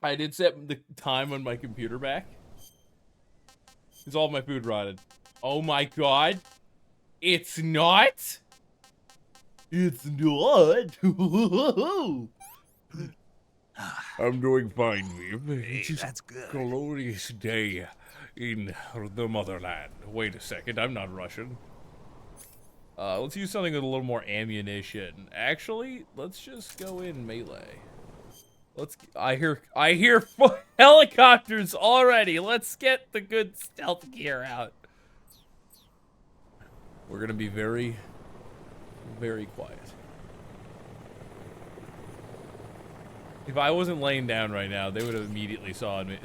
I did set the time on my computer back. It's all my food rotted. Oh my god. It's not? It's not? I'm doing fine, Viv. Hey, It's just that's good. glorious day in the motherland. Wait a second, I'm not Russian. Let's use something with a little more ammunition. Actually, let's just go in melee. I hear helicopters already. Let's get the good stealth gear out. We're gonna be very, very quiet. If I wasn't laying down right now, they would have immediately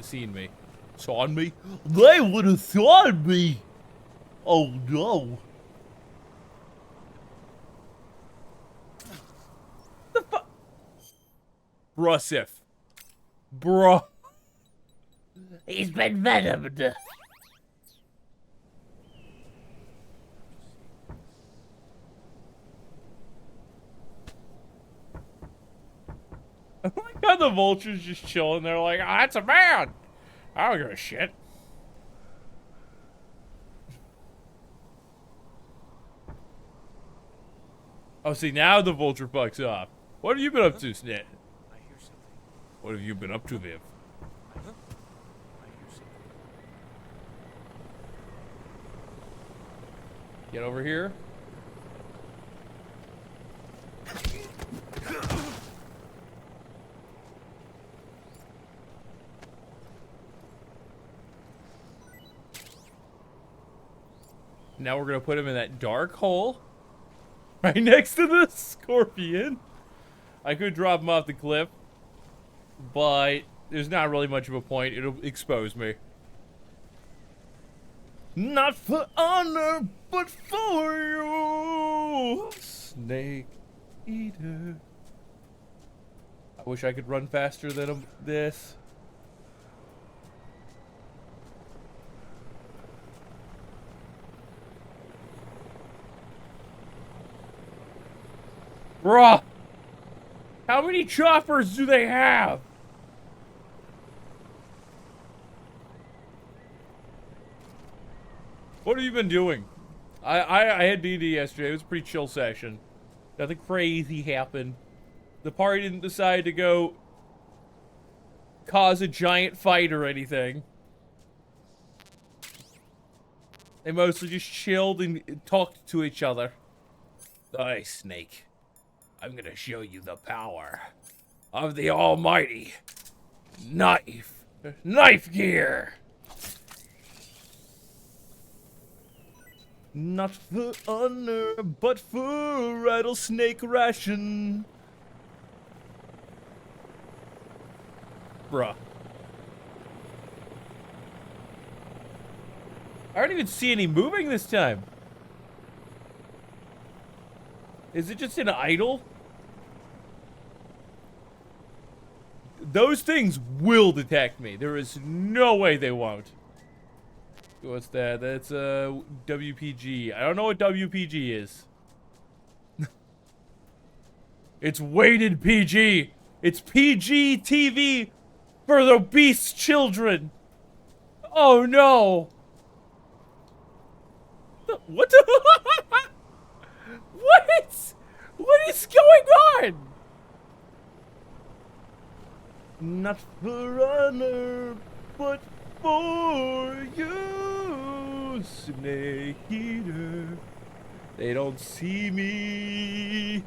seen me. Saw me? They would have saw me! Oh no. The fuck? Brusif. Bruh. He's been venomed. I like how the vulture's just chilling there like, ah, that's a man! I don't give a shit. Oh, see, now the vulture fucks off. What have you been up to, Snit? I hear something. What have you been up to, Viv? I hear something. Get over here. Now we're gonna put him in that dark hole. Right next to the scorpion. I could drop him off the cliff. But there's not really much of a point. It'll expose me. Not for honor, but for you, Snake Eater. I wish I could run faster than this. Bruh! How many choppers do they have? What have you been doing? I had DD yesterday. It was a pretty chill session. Nothing crazy happened. The party didn't decide to go cause a giant fight or anything. They mostly just chilled and talked to each other. Hey, Snake. I'm gonna show you the power of the almighty knife gear. Not for honor, but for rattlesnake ration. Bruh. I don't even see any moving this time. Is it just an idle? Those things will detect me. There is no way they won't. What's that? That's WPG. I don't know what WPG is. It's weighted PG. It's PG TV for the obese children. Oh no. What the? What is going on? Not for honor, but for you, Snake Eater. They don't see me,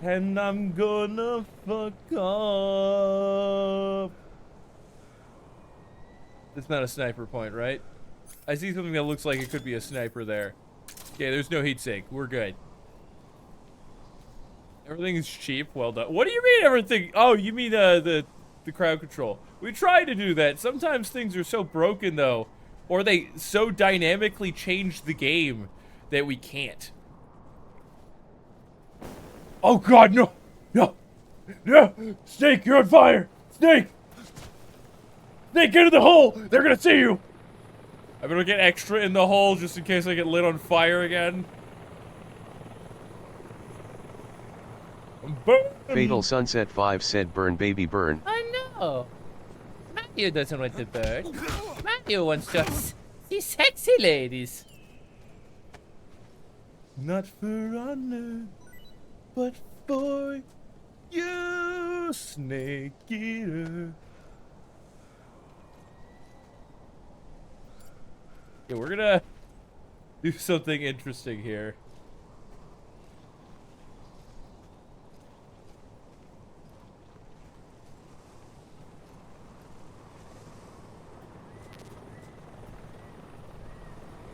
and I'm gonna fuck up. It's not a sniper point, right? I see something that looks like it could be a sniper there. Okay, there's no heat sink. We're good. Everything is cheap. Well done. What do you mean everything? Oh, you mean the crowd control. We try to do that. Sometimes things are so broken though, or they so dynamically change the game that we can't. Oh god, no! No! No! Snake, you're on fire! Snake! Snake, get in the hole! They're gonna see you! I better get extra in the hole just in case I get lit on fire again. Burn. Fatal Sunset 5 said burn baby burn. I know. Mario doesn't want the bird. Mario wants to see sexy ladies. Not for honor, but for you, Snake Eater. Yeah, we're gonna do something interesting here.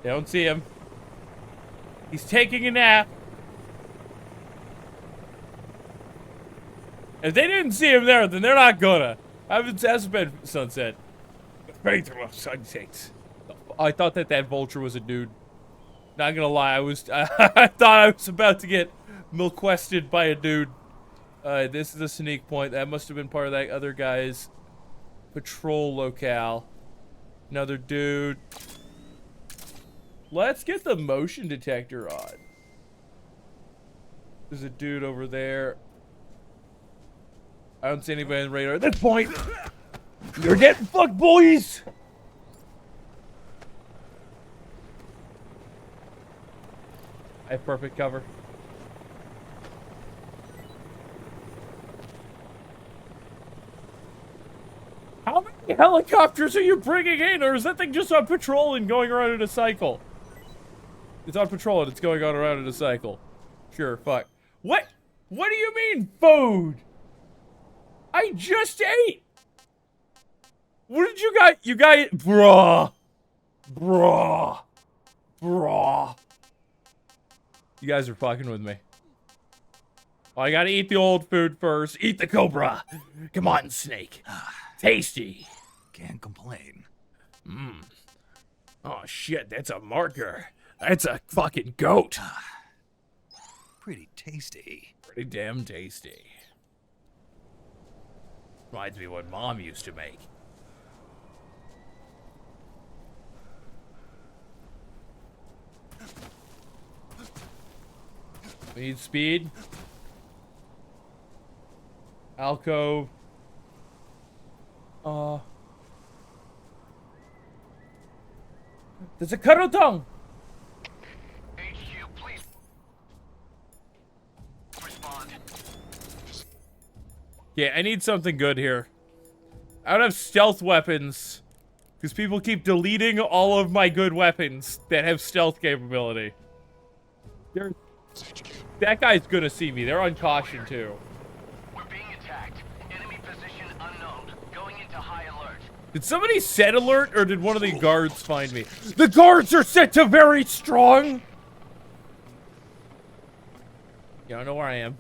They don't see him. He's taking a nap. If they didn't see him there, then they're not gonna. Hasn't been sunset. Faithful sunsets. I thought that vulture was a dude. Not gonna lie, I thought I was about to get milk-quested by a dude. This is a sneak point. That must have been part of that other guy's patrol locale. Another dude. Let's get the motion detector on. There's a dude over there. I don't see anybody on the radar at this point. You're getting fucked, boys! I have perfect cover. How many helicopters are you bringing in, or is that thing just on patrol and going around in a cycle? It's on patrol and it's going on around in a cycle. Sure, fuck. What? What do you mean, food? I just ate! What did you got? You got it? Bruh. You guys are fucking with me. Oh, I gotta eat the old food first. Eat the cobra. Come on, Snake. Tasty. Can't complain. Oh, shit, that's a marker. That's a fucking goat. Pretty tasty. Pretty damn tasty. Reminds me of what Mom used to make. We need speed. Alcove. There's a Karotong! HQ, please respond. Yeah, I need something good here. I don't have stealth weapons. Because people keep deleting all of my good weapons that have stealth capability. That guy's gonna see me. They're on caution, too. We're being attacked. Enemy position unknown. Going into high alert. Did somebody set alert, or did one of the guards find me? The guards are set to very strong! You don't know where I am.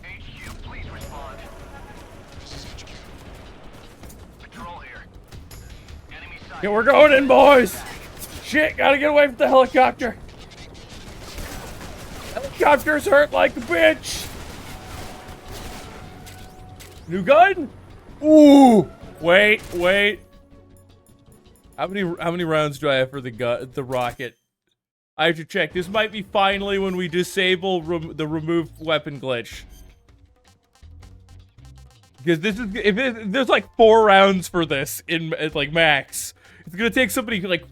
HQ, please respond. Patrol here. Enemy side. Yeah, we're going in, boys! Shit, gotta get away from the helicopter! Helicopters hurt like a bitch! New gun? Ooh! Wait. How many rounds do I have for the rocket? I have to check. This might be finally when we disable the remove weapon glitch. Because this is there's like 4 rounds for this in like max. It's gonna take somebody like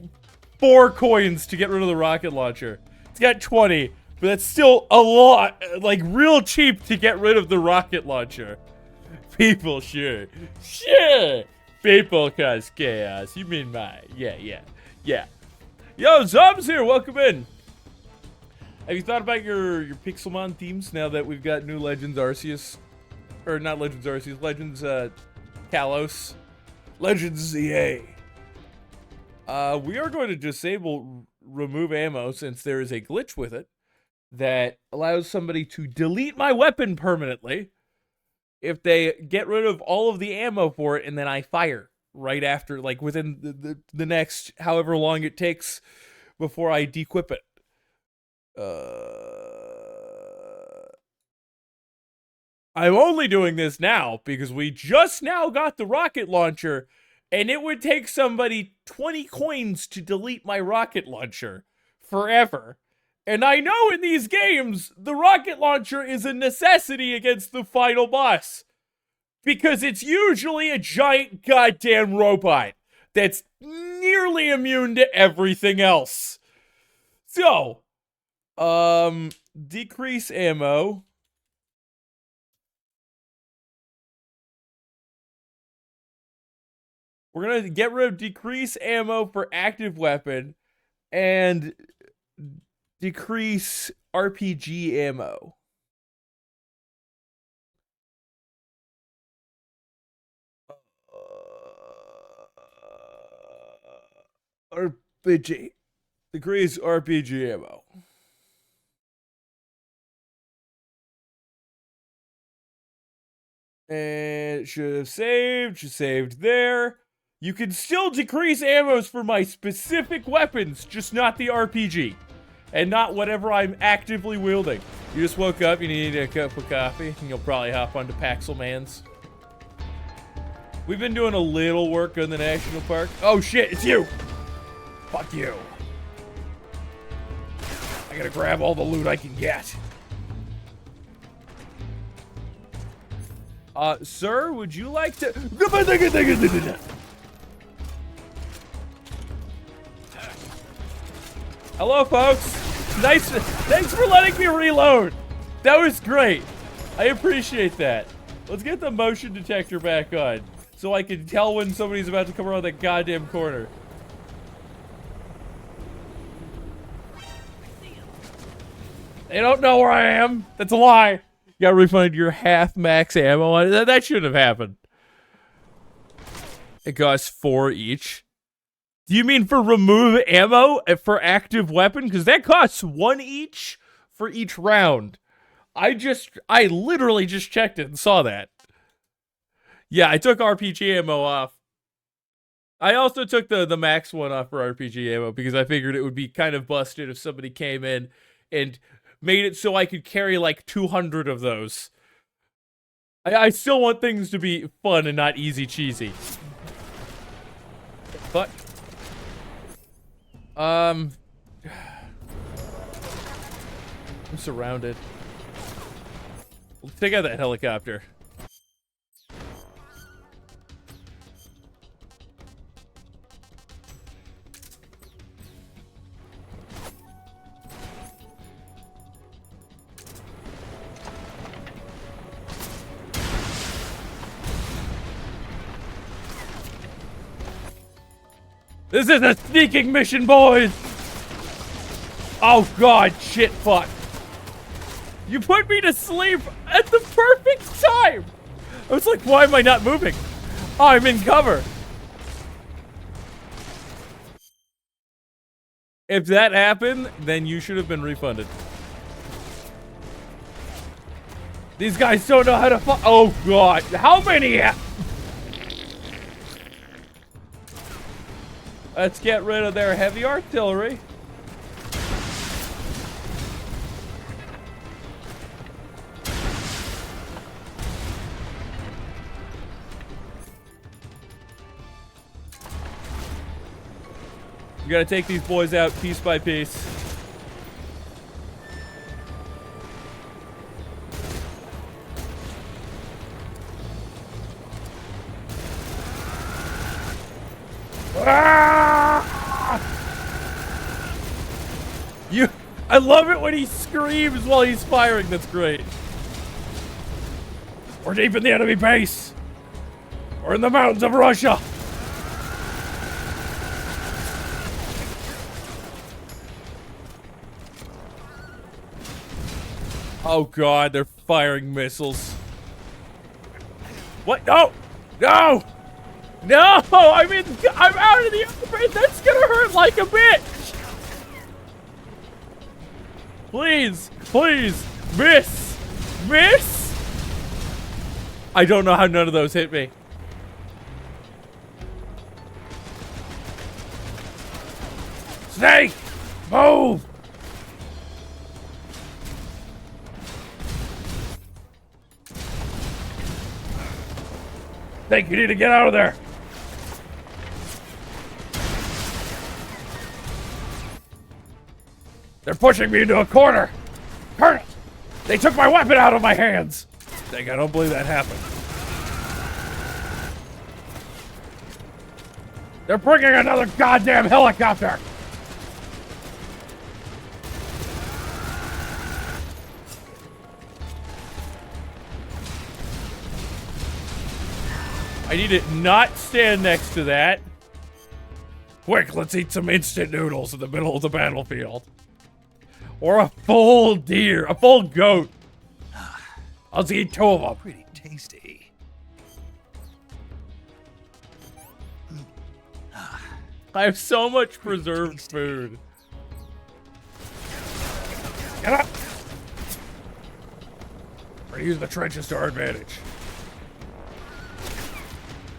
4 coins to get rid of the rocket launcher. It's got 20, but that's still a lot. Like real cheap to get rid of the rocket launcher. People, sure. People cause chaos. You mean mine? Yeah. Yo, Zom's here. Welcome in. Have you thought about your Pixelmon themes now that we've got new Legends Arceus? Or not Legends Arceus, Legends Kalos. Legends ZA. We are going to disable remove ammo since there is a glitch with it that allows somebody to delete my weapon permanently if they get rid of all of the ammo for it and then I fire right after, like within the next however long it takes before I dequip it. I'm only doing this now because we just now got the rocket launcher, and it would take somebody 20 coins to delete my rocket launcher forever. And I know in these games, the rocket launcher is a necessity against the final boss. Because it's usually a giant goddamn robot that's nearly immune to everything else. So, decrease ammo. We're gonna get rid of decrease ammo for active weapon and decrease RPG ammo. RPG. Decrease RPG ammo. And it should have saved there. You can still decrease ammos for my specific weapons, just not the RPG. And not whatever I'm actively wielding. You just woke up, you need a cup of coffee, and you'll probably hop onto Paxelman's. We've been doing a little work on the national park. Oh shit, it's you! Fuck you. I gotta grab all the loot I can get. Sir, would you like to... Hello, folks. Nice. Thanks for letting me reload. That was great. I appreciate that. Let's get the motion detector back on so I can tell when somebody's about to come around that goddamn corner. They don't know where I am. That's a lie. You got refunded your half max ammo. That shouldn't have happened. It costs 4 each. Do you mean for remove ammo for active weapon? Because that costs 1 each for each round. I literally just checked it and saw that. Yeah, I took RPG ammo off. I also took the max one off for RPG ammo because I figured it would be kind of busted if somebody came in and made it so I could carry like 200 of those. I still want things to be fun and not easy cheesy. But I'm surrounded. Let's take out that helicopter. This is a sneaking mission, boys! Oh god, shit, fuck. You put me to sleep at the perfect time! I was like, why am I not moving? Oh, I'm in cover. If that happened, then you should have been refunded. These guys don't know how to fight. Oh god, how many? Let's get rid of their heavy artillery. We gotta take these boys out piece by piece. I love it when he screams while he's firing. That's great. We're deep in the enemy base. We're in the mountains of Russia. Oh god, they're firing missiles. What? No! No! No! I'm out of the open! That's gonna hurt like a bitch! Please! Please! Miss! Miss! I don't know how none of those hit me. Snake! Move! think you need to get out of there. They're pushing me into a corner. Colonel, they took my weapon out of my hands. I don't believe that happened. They're bringing another goddamn helicopter. I need to not stand next to that. Quick, let's eat some instant noodles in the middle of the battlefield. Or a full deer, a full goat. I'll eat 2 of them. Pretty tasty. I have so much preserved food. Get up! We're gonna use the trenches to our advantage.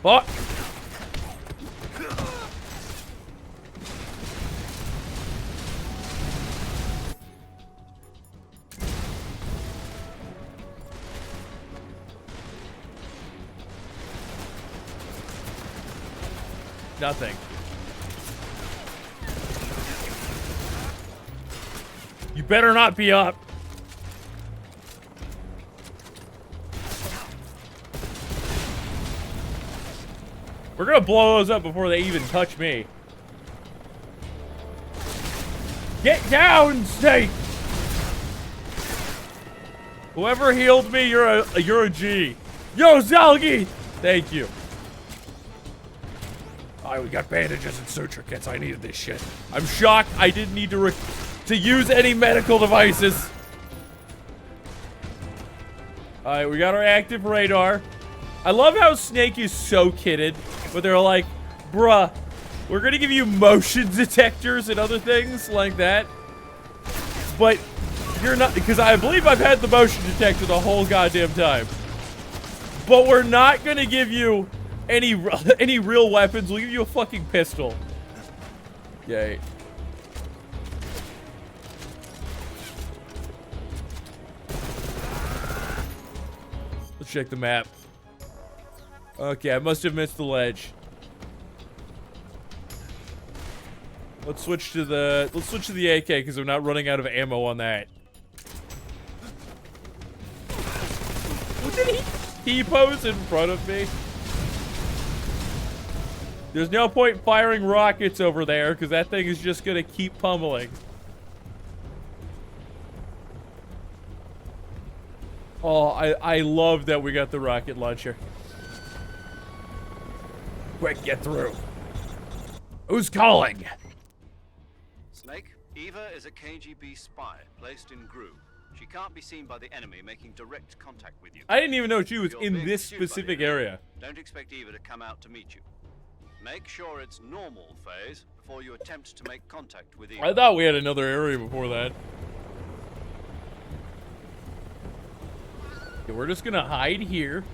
Fuck! Nothing. You better not be up. We're gonna blow those up before they even touch me. Get down, Snake! Whoever healed me, you're a G. Yo, Zalgi! Thank you. Alright, we got bandages and suture kits. I needed this shit. I'm shocked I didn't need to use any medical devices. Alright, we got our active radar. I love how Snake is so kidded, but they're like, bruh, we're gonna give you motion detectors and other things like that. But you're not, because I believe I've had the motion detector the whole goddamn time. But we're not gonna give you any real weapons. We'll give you a fucking pistol. Yay. Let's check the map. Okay, I must have missed the ledge. Let's switch to the AK because I'm not running out of ammo on that. What did he pose in front of me? There's no point firing rockets over there because that thing is just gonna keep pummeling. Oh, I love that we got the rocket launcher. Quick, get through. Who's calling? Snake, Eva is a KGB spy placed in Gru. She can't be seen by the enemy making direct contact with you. I didn't even know she was You're in being this pursued by the specific enemy. area. Don't expect Eva to come out to meet you. Make sure it's normal phase before you attempt to make contact with Eva. I thought we had another area before that. Okay, we're just gonna hide here.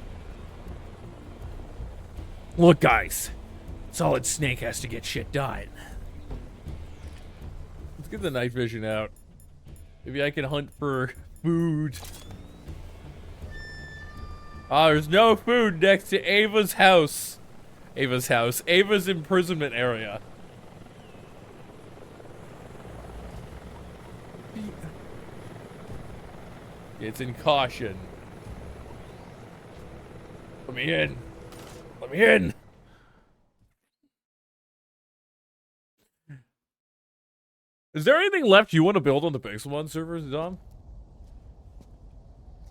Look, guys. Solid Snake has to get shit done. Let's get the night vision out. Maybe I can hunt for food. Ah, there's no food next to Ava's house. Ava's imprisonment area. It's in caution. Let me in. Let me in. Is there anything left you want to build on the Pixel One servers, Dom?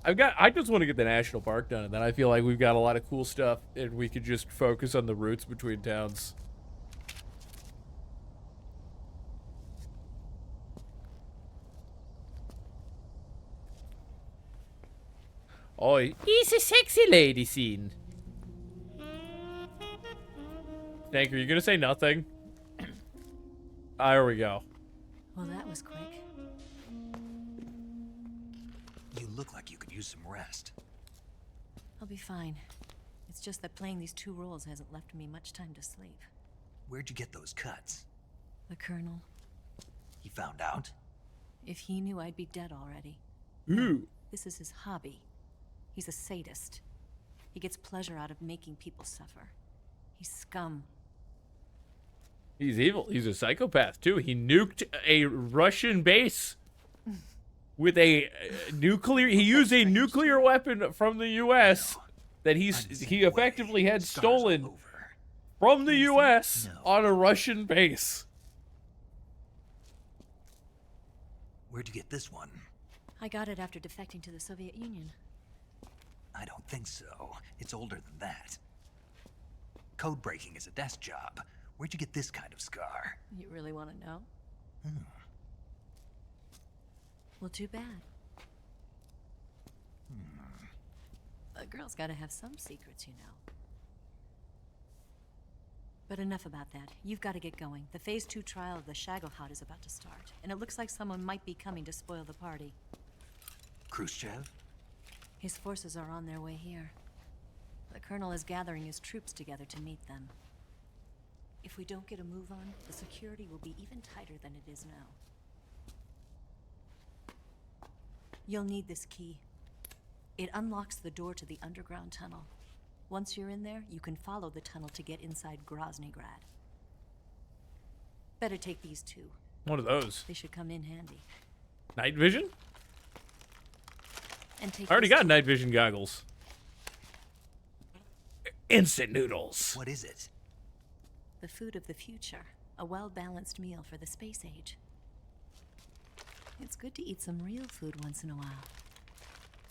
I just want to get the national park done, and then I feel like we've got a lot of cool stuff, and we could just focus on the routes between towns. Oh, it's a sexy lady scene. Tank, are you gonna say nothing? Ah, there we go. Well, that was quick. You look like you could use some rest. I'll be fine. It's just that playing these 2 roles hasn't left me much time to sleep. Where'd you get those cuts? The Colonel, He found out? if he knew, I'd be dead already. Ooh. This is his hobby. He's a sadist. He gets pleasure out of making people suffer. He's scum. He's evil. He's a psychopath, too. He nuked a Russian base with a nuclear... He used a nuclear weapon from the U.S. that he effectively had stolen from the U.S. on a Russian base. Where'd you get this one? I got it after defecting to the Soviet Union. I don't think so. It's older than that. Code breaking is a desk job. Where'd you get this kind of scar? You really want to know? Well, too bad. A girl's got to have some secrets, you know. But enough about that. You've got to get going. The Phase 2 trial of the Shagohod is about to start, and it looks like someone might be coming to spoil the party. Khrushchev? His forces are on their way here. The Colonel is gathering his troops together to meet them. If we don't get a move on, the security will be even tighter than it is now. You'll need this key. It unlocks the door to the underground tunnel. Once you're in there, you can follow the tunnel to get inside Groznygrad. Better take these two. What are those? They should come in handy. Night vision? And take I already these got two. night vision goggles. Instant noodles. What is it? The food of the future. A well-balanced meal for the space age. It's good to eat some real food once in a while.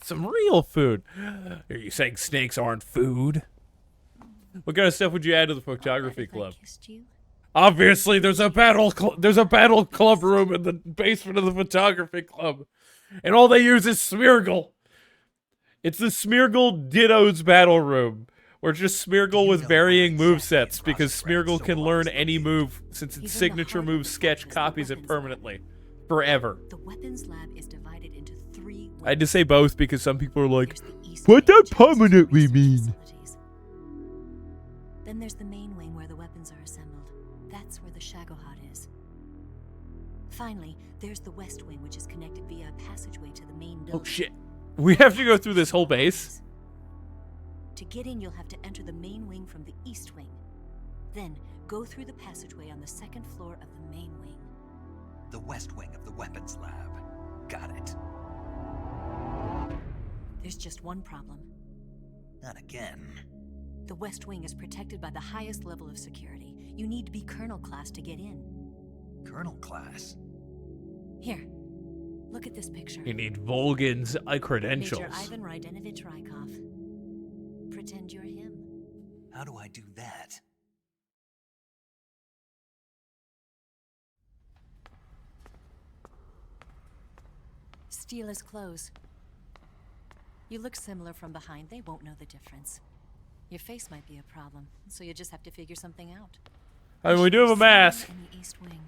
Some real food. Are you saying snakes aren't food? What kind of stuff would you add to the photography If I club? kissed you? Obviously, there's a battle club room in the basement of the photography club, and all they use is Smeargle. It's the Smeargle Ditto's battle room, where it's just Smeargle with varying movesets, because Smeargle can learn any move since its He's in the signature heart of move the sketch weapons copies it lab. permanently, forever. The weapons lab is divided into 3 I had to say both because some people are like, There's the east what wing, does which houses permanently research mean? facilities. Then there's the main wing where the weapons are assembled. That's where the Shagohod is. Finally, there's the west wing, which is connected via a passageway to the main building. Oh shit. We have to go through this whole base? To get in, you'll have to enter the main wing from the east wing. Then, go through the passageway on the 2nd floor of the main wing. The west wing of the weapons lab. Got it. There's just one problem. Not again. The west wing is protected by the highest level of security. You need to be colonel class to get in. Colonel class? Here, look at this picture. You need Volgan's credentials. Major Ivan Rydenovich Rykov. Pretend you're him. How do I do that? Steal his clothes. You look similar from behind. They won't know the difference. Your face might be a problem, so you just have to figure something out. I mean, we do have a mask. In the east wing.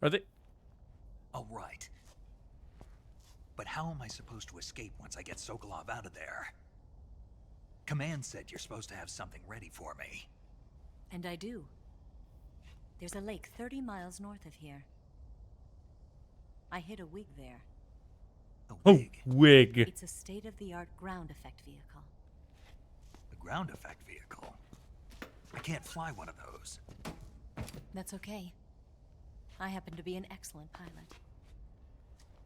Are they? Oh, right. But how am I supposed to escape once I get Sokolov out of there? Command said you're supposed to have something ready for me. And I do. There's a lake 30 miles north of here. I hid a wig there. A Oh, wig. wig. It's a state-of-the-art ground effect vehicle. A ground effect vehicle. I can't fly one of those. That's okay. I happen to be an excellent pilot.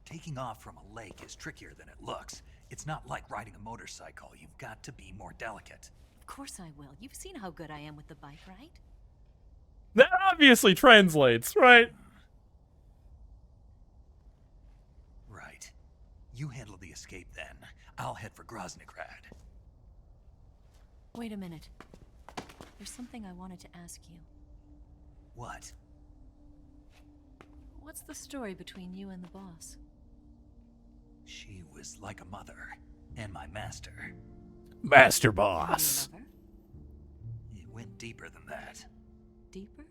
Taking off from a lake is trickier than it looks. It's not like riding a motorcycle. You've got to be more delicate. Of course I will. You've seen how good I am with the bike, right? That obviously translates, right? Right. You handle the escape then. I'll head for Groznygrad. Wait a minute. There's something I wanted to ask you. What? What's the story between you and the boss? She was like a mother. And my master. Master Do boss. you love her? It went deeper than that. Deeper?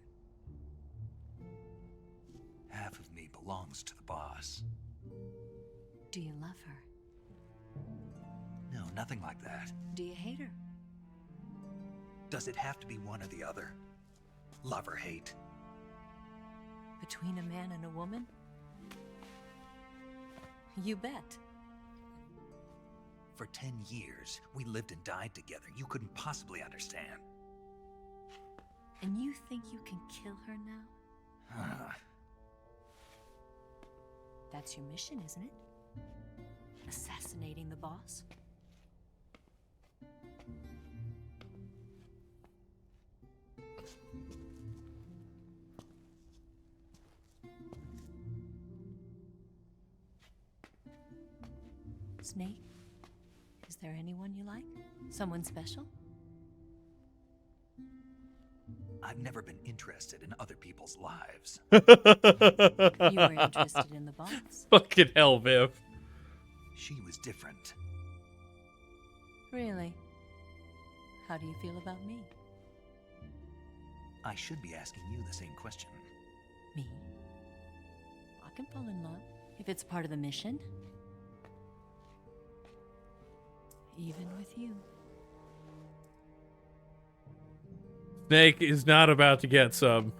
Half of me belongs to the boss. Do you love her? No, nothing like that. Do you hate her? Does it have to be one or the other? Love or hate? Between a man and a woman? You bet. For 10 years, we lived and died together. You couldn't possibly understand. And you think you can kill her now? That's your mission, isn't it? Assassinating the boss? Snake? Is there anyone you like? Someone special? I've never been interested in other people's lives. You were interested in the boss. Fucking hell, Viv. She was different. Really? How do you feel about me? I should be asking you the same question. Me? I can fall in love if it's part of the mission. Even with you. Snake is not about to get some.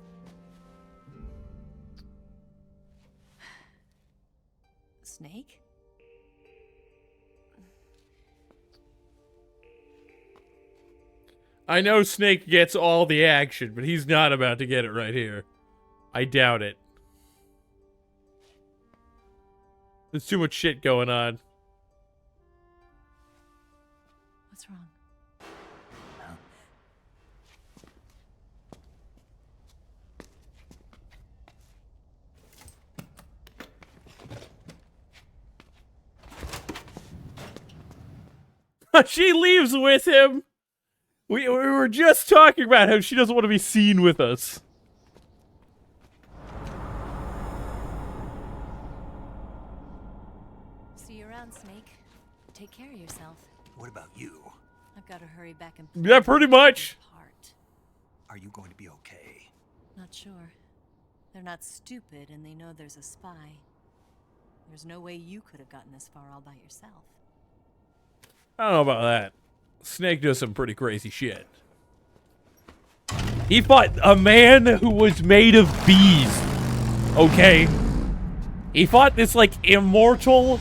Snake? I know Snake gets all the action, but he's not about to get it right here. I doubt it. There's too much shit going on. What's wrong? She leaves with him. We were just talking about how she doesn't want to be seen with us. See you around, Snake. Take care of yourself. What about you? I've got to hurry back and Yeah, pretty much. Apart. Are you going to be okay? Not sure. They're not stupid, and they know there's a spy. There's no way you could have gotten this far all by yourself. I don't know about that. Snake does some pretty crazy shit. He fought a man who was made of bees. Okay? He fought this, like, immortal,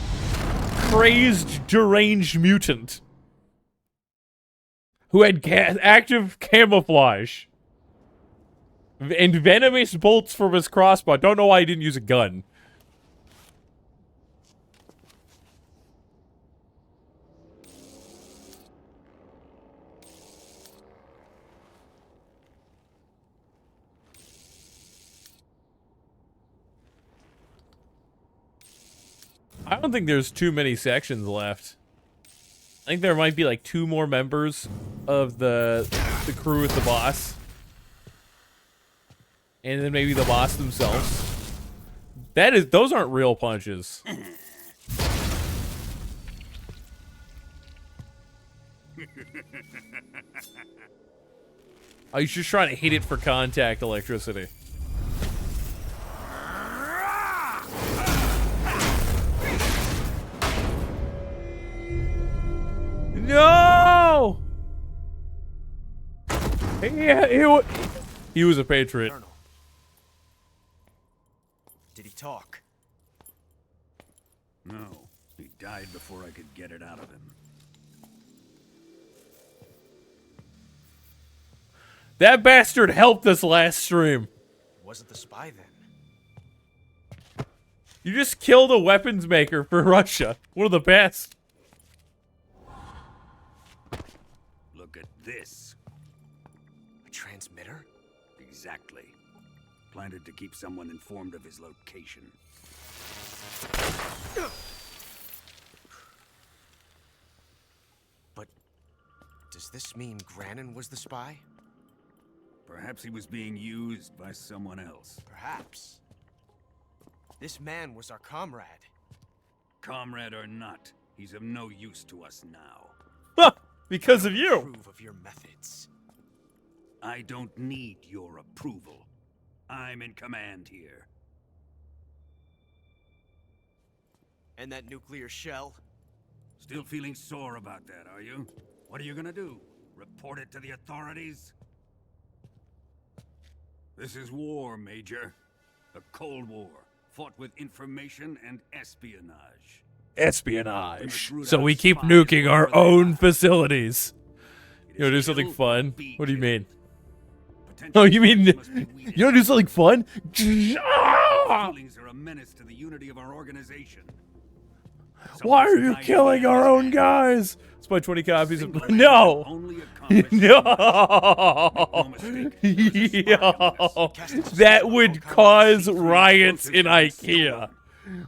crazed, deranged mutant. Who had active camouflage. And venomous bolts from his crossbow. Don't know why he didn't use a gun. I don't think there's too many sections left. I think there might be like 2 more members of the crew with the boss. And then maybe the boss themselves. Those aren't real punches. Oh, he's just trying to hit it for contact electricity. No! Yeah, he was a patriot. Colonel. Did he talk? No, he died before I could get it out of him. That bastard helped us last stream. Wasn't the spy then? You just killed a weapons maker for Russia. One of the best. Look at this. A transmitter? Exactly. Planted to keep someone informed of his location. But does this mean Grannon was the spy? Perhaps he was being used by someone else. Perhaps. This man was our comrade. Comrade or not, he's of no use to us now. Huh, because of you. Approve of your methods. I don't need your approval. I'm in command here. And that nuclear shell? Still feeling sore about that, are you? What are you gonna do? Report it to the authorities? This is war, Major. A Cold War, fought with information and espionage. Espionage. So we keep nuking our own facilities. You wanna do something fun? What do you mean? Oh, you mean you wanna do something fun? Feelings are a menace to the unity of our organization. Why are you killing our own guys? Let's buy 20 copies of no. No. Yo. That would cause riots in IKEA.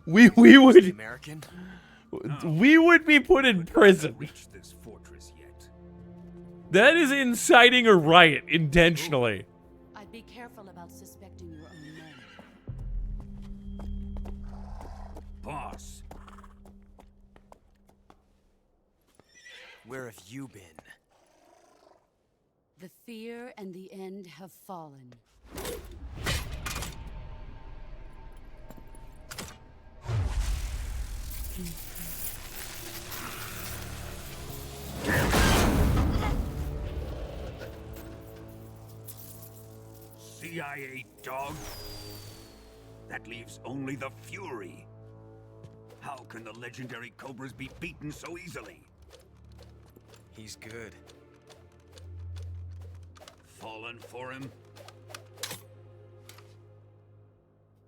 We would American? we would be put in prison. Reached this fortress yet. That is inciting a riot intentionally. I'd be careful about suspecting your own men. Boss, Where have you been? The fear and the end have fallen. CIA dog? That leaves only the Fury. How can the legendary Cobras be beaten so easily? He's good. Fallen for him?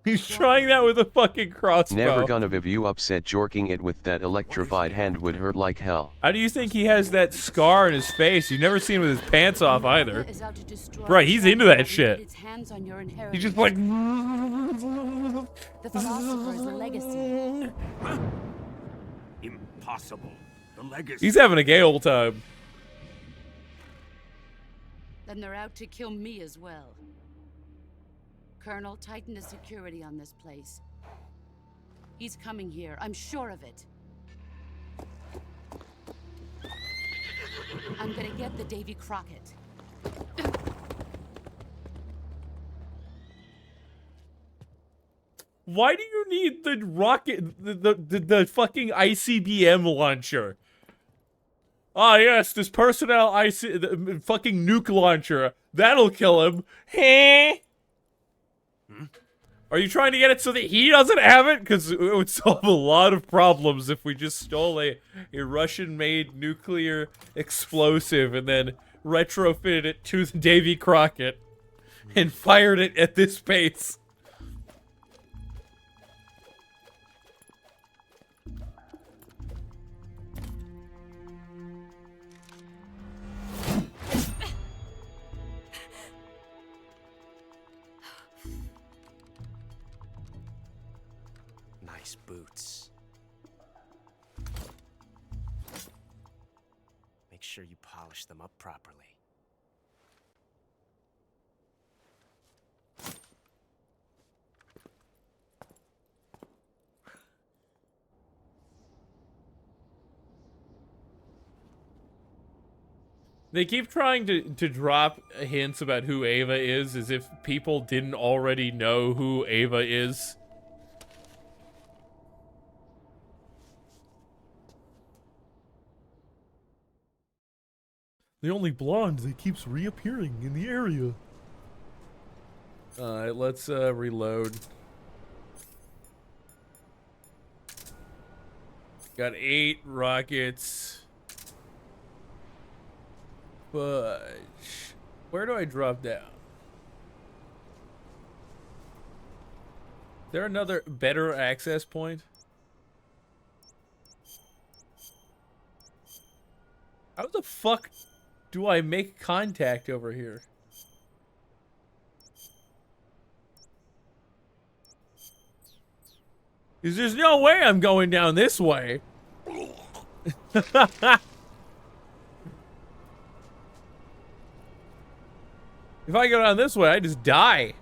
He's trying that with a fucking crossbow. Never gonna be you upset jorking it with that electrified hand would hurt like hell. How do you think he has that scar in his face? You've never seen him with his pants off either. Right, he's into that shit. He's just like... The philosopher is the legacy. Impossible. The legacy. He's having a gay old time. Then they're out to kill me as well. Colonel, tighten the security on this place. He's coming here, I'm sure of it. I'm gonna get the Davy Crockett. Why do you need the rocket, the fucking ICBM launcher? Ah, yes, this personnel the fucking nuke launcher. That'll kill him. Heh? Are you trying to get it so that he doesn't have it? Because it would solve a lot of problems if we just stole a Russian-made nuclear explosive and then retrofitted it to the Davy Crockett and fired it at this base. Nice boots. Make sure you polish them up properly. They keep trying to drop hints about who Ava is as if people didn't already know who Ava is. The only blonde that keeps reappearing in the area. Alright, let's reload. Got 8 rockets. Fudge. Where do I drop down? Is there another better access point? How the fuck do I make contact over here? Because there's no way I'm going down this way. If I go down this way, I just die.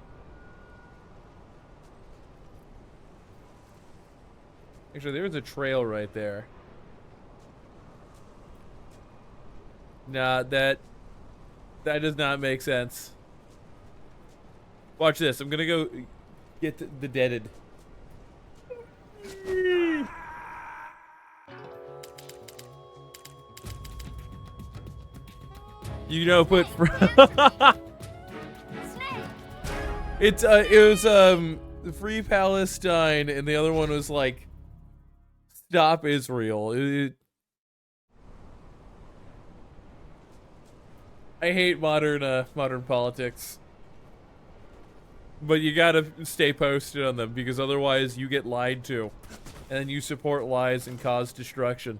Actually, there's a trail right there. Nah, that does not make sense. Watch this. I'm gonna go get the deaded. You know, put it was Free Palestine, and the other one was like Stop Israel. I hate modern politics, but you gotta stay posted on them because otherwise you get lied to, and then you support lies and cause destruction.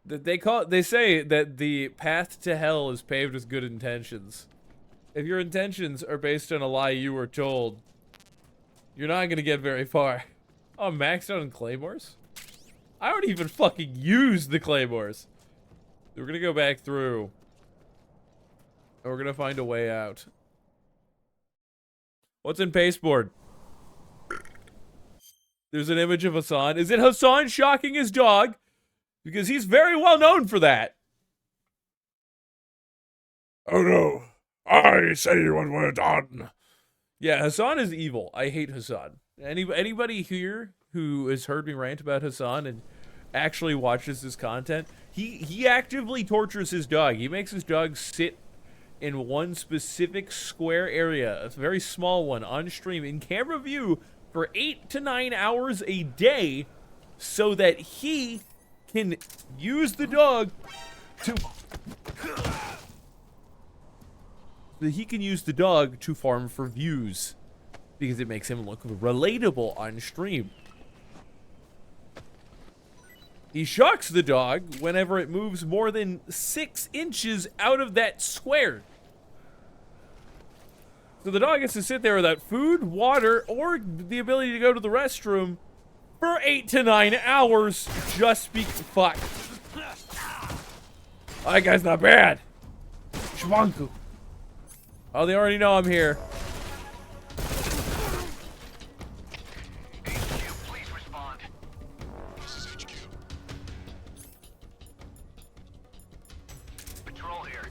They say that the path to hell is paved with good intentions. If your intentions are based on a lie you were told, you're not gonna get very far. Oh, I'm maxed out on claymores? I don't even fucking use the claymores. We're gonna go back through. And we're gonna find a way out. What's in pasteboard? There's an image of Hassan. Is it Hassan shocking his dog? Because he's very well known for that. Oh no. I say what we're done. Yeah, Hassan is evil. I hate Hassan. Anybody here who has heard me rant about Hassan and actually watches his content, he actively tortures his dog. He makes his dog sit in one specific square area, a very small one, on stream, in camera view for 8 to 9 hours a day so that he can use the dog to... farm for views. Because it makes him look relatable on stream. He shocks the dog whenever it moves more than 6 inches out of that square. So the dog has to sit there without food, water, or the ability to go to the restroom for 8 to 9 hours. Just be fuck. That guy's not bad. Shwanku. Oh, they already know I'm here. HQ, please respond. This is HQ. Patrol here.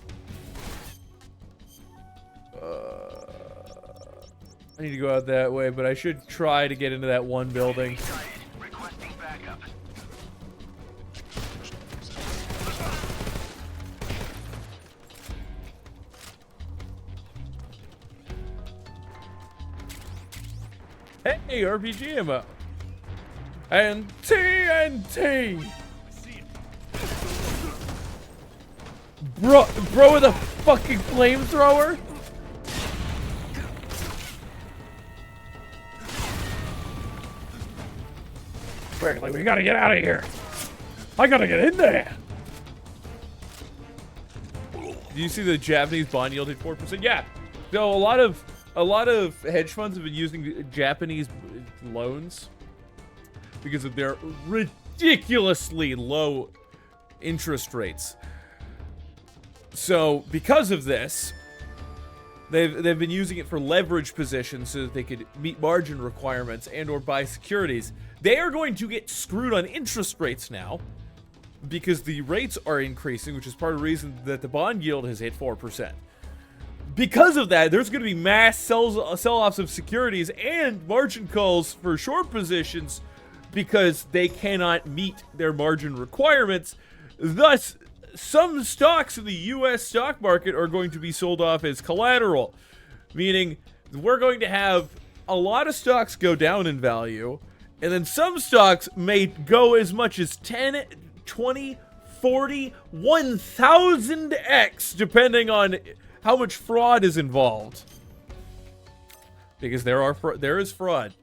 I need to go out that way, but I should try to get into that one building. Requesting backup. Hey, RPG ammo. And TNT. Bro with a fucking flamethrower? Quickly, we gotta get out of here. I gotta get in there. Do you see the Japanese bond yield hit 4%? Yeah. So a lot of hedge funds have been using Japanese loans because of their ridiculously low interest rates. So because of this, they've been using it for leverage positions so that they could meet margin requirements and or buy securities. They are going to get screwed on interest rates now because the rates are increasing, which is part of the reason that the bond yield has hit 4%. Because of that, there's going to be mass sell-offs of securities and margin calls for short positions because they cannot meet their margin requirements. Thus, some stocks in the U.S. stock market are going to be sold off as collateral, meaning we're going to have a lot of stocks go down in value, and then some stocks may go as much as 10, 20, 40, 1,000x, depending on how much fraud is involved. Because there is fraud.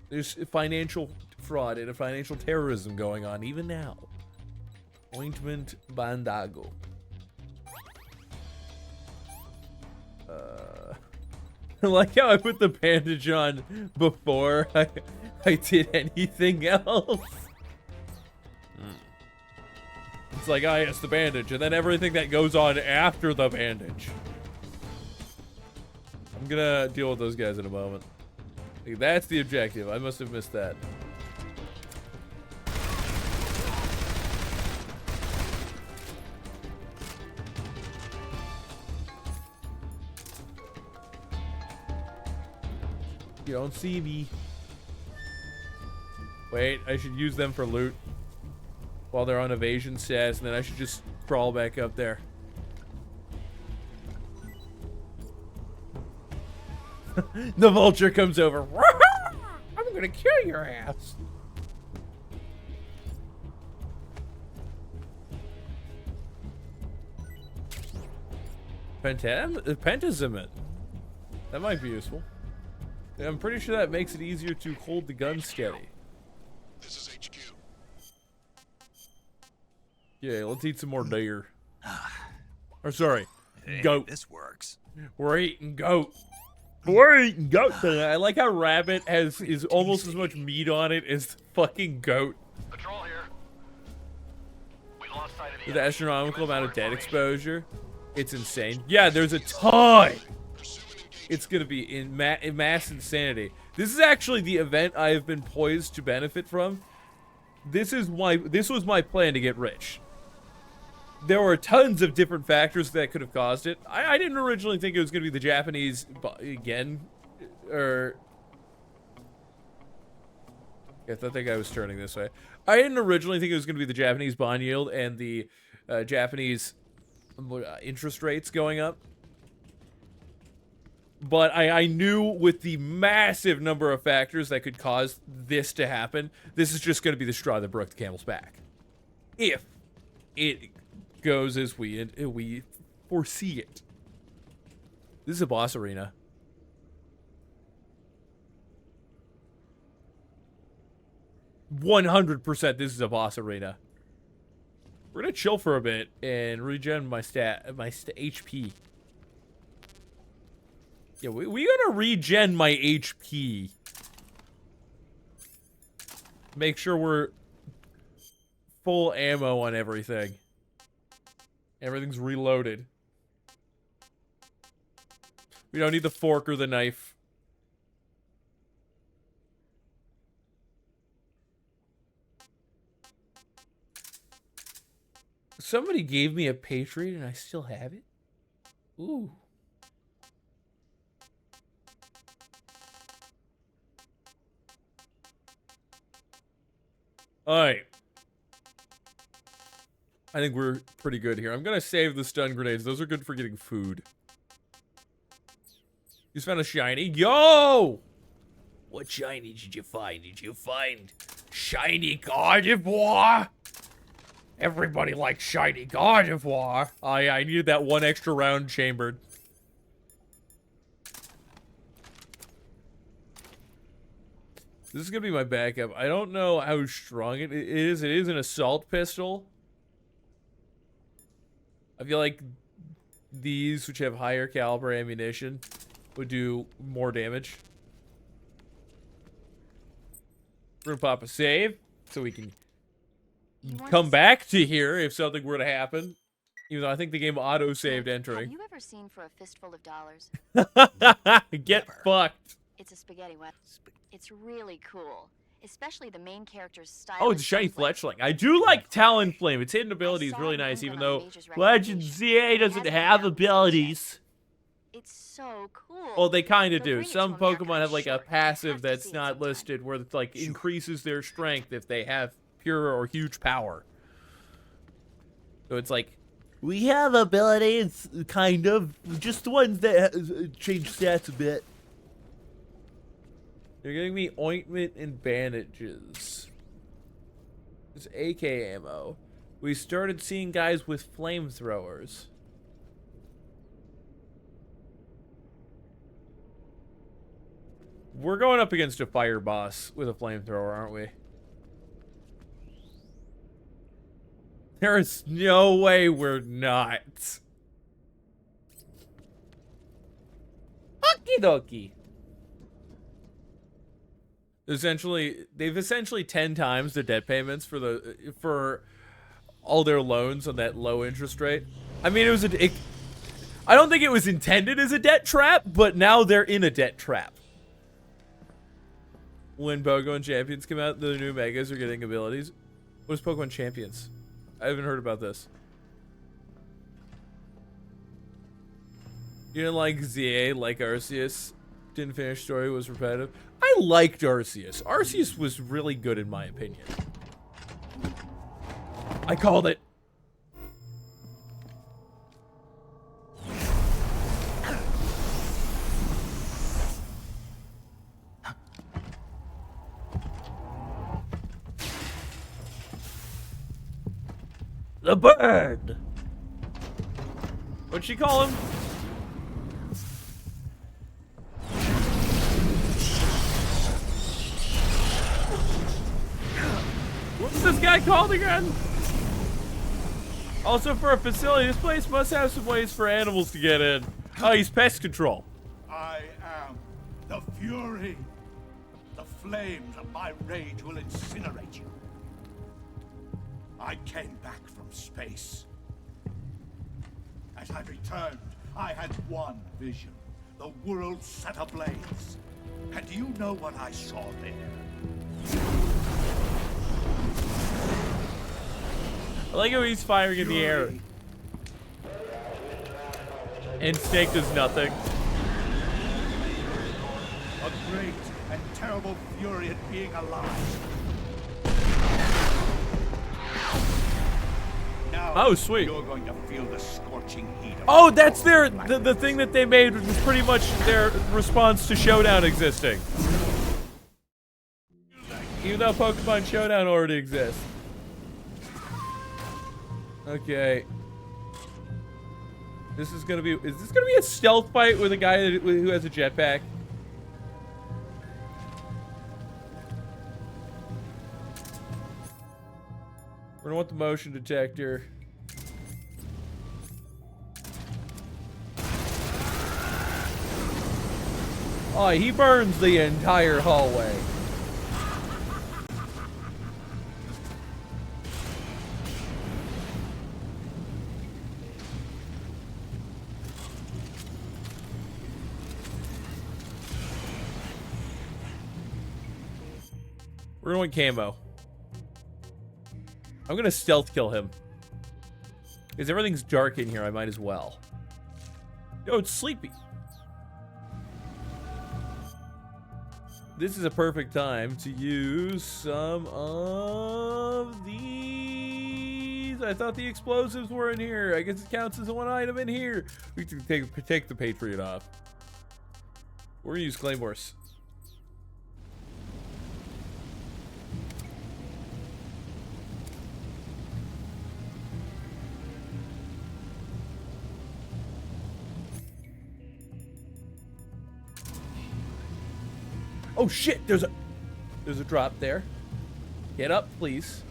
There's financial fraud and financial terrorism going on even now. Ointment Bandago. I like how I put the bandage on before I did anything else. It's like, oh yes, the bandage, and then everything that goes on after the bandage. I'm gonna deal with those guys in a moment. That's the objective. I must have missed that. You don't see me. Wait, I should use them for loot while they're on evasion status, and then I should just crawl back up there. The vulture comes over. I'm gonna kill your ass. Pentazimate. That might be useful. I'm pretty sure that makes it easier to hold the gun steady. This is HQ. Yeah, let's eat some more deer. Or sorry, goat. This works. We're eating goat. We're eating goat tonight. I like how rabbit is almost as much meat on it as fucking goat. Patrol here. We lost sight of the With the enemy. astronomical Give us amount more of dead information. exposure, it's insane. Yeah, there's a ton. It's gonna be in mass insanity. This is actually the event I have been poised to benefit from. This was my plan to get rich. There were tons of different factors that could have caused it. I didn't originally think it was going to be the Japanese, again, or... I thought that guy was turning this way. I didn't originally think it was going to be the Japanese bond yield and the Japanese interest rates going up. But I knew with the massive number of factors that could cause this to happen, this is just going to be the straw that broke the camel's back. If it goes as we foresee it. This is a boss arena. "100% this is a boss arena." We're gonna chill for a bit and regen my HP. Yeah, we gotta regen my HP. Make sure we're full ammo on everything. Everything's reloaded. We don't need the fork or the knife. Somebody gave me a Patriot and I still have it? Ooh. Alright. I think we're pretty good here. I'm gonna save the stun grenades. Those are good for getting food. You just found a shiny? Yo! What shiny did you find? Did you find shiny Gardevoir? Everybody likes shiny Gardevoir. Oh yeah, I needed that one extra round chambered. This is gonna be my backup. I don't know how strong it is. It is an assault pistol. I feel like these, which have higher caliber ammunition, would do more damage. We're gonna pop a save so we can come back to here if something were to happen. Even though I think the game auto-saved entering. Have you ever seen For a Fistful of Dollars? Get fucked. It's a spaghetti weapon. It's really cool. Especially the main character's style. Oh, it's a shiny Fletchling. I do like Talonflame. Its hidden ability is really nice, even though Legend ZA doesn't have abilities. It's so cool. Well, they kind of do. Some Pokemon have like a passive that's not listed where it like increases their strength if they have pure or huge power. So it's like, we have abilities, kind of, just the ones that change stats a bit. They're getting me ointment and bandages. It's AK ammo. We started seeing guys with flamethrowers. We're going up against a fire boss with a flamethrower, aren't we? There is no way we're not. Okie dokie. They've essentially 10 times the debt payments for all their loans on that low interest rate. I mean, I don't think it was intended as a debt trap, but now they're in a debt trap. When Pokemon Champions come out, the new Megas are getting abilities. What is Pokemon Champions? I haven't heard about this. You didn't like ZA, like Arceus? Didn't finish story, was repetitive. I liked Arceus. Arceus was really good in my opinion. I called it. The bird! What'd she call him? What's this guy called again? Also, for a facility, this place must have some ways for animals to get in. Oh, he's pest control. I am the Fury. The flames of my rage will incinerate you. I came back from space. As I returned, I had one vision. The world set ablaze. And do you know what I saw there? I like how he's firing in the air. And Snake does nothing. A great and terrible fury at being alive. Now, oh, sweet. You're going to feel the scorching heat of oh, that's the thing that they made was pretty much their response to Showdown existing. Even though Pokemon Showdown already exists. Okay. Is this gonna be a stealth fight with a guy who has a jetpack? We're gonna want the motion detector. Oh, he burns the entire hallway. We're going camo. I'm gonna stealth kill him. Because everything's dark in here, I might as well. Yo, it's sleepy. This is a perfect time to use some of these. I thought the explosives were in here. I guess it counts as one item in here. We can take the Patriot off. We're gonna use claymores. Oh shit, there's a drop there. Get up, please.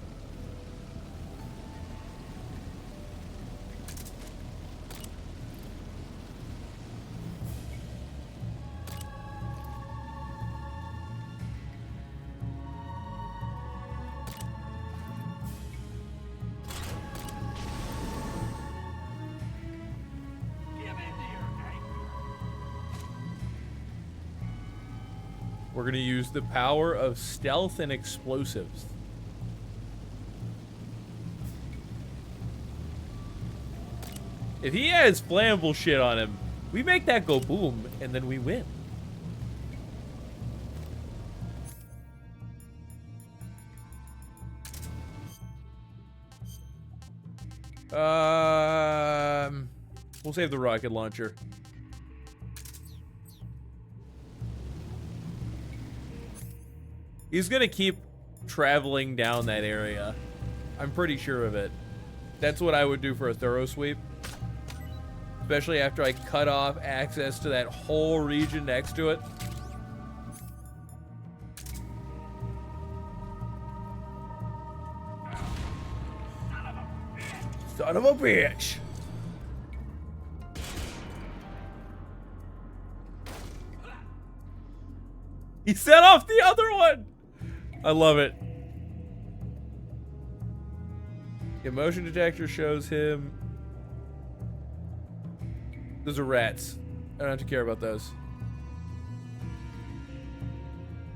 We're gonna use the power of stealth and explosives. If he has flammable shit on him, we make that go boom, and then we win. We'll save the rocket launcher. He's gonna keep traveling down that area. I'm pretty sure of it. That's what I would do for a thorough sweep. Especially after I cut off access to that whole region next to it. Son of a bitch! He set off the other one! I love it. The motion detector shows him. Those are rats. I don't have to care about those.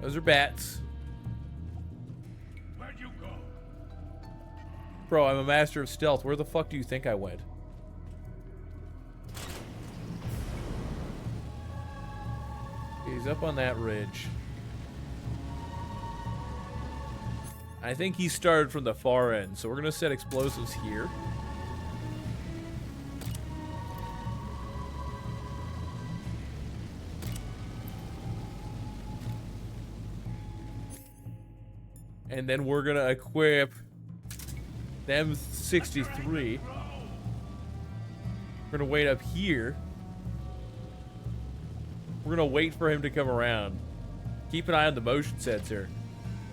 Those are bats. Where'd you go? Bro, I'm a master of stealth. Where the fuck do you think I went? He's up on that ridge. I think he started from the far end, so we're gonna set explosives here. And then we're gonna equip The M63. We're gonna wait up here. We're gonna wait for him to come around. Keep an eye on the motion sensor.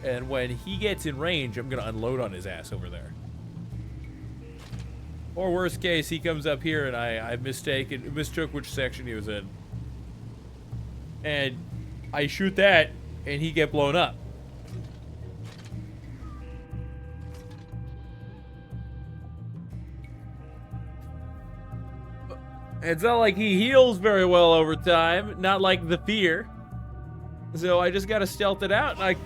And when he gets in range, I'm gonna unload on his ass over there. Or worst case, he comes up here and I mistook which section he was in. And I shoot that and he get blown up. It's not like he heals very well over time, not like the fear. So I just gotta stealth it out and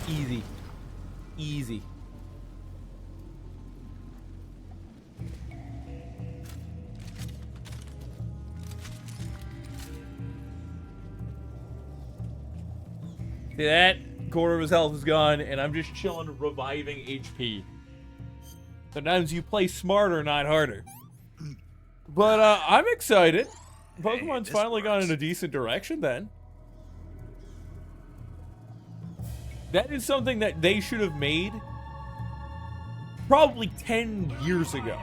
Easy. Easy. See that? Quarter of his health is gone, and I'm just chilling, reviving HP. Sometimes you play smarter, not harder. But I'm excited. Pokemon's finally gone in a decent direction then. That is something that they should have made probably 10 years ago.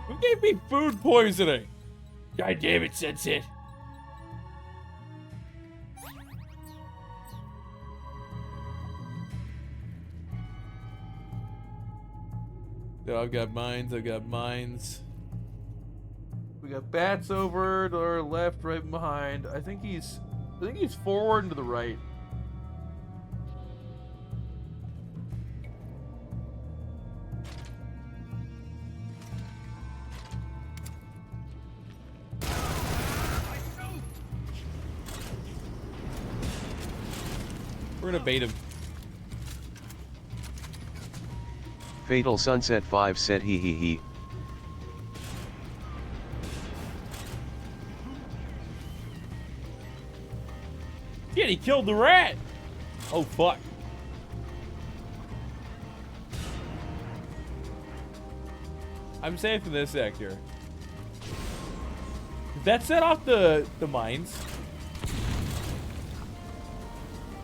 Who gave me food poisoning? God damn it, Sensei. So I've got mines, I've got mines. We got bats over to our left, right behind. I think he's forward and to the right. We're gonna bait him. Fatal Sunset 5 said he. Yeah, he killed the rat! Oh, fuck. I'm safe in this sector. Did that set off the mines?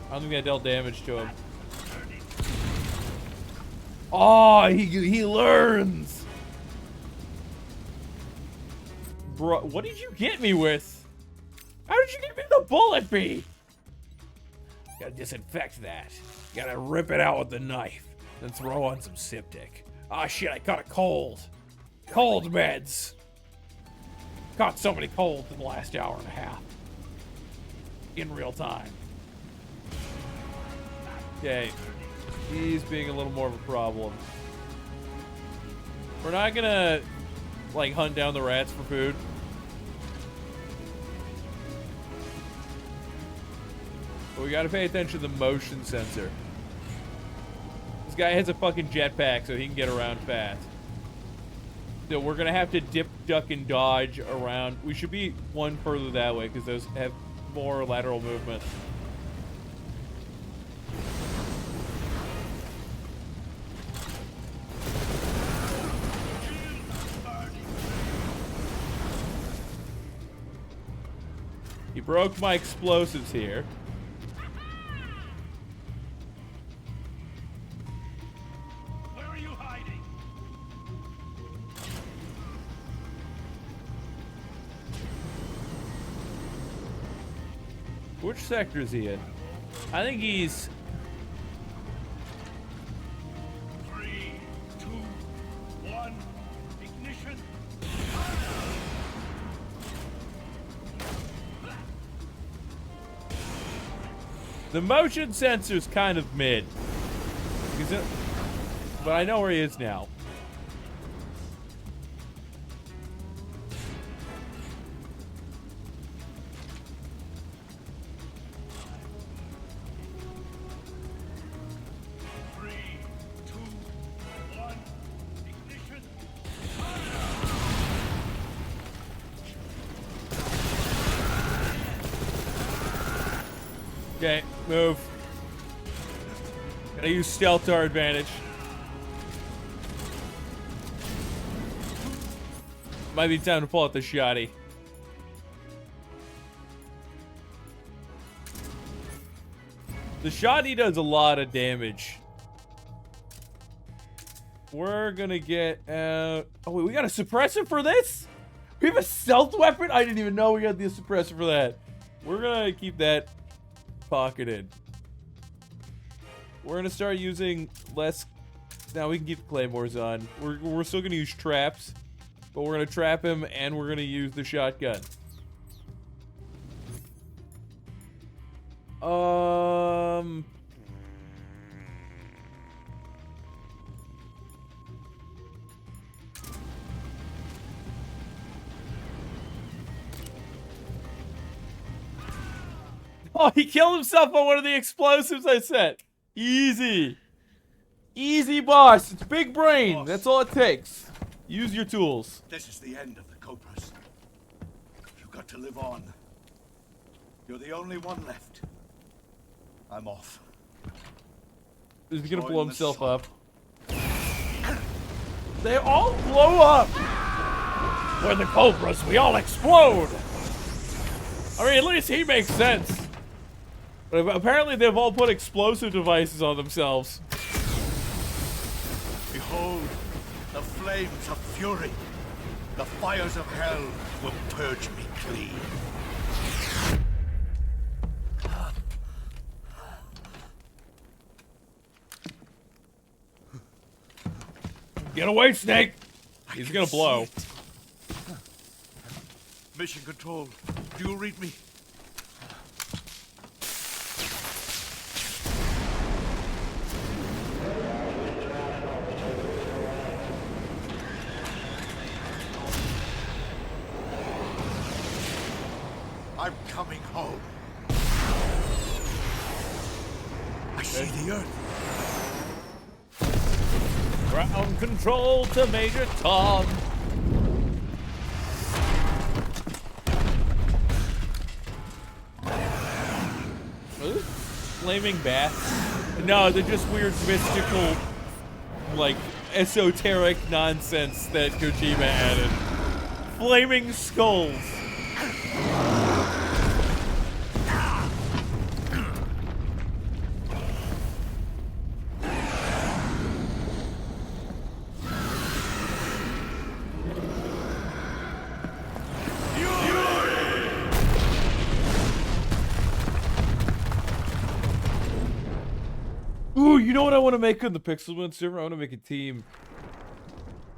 I don't think I dealt damage to him. Oh, he learns! Bro, what did you get me with? How did you get me the bullet bee? Gotta disinfect that. Gotta rip it out with the knife. Then throw on some Septic. Ah, shit, I caught a cold. Cold meds. Caught so many colds in the last hour and a half. In real time. Okay. He's being a little more of a problem. We're not gonna, like, hunt down the rats for food. But we gotta pay attention to the motion sensor. This guy has a fucking jetpack so he can get around fast. So we're gonna have to dip, duck, and dodge around. We should be one further that way because those have more lateral movement. He broke my explosives here. Where are you hiding? Which sector is he in? I think he's... 3, 2, 1, ignition. The motion sensor's kind of mid. But I know where he is now. Okay, move. Gotta use stealth to our advantage. Might be time to pull out the shotty. The shotty does a lot of damage. We're gonna get oh wait, we got a suppressor for this? We have a stealth weapon? I didn't even know we got the suppressor for that. We're gonna keep that pocketed. We're gonna start using less. Now we can keep the claymores on. We're still gonna use traps, but we're gonna trap him and we're gonna use the shotgun. Oh, he killed himself on one of the explosives I set. Easy. Easy, boss. It's big brain. Boss. That's all it takes. Use your tools. This is the end of the Cobras. You've got to live on. You're the only one left. I'm off. Is he gonna Join blow the himself shop. up? They all blow up. We're the Cobras. We all explode. I mean, at least he makes sense. But apparently they've all put explosive devices on themselves. Behold, the flames of fury. The fires of hell will purge me clean. Get away, Snake! He's gonna blow. Mission Control, do you read me? I'm coming home. I see the Earth. Ground control to Major Tom. Flaming bats? No, they're just weird mystical, like, esoteric nonsense that Kojima added. Flaming skulls. Ooh, you know what I want to make on the Pixelmon server? I want to make a team.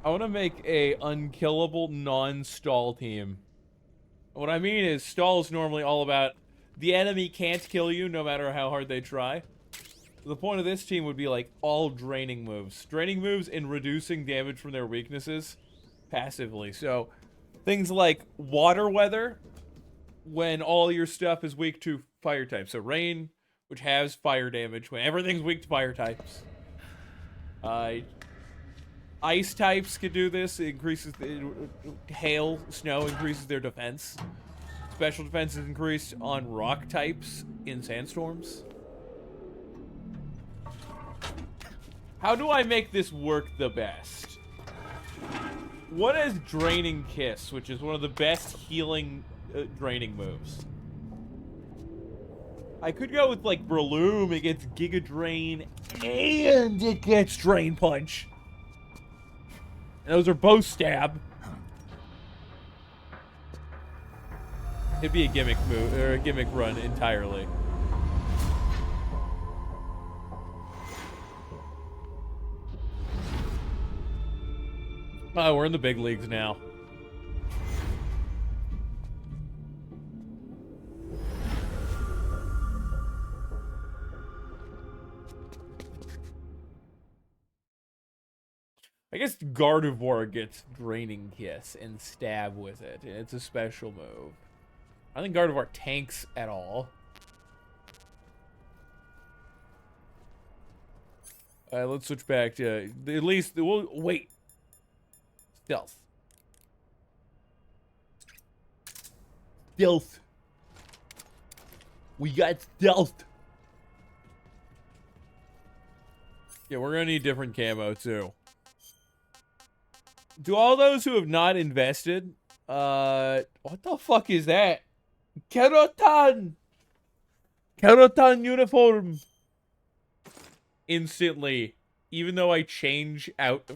I want to make a unkillable non-stall team. What I mean is, stall is normally all about the enemy can't kill you no matter how hard they try. The point of this team would be like all draining moves. Draining moves and reducing damage from their weaknesses passively. So things like water weather when all your stuff is weak to fire types. So rain, which has fire damage when everything's weak to fire types. Ice types could do this. It increases hail, snow increases their defense. Special defense is increased on rock types in sandstorms. How do I make this work the best? What is Draining Kiss, which is one of the best healing draining moves? I could go with, like, Breloom. It gets Giga Drain, and it gets Drain Punch. And those are both stab. It'd be a gimmick move, or a gimmick run entirely. Oh, we're in the big leagues now. I guess Gardevoir gets Draining Kiss and stab with it, and it's a special move. I don't think Gardevoir tanks at all. Alright, let's switch back to at least we'll wait. Stealth. Stealth. We got stealth. Yeah, we're gonna need different camo too. To all those who have not invested, what the fuck is that? Kerotan! Kerotan uniform! instantly, even though I change out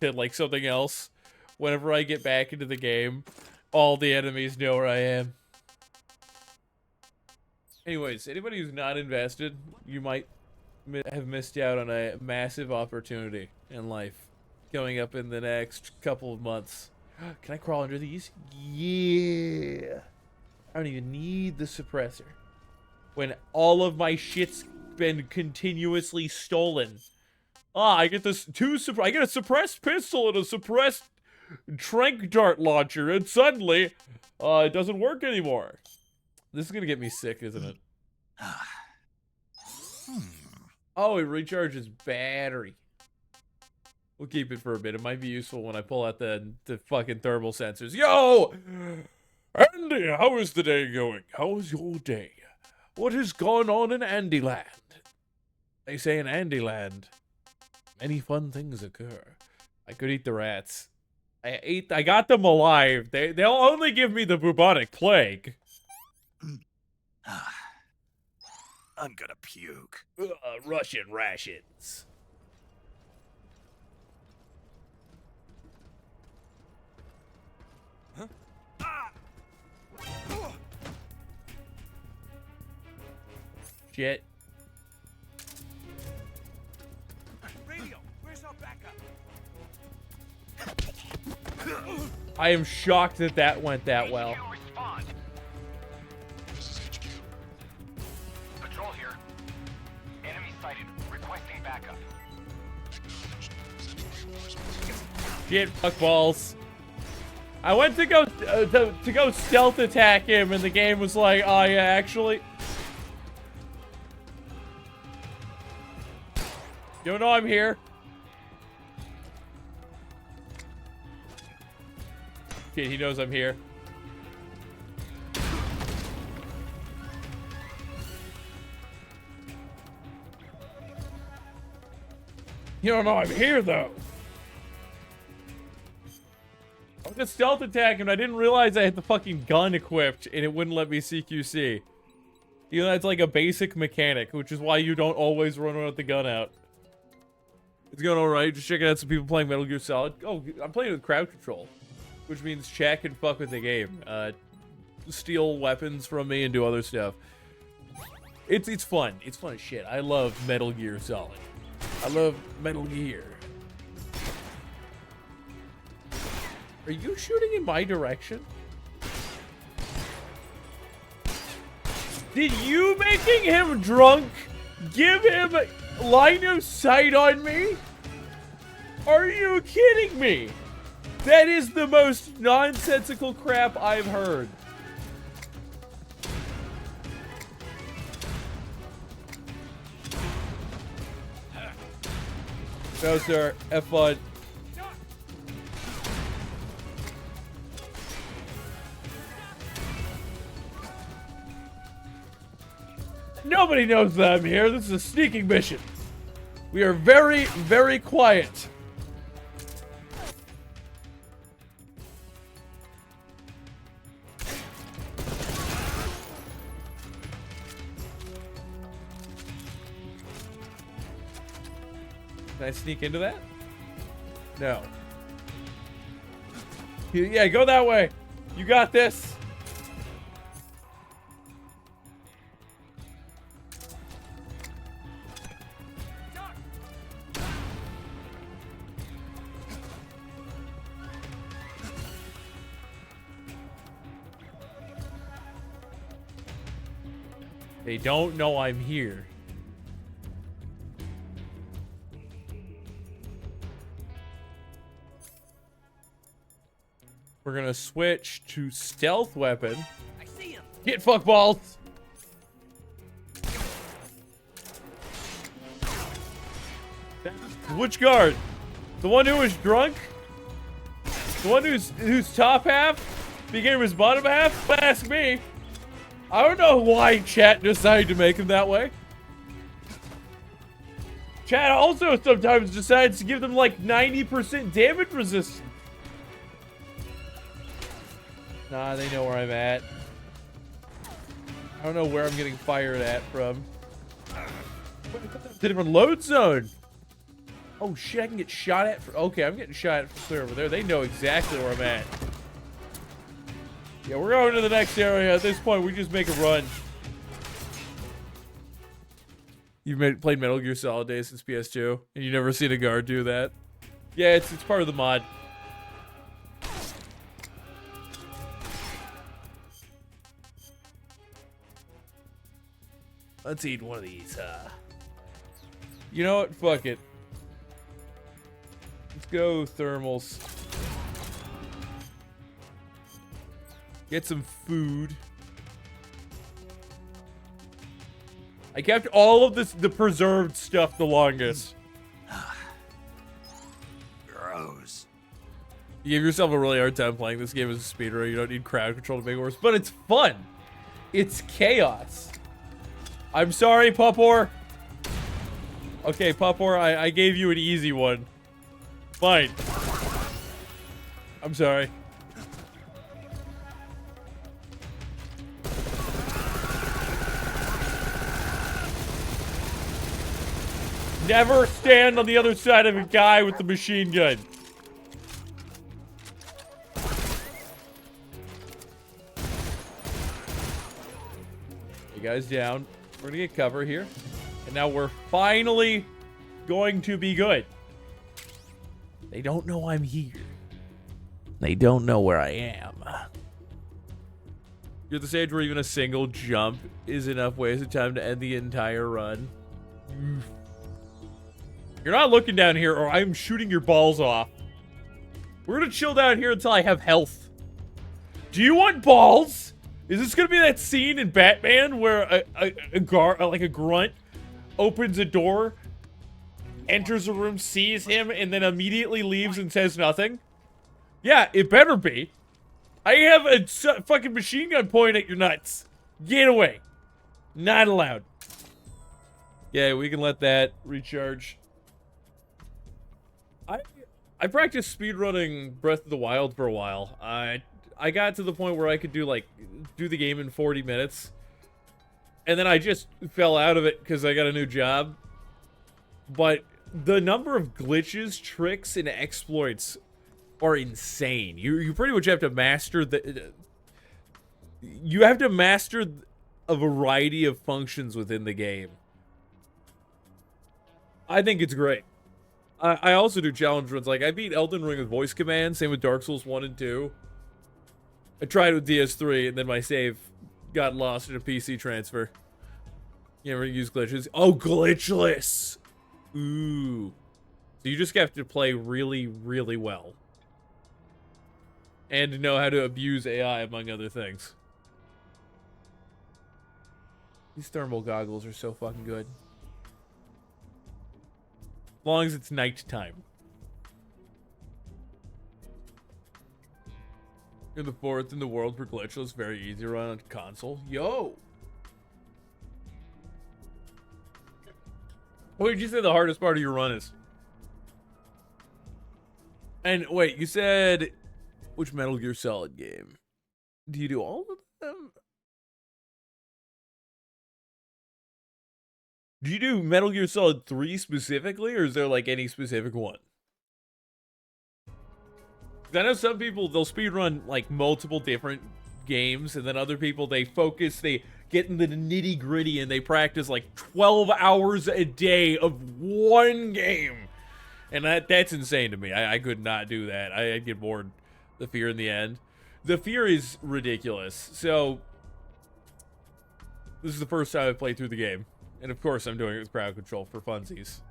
to like something else, whenever I get back into the game, all the enemies know where I am. Anyways, anybody who's not invested, you might have missed out on a massive opportunity in life coming up in the next couple of months. Can I crawl under these? Yeah. I don't even need the suppressor. When all of my shit's been continuously stolen. Ah, I get this I get a suppressed pistol and a suppressed trank dart launcher, and suddenly, it doesn't work anymore. This is gonna get me sick, isn't it? Oh, it recharges battery. We'll keep it for a bit. It might be useful when I pull out the fucking thermal sensors. Yo! Andy, how is the day going? How is your day? What has gone on in Andyland? They say in Andyland, many fun things occur. I could eat the rats. I got them alive. They'll only give me the bubonic plague. I'm gonna puke. Russian rations. Huh? Shit. Radio, where's our backup? I am shocked that that went that well. Respond. This is HQ. Patrol here. Enemy sighted. Requesting backup. Acknowledged. Sending reinforcements. Shit, fuck balls. I went to go to go stealth attack him, and the game was like, "Oh yeah, actually." You don't know I'm here. Shit, he knows I'm here. You don't know I'm here, though. I was gonna stealth attack him, and I didn't realize I had the fucking gun equipped, and it wouldn't let me CQC. You know, that's like a basic mechanic, which is why you don't always run with the gun out. It's going alright, just checking out some people playing Metal Gear Solid. Oh, I'm playing with crowd control, which means check and fuck with the game. Steal weapons from me and do other stuff. It's fun. It's fun as shit. I love Metal Gear Solid. I love Metal Gear. Are you shooting in my direction? Did you making him drunk give him line of sight on me? Are you kidding me? That is the most nonsensical crap I've heard. No, sir. Have fun. Nobody knows that I'm here. This is a sneaking mission. We are very, very quiet. Can I sneak into that? No. Yeah, go that way. You got this. They don't know I'm here. We're gonna switch to stealth weapon. I see him. Get fuck balls. Which guard? The one who was drunk? The one whose top half became his bottom half? Ask me. I don't know why chat decided to make him that way. Chat also sometimes decides to give them like 90% damage resistance. Nah, they know where I'm at. I don't know where I'm getting fired at from. The different load zone. Oh shit, I can get shot at for, okay, I'm getting shot at from clear over there. They know exactly where I'm at. Yeah, we're going to the next area. At this point, we just make a run. You've played Metal Gear Solid Days since PS2, and you never seen a guard do that? Yeah, it's part of the mod. Let's eat one of these. You know what? Fuck it. Let's go thermals. Get some food. I kept all of the preserved stuff the longest. Gross. You give yourself a really hard time playing this game as a speedrunner. You don't need crowd control to make it worse, but it's fun. It's chaos. I'm sorry, Pupor. Okay, Pupor, I gave you an easy one. Fine. I'm sorry. Never stand on the other side of a guy with the machine gun. You guys down. We're gonna get cover here. And now we're finally going to be good. They don't know I'm here. They don't know where I am. You're at the stage where even a single jump is enough wasted time to end the entire run. You're not looking down here or I'm shooting your balls off. We're gonna chill down here until I have health. Do you want balls? Is this gonna be that scene in Batman where a grunt opens a door, enters a room, sees him, and then immediately leaves and says nothing? Yeah, it better be. I have a fucking machine gun pointing at your nuts. Get away. Not allowed. Yeah, we can let that recharge. I practiced speedrunning Breath of the Wild for a while. I got to the point where I could do the game in 40 minutes. And then I just fell out of it because I got a new job. But the number of glitches, tricks, and exploits are insane. You pretty much have to master you have to master a variety of functions within the game. I think it's great. I also do challenge runs. Like, I beat Elden Ring with voice command. Same with Dark Souls 1 and 2. I tried with DS3, and then my save got lost in a PC transfer. You never use glitches. Oh, glitchless! Ooh. So you just have to play really, really well. And know how to abuse AI, among other things. These thermal goggles are so fucking good. As long as it's nighttime. You're the 4th in the world for glitchless, very easy to run on console. Yo! What did you say the hardest part of your run is? And wait, you said which Metal Gear Solid game? Do you do all of them? Do you do Metal Gear Solid 3 specifically, or is there like any specific one? I know some people, they'll speedrun like multiple different games, and then other people, they get in the nitty gritty and they practice like 12 hours a day of one game. And that's insane to me. I could not do that. I'd get bored. The fear in the end. The fear is ridiculous. So, this is the first time I've played through the game. And of course, I'm doing it with crowd control for funsies.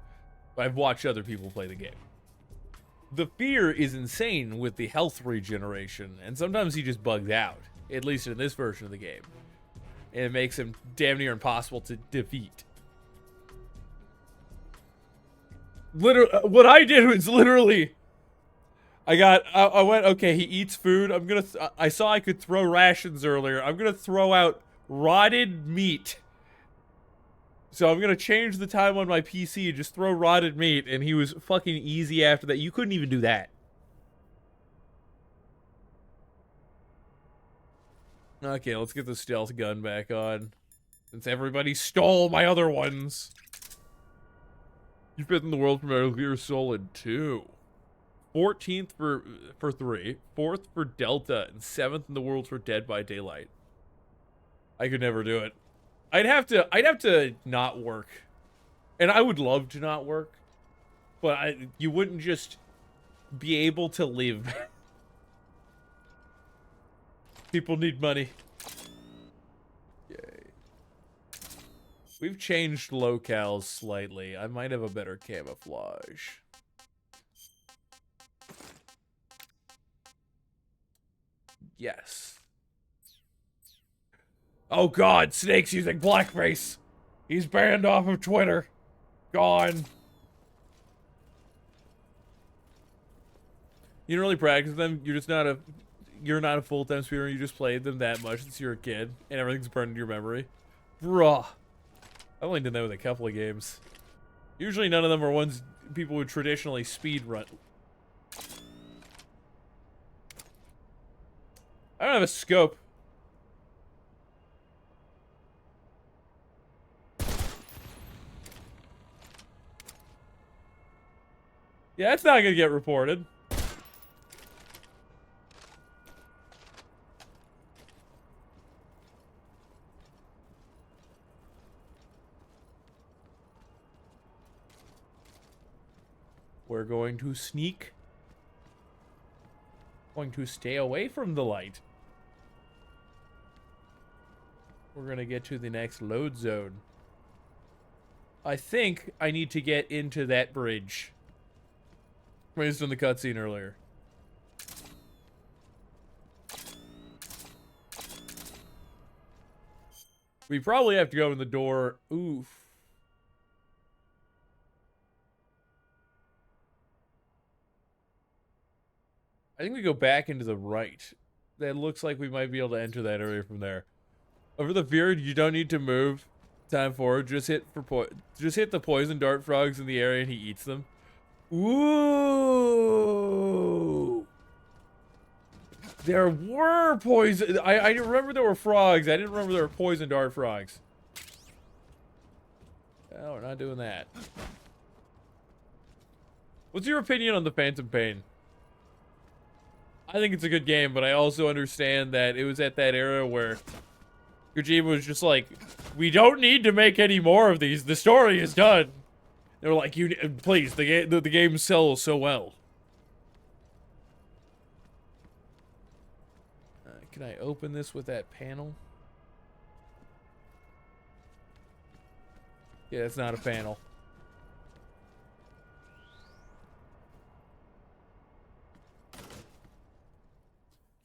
But I've watched other people play the game. The fear is insane with the health regeneration, and sometimes he just bugs out, at least in this version of the game. And it makes him damn near impossible to defeat. What I did was literally, I went, okay, he eats food, I saw I could throw rations earlier, I'm gonna throw out rotted meat. So I'm gonna change the time on my PC, just throw rotted meat, and he was fucking easy after that. You couldn't even do that. Okay, let's get the stealth gun back on. Since everybody stole my other ones. You fifth in the world for Metal Gear Solid 2. 14th for 3. 4th for Delta. And 7th in the world for Dead by Daylight. I could never do it. I'd have to not work. And I would love to not work. But you wouldn't just be able to live. People need money. Yay. We've changed locales slightly. I might have a better camouflage. Yes. Oh god, Snake's using blackface. He's banned off of Twitter. Gone. You don't really practice them. You're not a full-time speedrunner. You just played them that much since you're a kid, and everything's burned in your memory. Bruh. I've only done that with a couple of games. Usually none of them are ones people would traditionally speedrun. I don't have a scope. Yeah, it's not gonna get reported. We're going to sneak. Going to stay away from the light. We're gonna get to the next load zone. I think I need to get into that bridge. Based on the cutscene earlier. We probably have to go in the door. Oof. I think we go back into the right. That looks like we might be able to enter that area from there. Over the beard, you don't need to move. Time forward. Just hit the poison dart frogs in the area and he eats them. Ooh. There were poison. I remember there were frogs. I didn't remember there were poison dart frogs. No, we're not doing that. What's your opinion on the Phantom Pain? I think it's a good game, but I also understand that it was at that era where Kojima was just like, we don't need to make any more of these. The story is done. They were like, please, the game sells so well. Can I open this with that panel? Yeah, it's not a panel.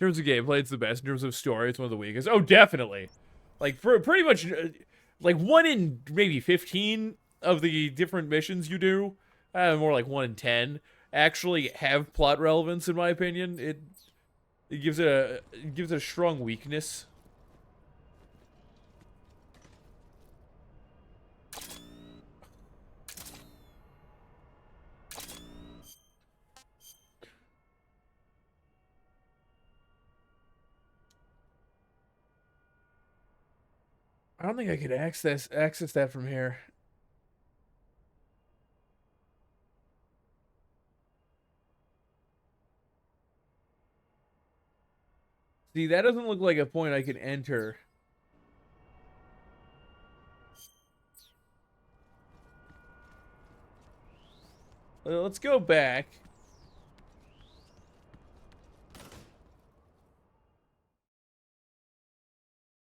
In terms of gameplay, it's the best. In terms of story, it's one of the weakest. Oh, definitely. Like, for pretty much, like, 1 in maybe 15 of the different missions you do, more like 1 in 10, actually have plot relevance, in my opinion. It gives it a strong weakness. I don't think I could access that from here. See, that doesn't look like a point I can enter. Let's go back.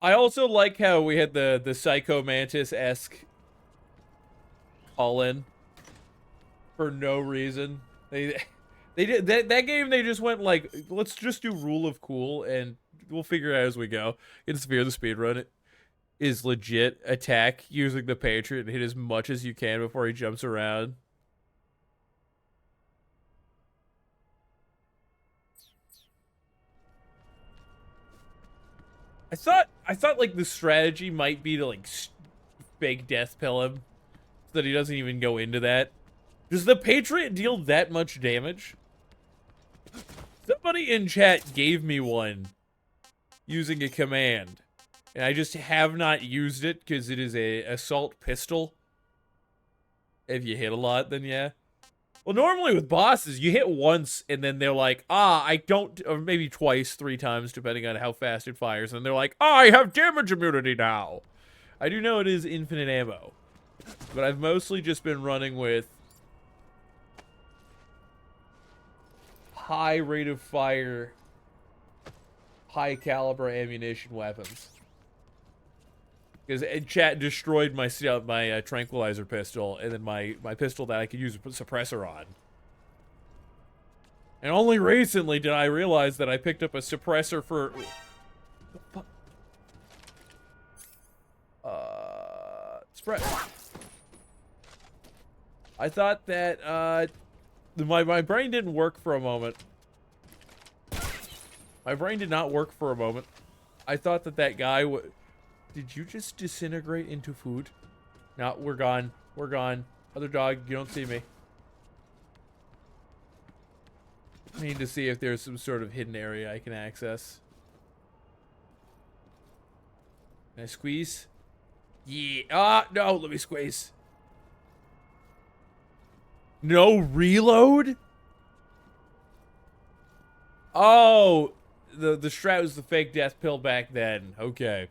I also like how we had the Psycho Mantis-esque call-in for no reason. They did that game. They just went like, let's just do rule of cool and we'll figure it out as we go. In Sphere, the speedrun is legit attack using the Patriot and hit as much as you can before he jumps around. I thought like the strategy might be to like fake death pill him so that he doesn't even go into that. Does the Patriot deal that much damage? Somebody in chat gave me one using a command, and I just have not used it because it is a assault pistol, If you hit a lot, then yeah. Well, normally with bosses, you hit once, and then they're like, I don't, or maybe twice, 3 times, depending on how fast it fires, and they're like, I have damage immunity now. I do know it is infinite ammo, but I've mostly just been running with high rate of fire, high caliber ammunition weapons. Because chat destroyed my tranquilizer pistol, and then my pistol that I could use a suppressor on. And only recently did I realize that I picked up a suppressor for... Spread. I thought that, my brain didn't work for a moment. My brain did not work for a moment. I thought that guy would... Did you just disintegrate into food? No, we're gone. We're gone. Other dog, you don't see me. I need to see if there's some sort of hidden area I can access. Can I squeeze? Yeah. Ah, no, let me squeeze. No reload? Oh, the strat was the fake death pill back then. Okay.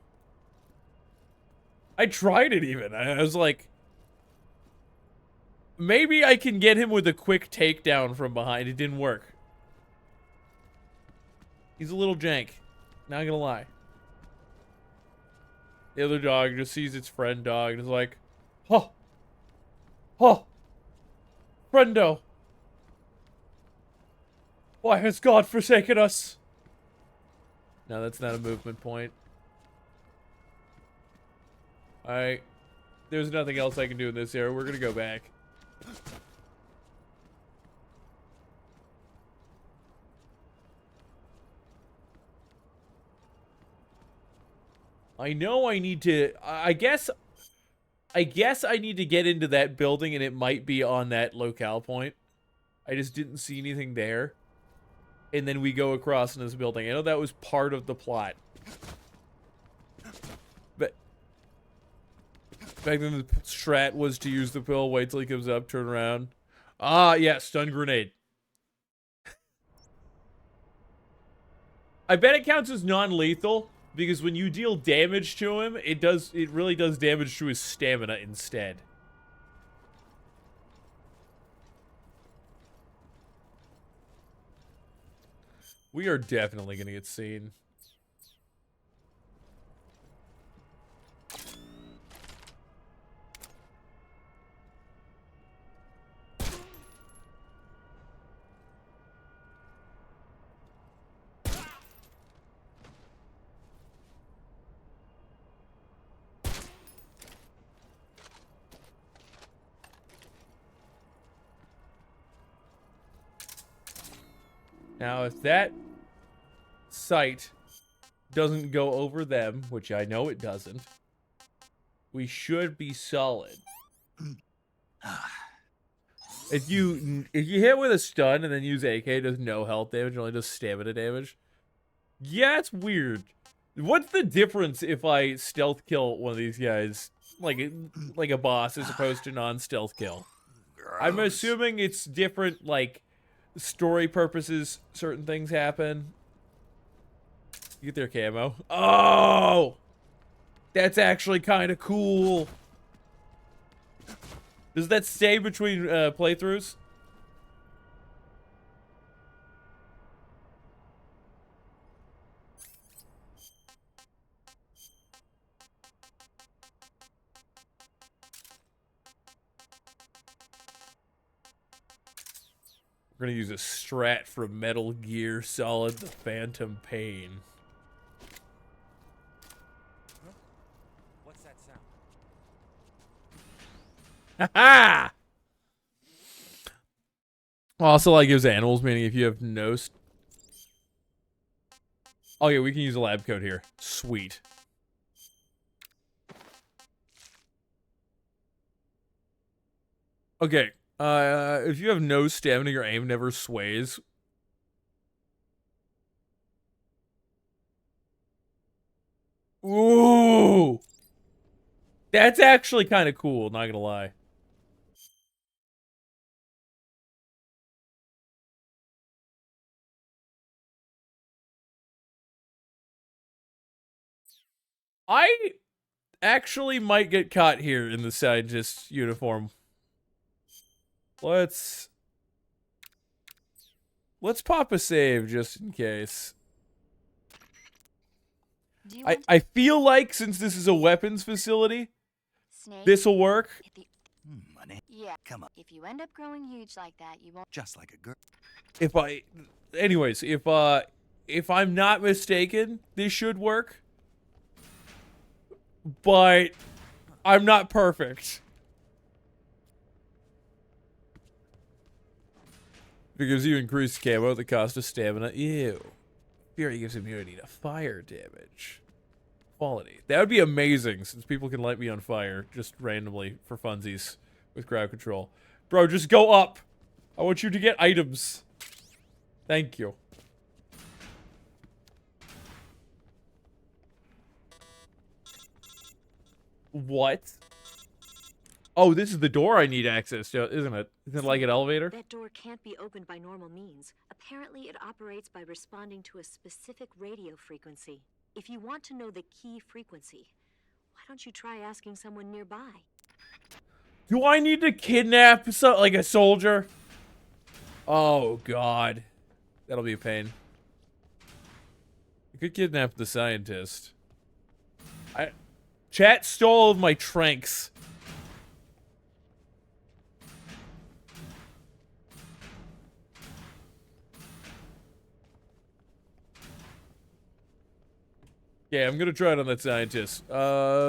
I tried it even. I was like, maybe I can get him with a quick takedown from behind. It didn't work. He's a little jank. Not gonna lie. The other dog just sees its friend dog and is like, oh, oh, friendo. Why has God forsaken us? No, that's not a movement point. Alright. There's nothing else I can do in this area. We're gonna go back. I know I need to... I guess I need to get into that building, and it might be on that locale point. I just didn't see anything there. And then we go across in this building. I know that was part of the plot. But... back then the strat was to use the pill, wait till he comes up, turn around. Ah, yeah, stun grenade. I bet it counts as non-lethal, because when you deal damage to him, it really does damage to his stamina instead. We are definitely gonna get seen. Now, if that sight doesn't go over them, which I know it doesn't, we should be solid. If you hit with a stun and then use AK, it does no health damage, it only does stamina damage. Yeah, it's weird. What's the difference if I stealth kill one of these guys, like a boss, as opposed to non-stealth kill? I'm assuming it's different, like, story purposes, certain things happen. You get their camo. Oh! That's actually kind of cool. Does that stay between playthroughs? We're gonna use a strat from Metal Gear Solid: The Phantom Pain. What's that sound? Haha! Also, like, gives animals, meaning if you have no... Oh, yeah, we can use a lab coat here. Sweet. Okay. If you have no stamina, your aim never sways. Ooh! That's actually kind of cool, not gonna lie. I actually might get caught here in the scientist uniform. Let's pop a save just in case. I feel like since this is a weapons facility, Snake, this'll work. yeah. Come on. If you end up growing huge like that, you won't. Just like a girl. Anyways, if I'm not mistaken, this should work. But I'm not perfect. Because you increase camo at the cost of stamina. Ew. Fury gives immunity to fire damage. Quality. That would be amazing, since people can light me on fire just randomly for funsies with crowd control. Bro, just go up. I want you to get items. Thank you. What? Oh, this is the door I need access to, isn't it? Isn't it like an elevator? That door can't be opened by normal means. Apparently, it operates by responding to a specific radio frequency. If you want to know the key frequency, why don't you try asking someone nearby? Do I need to kidnap like a soldier? Oh, God. That'll be a pain. You could kidnap the scientist. Chat stole my tranks. Yeah, I'm gonna try it on that scientist. What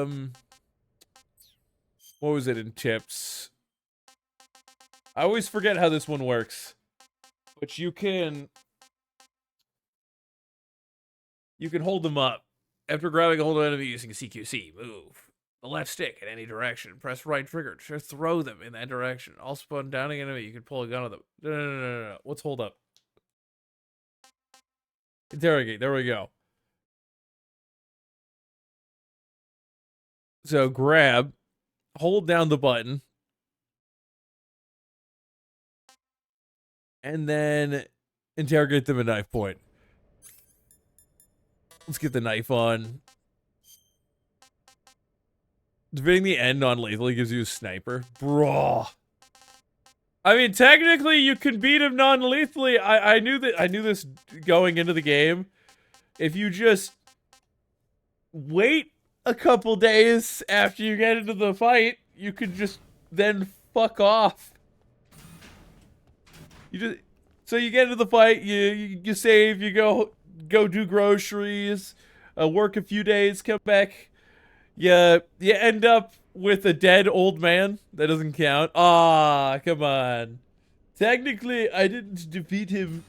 was it in tips? I always forget how this one works. But you can hold them up. After grabbing a hold of an enemy using a CQC, move the left stick in any direction. Press right trigger to throw them in that direction. Also, upon downing an enemy, you can pull a gun on them. No. Let's hold up. Interrogate. There we go. So grab, hold down the button, and then interrogate them at knife point. Let's get the knife on. Defeating the end non-lethally gives you a sniper. Bro. I mean, technically, you can beat him non-lethally. I knew this going into the game. If you just wait a couple days after you get into the fight, you can just then fuck off. So you get into the fight, you save, you go do groceries, work a few days, come back. You end up with a dead old man. That doesn't count. Ah, come on. Technically, I didn't defeat him.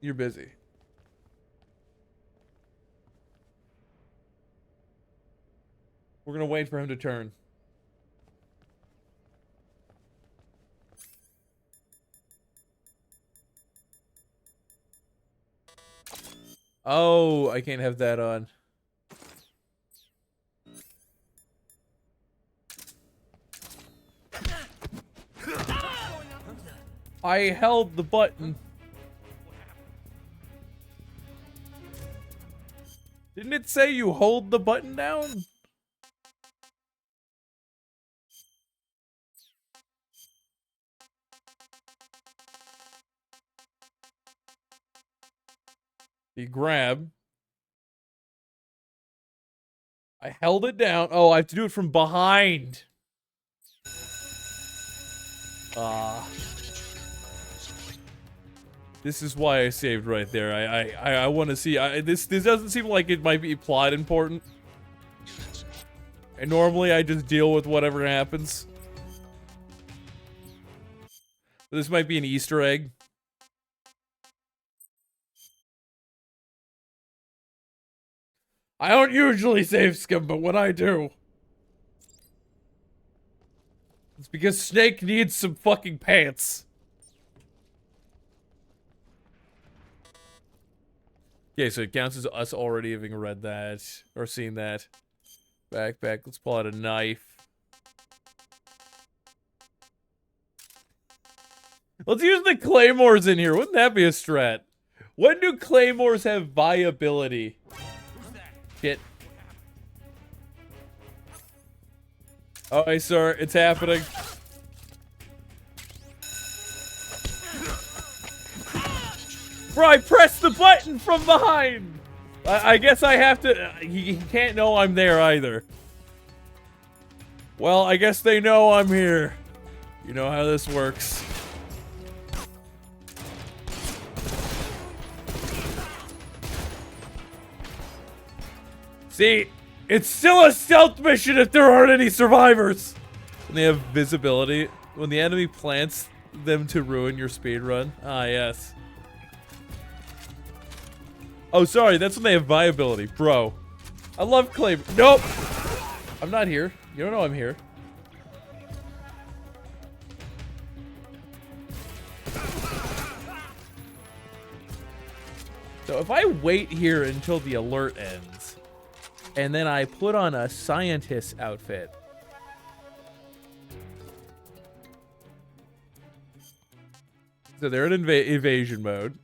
You're busy. We're gonna wait for him to turn. Oh, I can't have that on. I held the button. Didn't it say you hold the button down? You grab. I held it down. Oh, I have to do it from behind. This is why I saved right there. I want to see. This doesn't seem like it might be plot important. And normally I just deal with whatever happens. This might be an Easter egg. I don't usually save scum, but when I do, it's because Snake needs some fucking pants. Okay, so it counts as us already having read that or seen that. Backpack, let's pull out a knife. Let's use the claymores in here. Wouldn't that be a strat? When do claymores have viability? Shit. Alright, sir. It's happening. Bro, I pressed the button from behind! I guess I have to... He can't know I'm there either. Well, I guess they know I'm here. You know how this works. See, it's still a stealth mission if there aren't any survivors. When they have visibility, when the enemy plants them to ruin your speedrun. Ah, yes. Oh, sorry, that's when they have viability. Bro, I love claim. Nope. I'm not here. You don't know I'm here. So if I wait here until the alert ends, and then I put on a scientist outfit. So they're in evasion mode.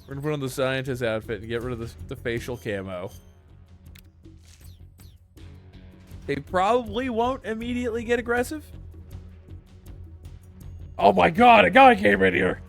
We're gonna put on the scientist outfit and get rid of the facial camo. They probably won't immediately get aggressive. Oh my god, a guy came in here!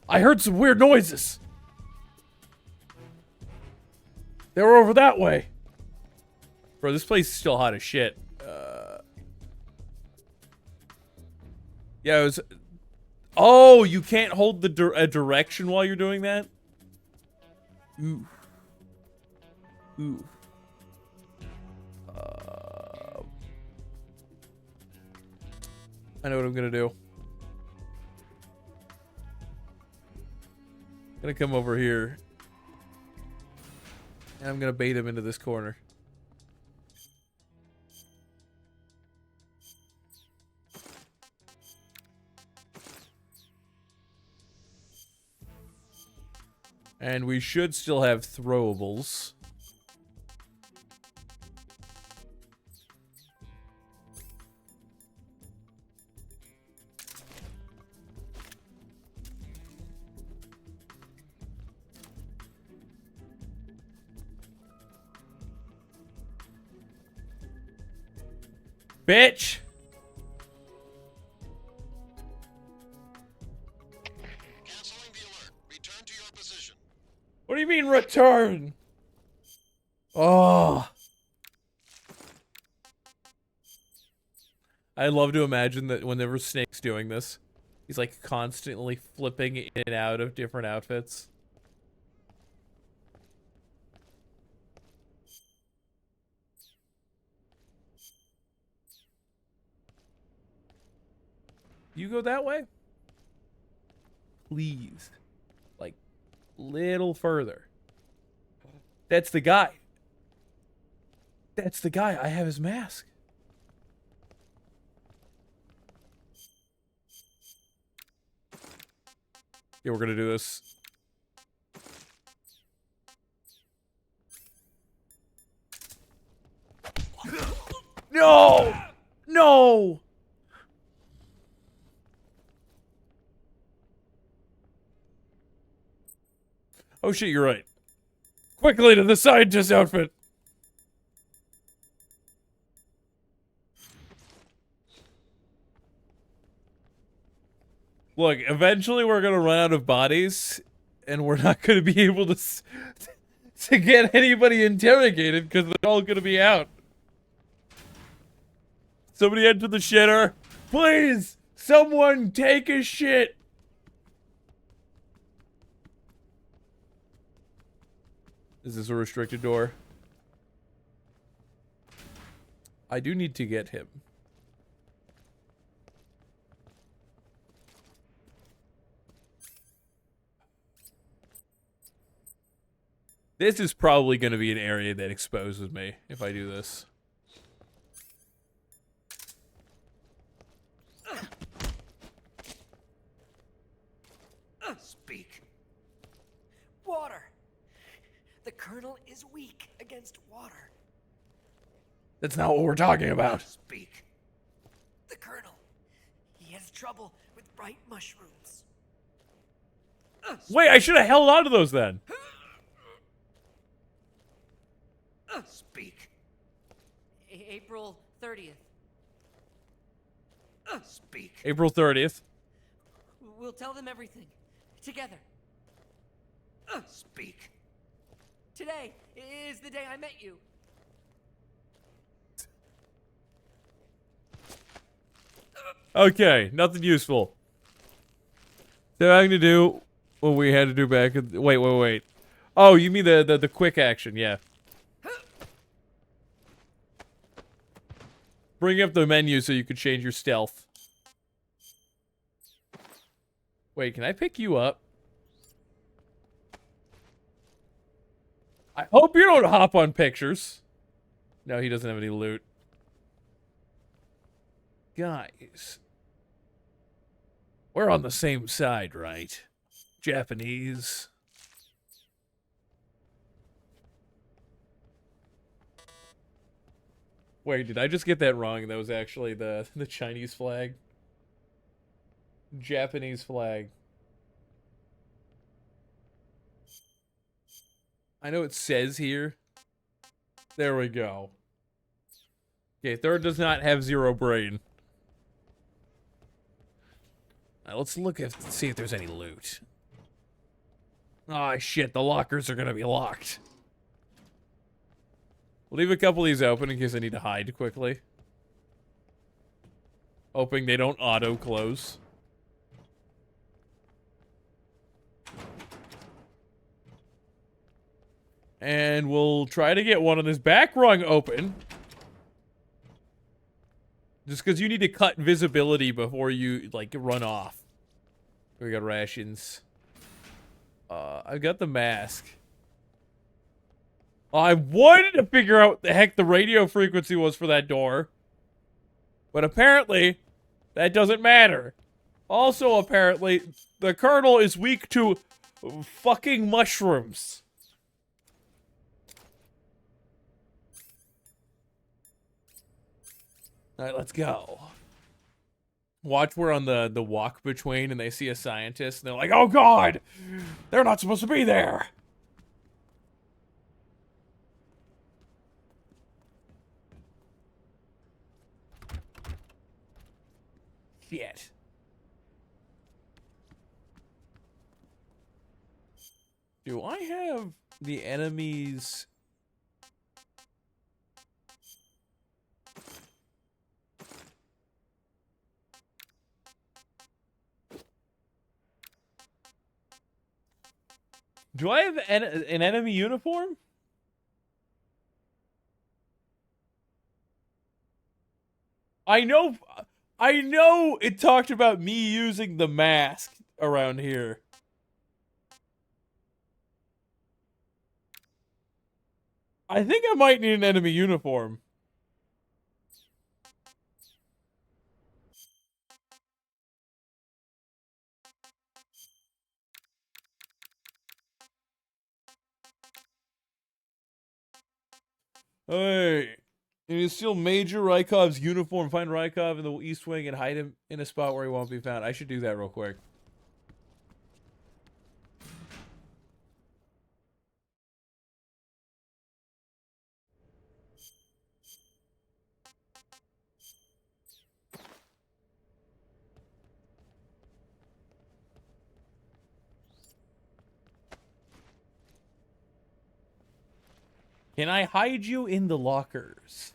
I heard some weird noises. They were over that way. Bro, this place is still hot as shit. Yeah, it was... Oh, you can't hold the a direction while you're doing that? Ooh. Ooh. I know what I'm gonna do. I'm gonna come over here. And I'm gonna bait him into this corner. And we should still have throwables. Bitch! Canceling the alert. Return to your position. What do you mean return? Oh. I love to imagine that whenever Snake's doing this, he's like constantly flipping in and out of different outfits. You go that way? Please. Like, little further. That's the guy. That's the guy. I have his mask. Yeah, we're gonna do this. No! No! Oh shit, you're right. Quickly to the scientist outfit. Look, eventually we're gonna run out of bodies, and we're not gonna be able to get anybody interrogated because they're all gonna be out. Somebody enter the shitter. Please! Someone take a shit! Is this a restricted door? I do need to get him. This is probably going to be an area that exposes me if I do this. Speak. Water. The Colonel is weak against water. That's not what we're talking about. Speak. The Colonel. He has trouble with bright mushrooms. Wait, I should have held on to those then. Speak. April 30th. Speak. April 30th. We'll tell them everything. Together. Speak. Today is the day I met you. Okay, nothing useful. So I'm gonna do what we had to do back in... Wait. Oh, you mean the quick action, yeah. Bring up the menu so you can change your stealth. Wait, can I pick you up? I hope you don't hop on pictures. No, he doesn't have any loot. Guys. We're on the same side, right? Japanese. Wait, did I just get that wrong? That was actually the Chinese flag. Japanese flag. I know it says here. There we go. Okay, third does not have zero brain. Now, let's look at see if there's any loot. Oh shit, the lockers are gonna be locked. We'll leave a couple of these open in case I need to hide quickly. Hoping they don't auto-close. And we'll try to get one on this back rung open. Just because you need to cut visibility before you, like, run off. We got rations. I've got the mask. I wanted to figure out what the heck the radio frequency was for that door. But apparently, that doesn't matter. Also, apparently, the Colonel is weak to fucking mushrooms. Alright, let's go. Watch, we're on the walk between and they see a scientist and they're like, oh god! They're not supposed to be there! Shit. Do I have the enemies? Do I have an enemy uniform? I know it talked about me using the mask around here. I think I might need an enemy uniform. Hey, you steal Major Rykov's uniform, find Rykov in the East Wing, and hide him in a spot where he won't be found. I should do that real quick. Can I hide you in the lockers?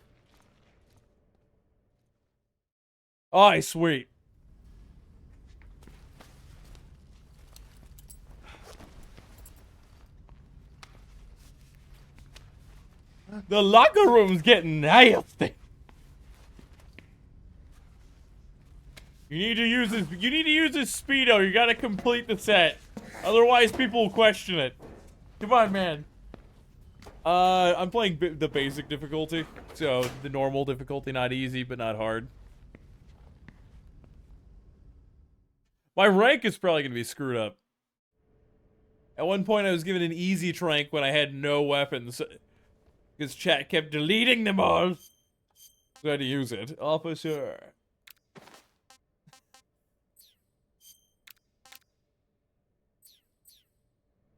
Aye, sweet. The locker room's getting nasty. You need to use this. You need to use this speedo. You gotta complete the set. Otherwise, people will question it. Come on, man. I'm playing the basic difficulty, so the normal difficulty, not easy, but not hard. My rank is probably gonna be screwed up. At one point, I was given an easy rank when I had no weapons, because chat kept deleting them all. So I had to use it. Officer.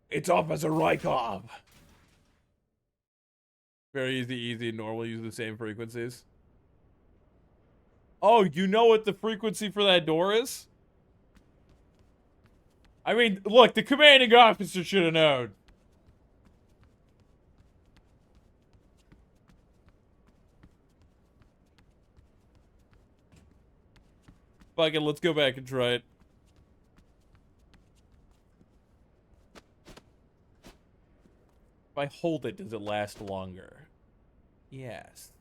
It's Officer Rykov. Very easy, normal, use the same frequencies. Oh, you know what the frequency for that door is? I mean, look, the commanding officer should have known. Fuck it, let's go back and try it. If I hold it, does it last longer? Yes.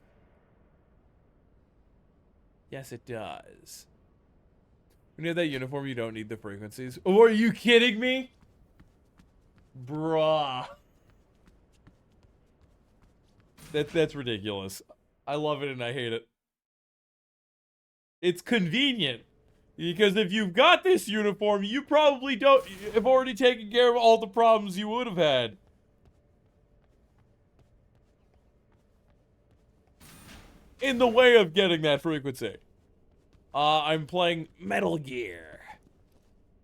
Yes, it does. When you have that uniform, you don't need the frequencies. Oh, are you kidding me? Bruh. That's ridiculous. I love it and I hate it. It's convenient. Because if you've got this uniform, you probably have already taken care of all the problems you would have had. In the way of getting that frequency. I'm playing Metal Gear.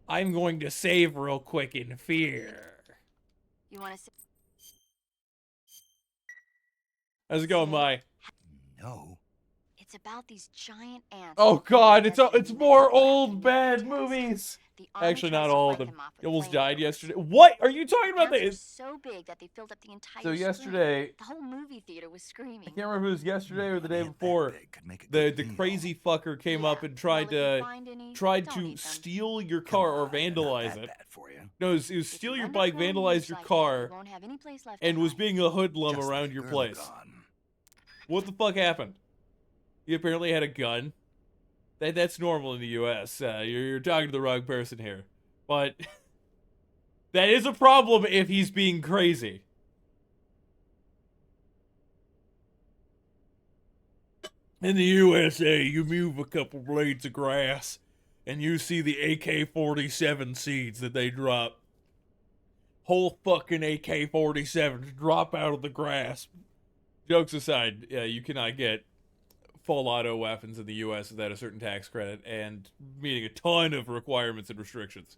I'm going to save real quick in fear. You want to? How's it going, Mai? No. It's about these giant ants. Oh God, it's more old bad movies. Actually, not all of them. He almost died yesterday. What are you talking about? This so big that they filled up the entire. So yesterday, the whole movie theater was screaming. I can't remember if it was yesterday or the day before. The crazy fucker came up and tried to steal your car or vandalize it. No, it was steal your bike, vandalize your car, and was being a hoodlum around your place. What the fuck happened? He apparently had a gun. That's normal in the U.S. You're talking to the wrong person here. But that is a problem if he's being crazy. In the USA, you move a couple blades of grass, and you see the AK-47 seeds that they drop. Whole fucking AK-47s drop out of the grass. Jokes aside, yeah, you cannot get full auto weapons in the U.S. without a certain tax credit, and meeting a ton of requirements and restrictions.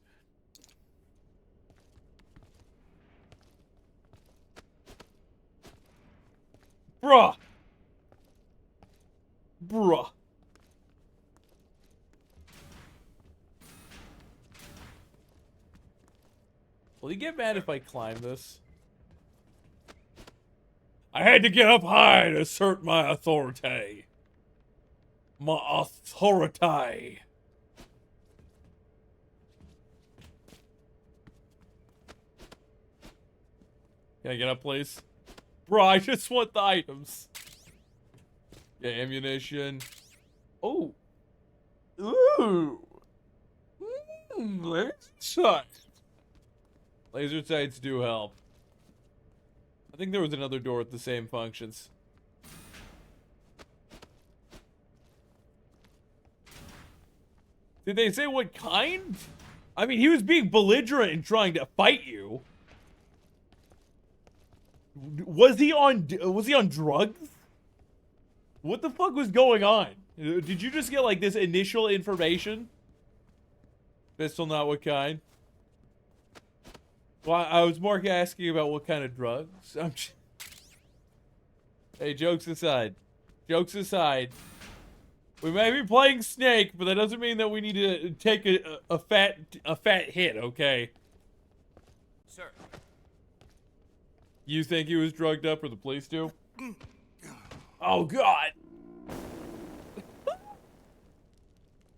Bruh! Bruh. Will he get mad if I climb this? I had to get up high to assert my authority. My authority. Can I get up, please? Bro, I just want the items. Yeah, ammunition. Oh. Ooh. Laser sights. Laser sights do help. I think there was another door with the same functions. Did they say what kind? I mean, he was being belligerent and trying to fight you. Was he on drugs? What the fuck was going on? Did you just get like this initial information? Pistol, not what kind? Well, I was more asking about what kind of drugs. Hey, jokes aside. Jokes aside. We may be playing Snake, but that doesn't mean that we need to take a fat hit, okay? Sir. You think he was drugged up, or the police do? Oh, God.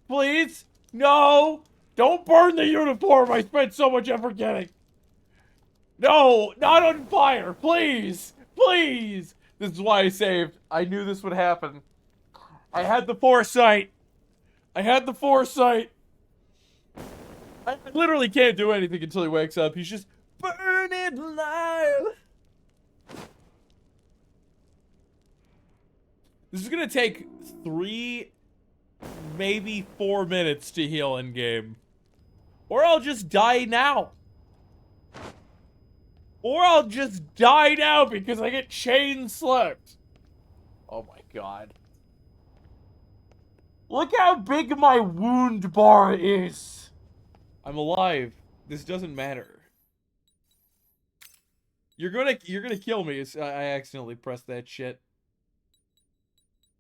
Please? No! Don't burn the uniform I spent so much effort getting! No! Not on fire! Please! Please! This is why I saved. I knew this would happen. I had the foresight. I had the foresight. I literally can't do anything until he wakes up. He's just burning alive. This is gonna take 3, maybe 4 minutes to heal in game. Or I'll just die now. Or I'll just die now because I get chain slipped. Oh my god. Look how big my wound bar is. I'm alive. This doesn't matter. You're gonna kill me. I accidentally pressed that shit.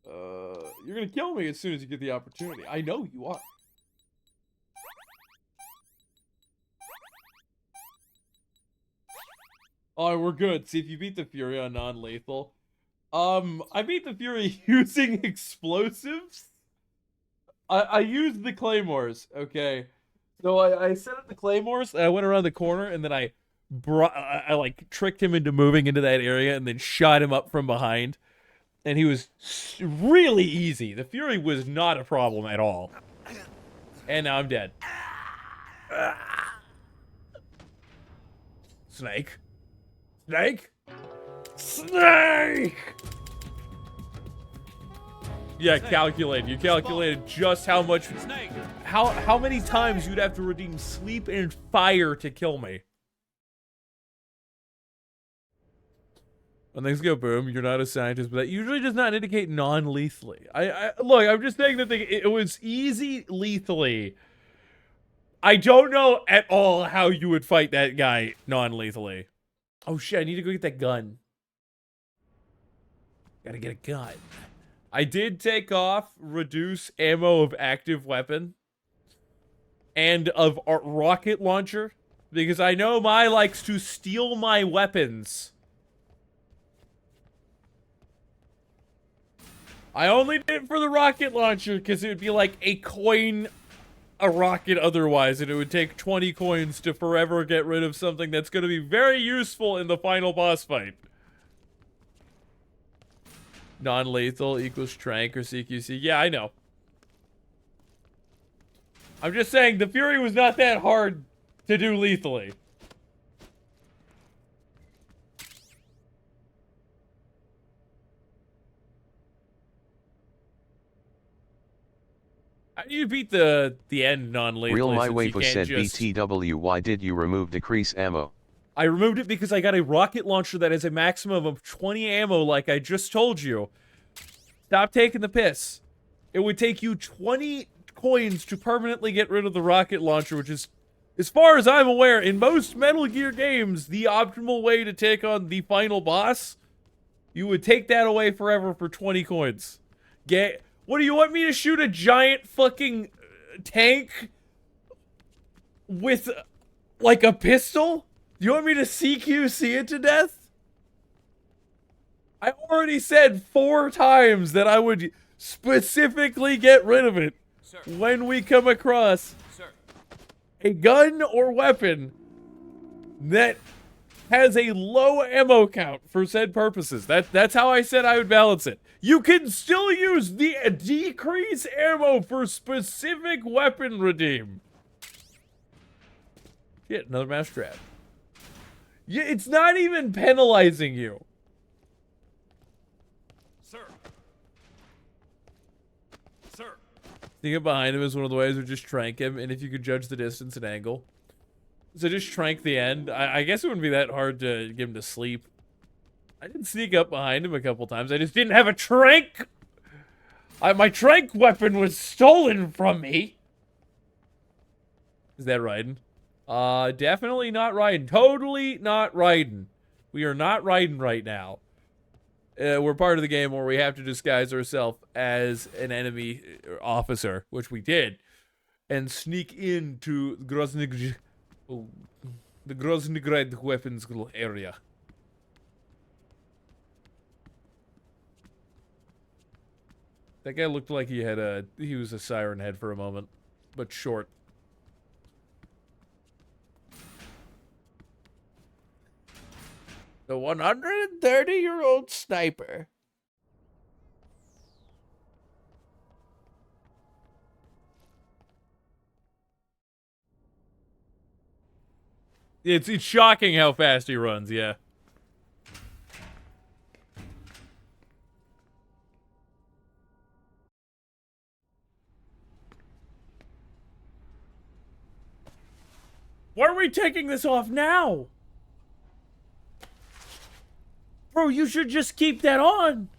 You're gonna kill me as soon as you get the opportunity. I know you are. Oh, we're good. See if you beat the Fury on non-lethal. I beat the Fury using explosives. I used the claymores, okay. So I set up the claymores, and I went around the corner, and then I like tricked him into moving into that area, and then shot him up from behind. And he was really easy. The Fury was not a problem at all. And now I'm dead. Snake. Snake? Snake! Yeah, calculate. You calculated just how much... How many times you'd have to redeem sleep and fire to kill me. When things go boom, you're not a scientist, but that usually does not indicate non-lethally. Look, I'm just saying that it was easy lethally. I don't know at all how you would fight that guy non-lethally. Oh shit, I need to go get that gun. Gotta get a gun. I did take off reduce ammo of active weapon and of rocket launcher because I know Mai likes to steal my weapons. I only did it for the rocket launcher because it would be like a coin a rocket otherwise, and it would take 20 coins to forever get rid of something that's going to be very useful in the final boss fight. Non-lethal equals trank or CQC. Yeah, I know. I'm just saying, the Fury was not that hard to do lethally. How do you beat the end non-lethally? Real my since you waifu can't said just... BTW, why did you remove decrease ammo? I removed it because I got a rocket launcher that has a maximum of 20 ammo, like I just told you. Stop taking the piss. It would take you 20 coins to permanently get rid of the rocket launcher, which is, as far as I'm aware, in most Metal Gear games, the optimal way to take on the final boss. You would take that away forever for 20 coins. What do you want me to shoot a giant fucking tank with, like, a pistol? You want me to CQC it to death? I already said 4 times that I would specifically get rid of it when we come across a gun or weapon that has a low ammo count for said purposes. That's how I said I would balance it. You can still use the decrease ammo for specific weapon redeem. Shit, another mousetrap. Yeah, it's not even penalizing you. Sneaking up behind him is one of the ways we just trank him, and if you could judge the distance and angle. So just trank the end. I guess it wouldn't be that hard to get him to sleep. I did sneak up behind him a couple times. I just didn't have a trank. My trank weapon was stolen from me. Is that Raiden? Definitely not Raiden. Totally not Raiden. We are not Raiden right now. We're part of the game where we have to disguise ourselves as an enemy officer, which we did, and sneak into the Groznygrad weapons area. That guy looked like he was a siren head for a moment, but short. The 130-year-old sniper. It's shocking how fast he runs, yeah. Why are we taking this off now? Bro, you should just keep that on.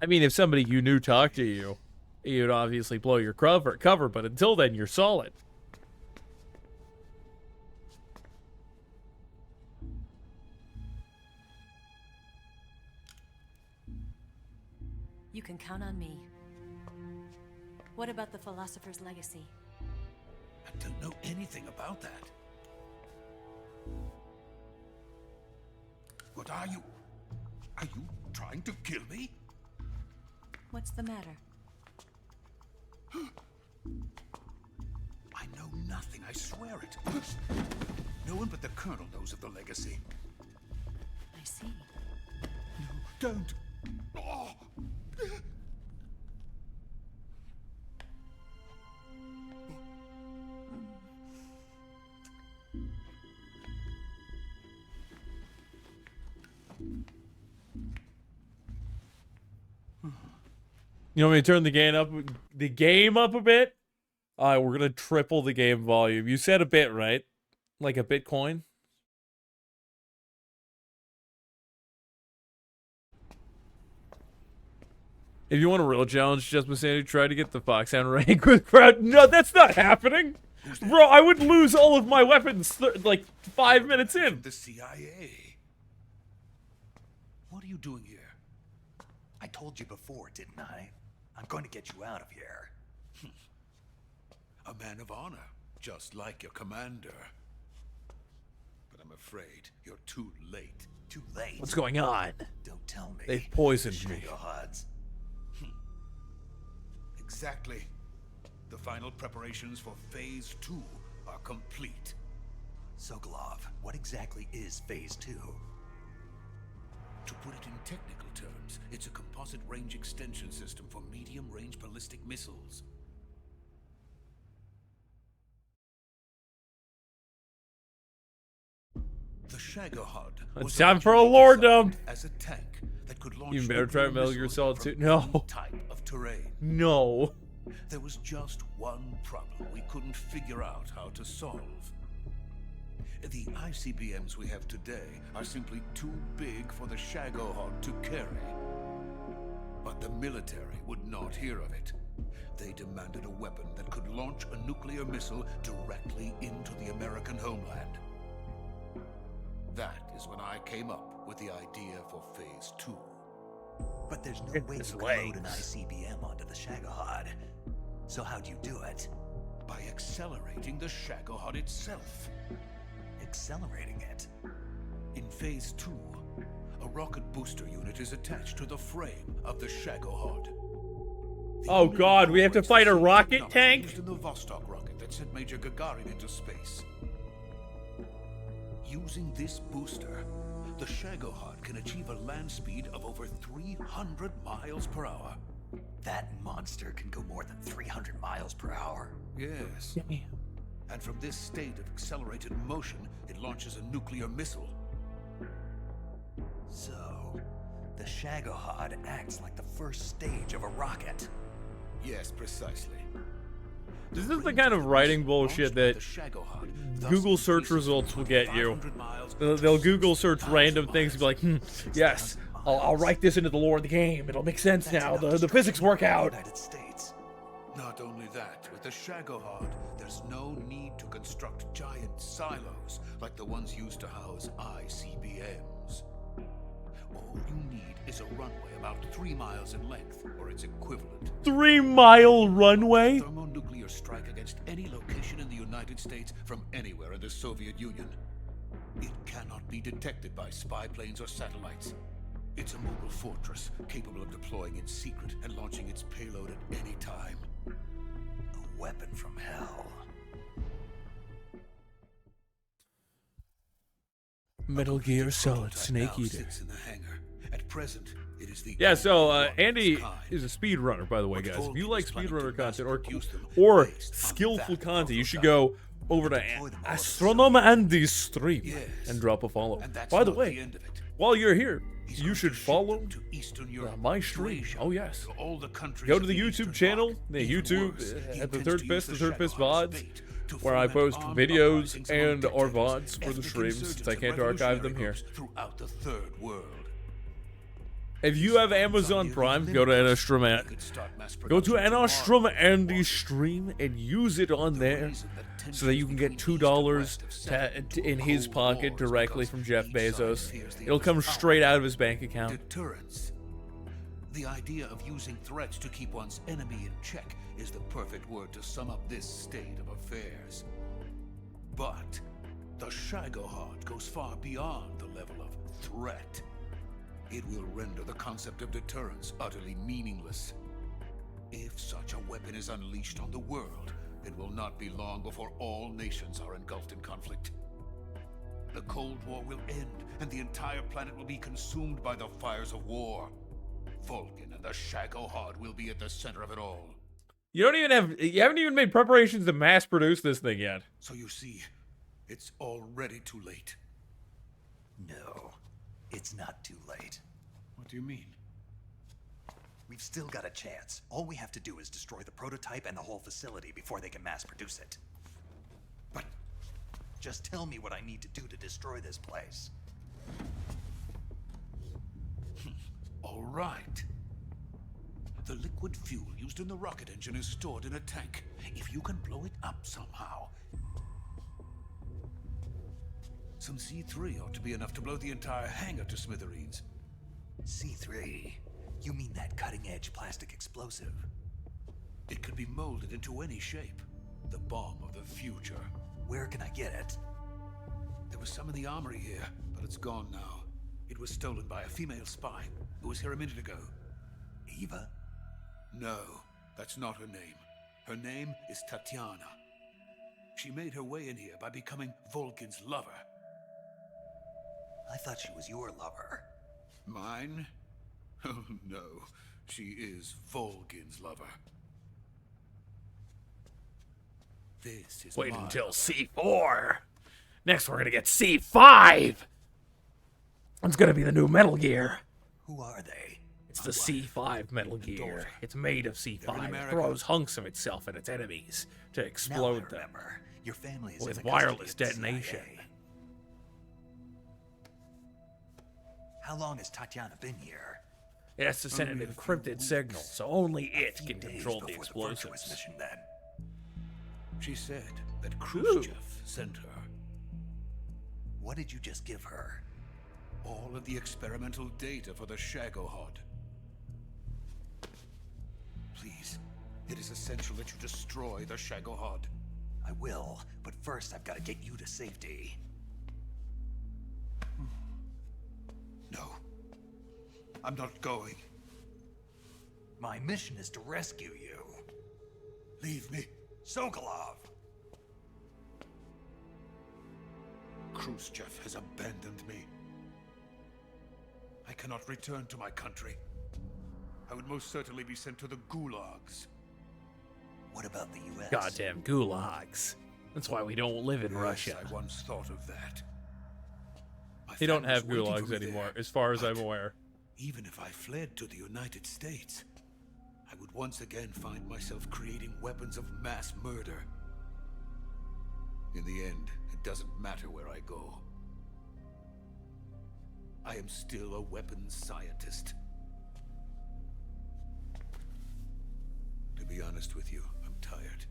I mean, if somebody you knew talked to you, you'd obviously blow your cover, but until then, you're solid. You can count on me. What about the philosopher's legacy? I don't know anything about that. What are you? Are you trying to kill me? What's the matter? I know nothing, I swear it. No one but the Colonel knows of the legacy. I see. No, don't. Oh. You want me to turn the game up a bit? We're gonna triple the game volume. You said a bit, right? Like a Bitcoin? If you want a real challenge, just Sandy, try to get the Foxhound rank with crowd. No, that's not happening! Bro, I would lose all of my weapons like 5 minutes in. The CIA. What are you doing here? I told you before, didn't I? I'm going to get you out of here. A man of honor, just like your commander. But I'm afraid you're too late. Too late? What's going on? Don't tell me. They've poisoned me. Odds. Exactly. The final preparations for Phase 2 are complete. Sokolov, what exactly is Phase 2? To put it in technical terms, it's a composite range extension system for medium-range ballistic missiles. The Shagohod It's time for a lore dump. as a tank that could launch You better try nuclear Metal Gear missiles Solid from 2. No. any type of terrain. No. There was just one problem we couldn't figure out how to solve. The ICBMs we have today are simply too big for the Shagohod to carry. But the military would not hear of it. They demanded a weapon that could launch a nuclear missile directly into the American homeland. That is when I came up with the idea for Phase 2. But there's no way you can load an ICBM onto the Shagohod. So how'd you do it? By accelerating the Shagohod itself. Accelerating it? In Phase 2, a rocket booster unit is attached to the frame of the Shagohod. Oh god, we have to fight a rocket tank? Used in the Vostok rocket that sent Major Gagarin into space. Using this booster, the Shagohod can achieve a land speed of over 300 miles per hour. That monster can go more than 300 miles per hour? Yes. Damn. And from this state of accelerated motion, it launches a nuclear missile. So, the Shagohod acts like the first stage of a rocket. Yes, precisely. This is the kind of writing bullshit that Google search results will get you. They'll Google search random things and be like, yes, I'll write this into the lore of the game. It'll make sense now. The physics work out. Not only that, with the Shagohod, there's no need to construct giant silos like the ones used to house ICBMs. All you need is a runway about 3 miles in length, or its equivalent. 3-mile runway? Thermonuclear strike against any location in the United States from anywhere in the Soviet Union. It cannot be detected by spy planes or satellites. It's a mobile fortress capable of deploying in secret and launching its payload at any time. A weapon from hell. Metal Gear Solid Snake Eater. Sits in the hangar. At present, it is the Yeah, so Andy is a speedrunner, by the way, guys. If you like speedrunner content or skillful content, you should go over to Astronomer Andy's stream and drop a follow. By the way, while you're here, you should follow my stream. Oh yes. Go to the YouTube channel, the YouTube at the Third Fist VODs, where I post videos and or VODs for the streams, since I can't archive them here. Throughout the third world. If you have Amazon Prime, go to Anastrom Andy's stream and use it on there so that you can get $2 in his pocket directly from Jeff Bezos. It'll come straight out of his bank account. Deterrence. The idea of using threats to keep one's enemy in check is the perfect word to sum up this state of affairs. But the Shagohod goes far beyond the level of threat. It will render the concept of deterrence utterly meaningless. If such a weapon is unleashed on the world, it will not be long before all nations are engulfed in conflict. The Cold War will end, and the entire planet will be consumed by the fires of war. Vulcan and the Shagohod will be at the center of it all. You haven't even made preparations to mass produce this thing yet. So you see, it's already too late. No, it's not too late. What do you mean? We've still got a chance. All we have to do is destroy the prototype and the whole facility before they can mass produce it. But just tell me what I need to do to destroy this place. All right. The liquid fuel used in the rocket engine is stored in a tank. If you can blow it up somehow. Some C3 ought to be enough to blow the entire hangar to smithereens. C3? You mean that cutting-edge plastic explosive? It could be molded into any shape. The bomb of the future. Where can I get it? There was some in the armory here, but it's gone now. It was stolen by a female spy who was here a minute ago. Eva? No, that's not her name. Her name is Tatiana. She made her way in here by becoming Vulcan's lover. I thought she was your lover. Mine? Oh no, she is Vulcan's lover. This is Wait my until C4. Next, we're gonna get C5. It's gonna be the new Metal Gear. Who are they? It's the C5 Metal Gear. It's made of C5. It throws hunks of itself at its enemies to explode them Your family is in with the custody wireless of the detonation. CIA. How long has Tatiana been here? It has to send an encrypted signal, so only it can control the Before virtuous explosives. mission, then. She said that Khrushchev sent her What did you just give her? all of the experimental data for the Shagohod. Please, it is essential that you destroy the Shagohod. I will, but first I've got to get you to safety. No, I'm not going. My mission is to rescue you. Leave me. Sokolov! Khrushchev has abandoned me. I cannot return to my country. I would most certainly be sent to the gulags. What about the U.S.? Goddamn gulags. That's why we don't live in Yes, Russia. I once thought of that. My They don't family's have waiting gulags for me anymore, there. as far as But I'm aware. even if I fled to the United States, I would once again find myself creating weapons of mass murder. In the end, it doesn't matter where I go. I am still a weapons scientist. To be honest with you, I'm tired.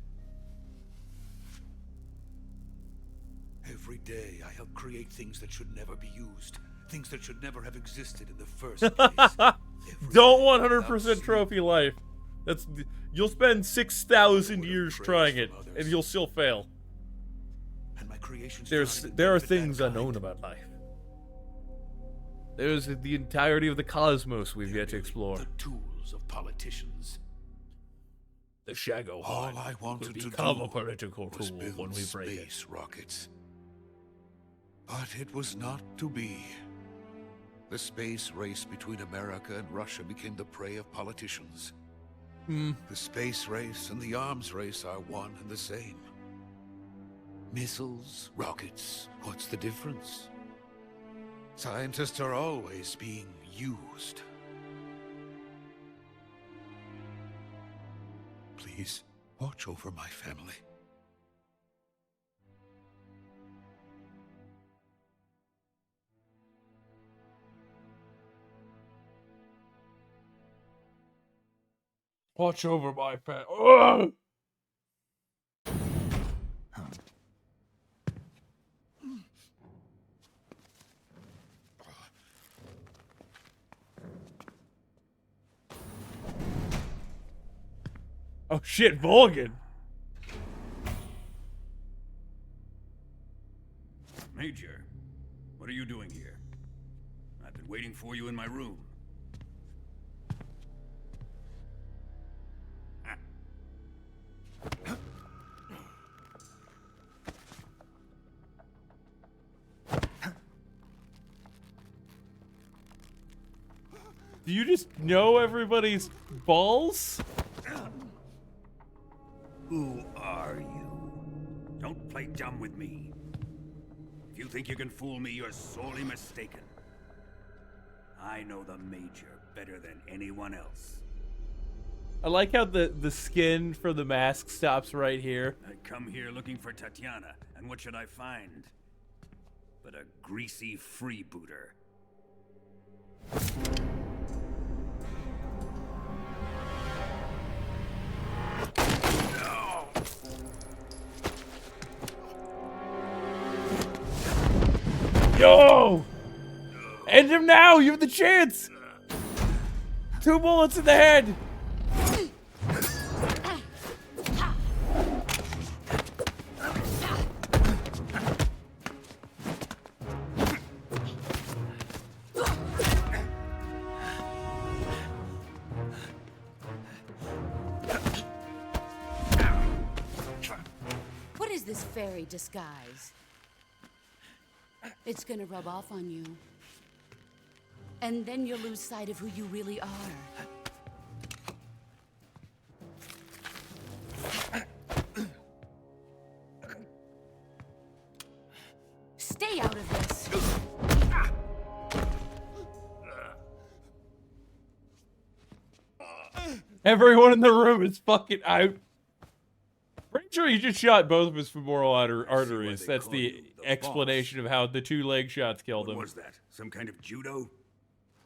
Every day, I help create things that should never be used. Things that should never have existed in the first place. Don't 100% trophy life. You'll spend 6,000 years trying it, and you'll still fail. And my creations There are things unknown about life. There's the entirety of the cosmos we've yet to explore. The tools of politicians. The Shagohod All I wanted will to become do a political was tool build when we break it. space rockets. But it was not to be. The space race between America and Russia became the prey of politicians. The space race and the arms race are one and the same. Missiles, rockets, what's the difference? Scientists are always being used. Please, watch over my family. Watch over my pet. Ugh! Oh shit, Volgan. Major, what are you doing here? I've been waiting for you in my room. Do you just know everybody's balls? Who are you? Don't play dumb with me. If you think you can fool me, you're sorely mistaken. I know the Major better than anyone else. I like how the skin for the mask stops right here. I come here looking for Tatiana, and what should I find? But a greasy freebooter. Yo! End him now! You have the chance! 2 bullets in the head! What is this fairy disguise? It's gonna rub off on you. And then you'll lose sight of who you really are. Stay out of this. Everyone in the room is fucking out. Pretty sure he just shot both of his femoral arteries. That's the explanation of how the 2 leg shots killed him. What was that? Some kind of judo?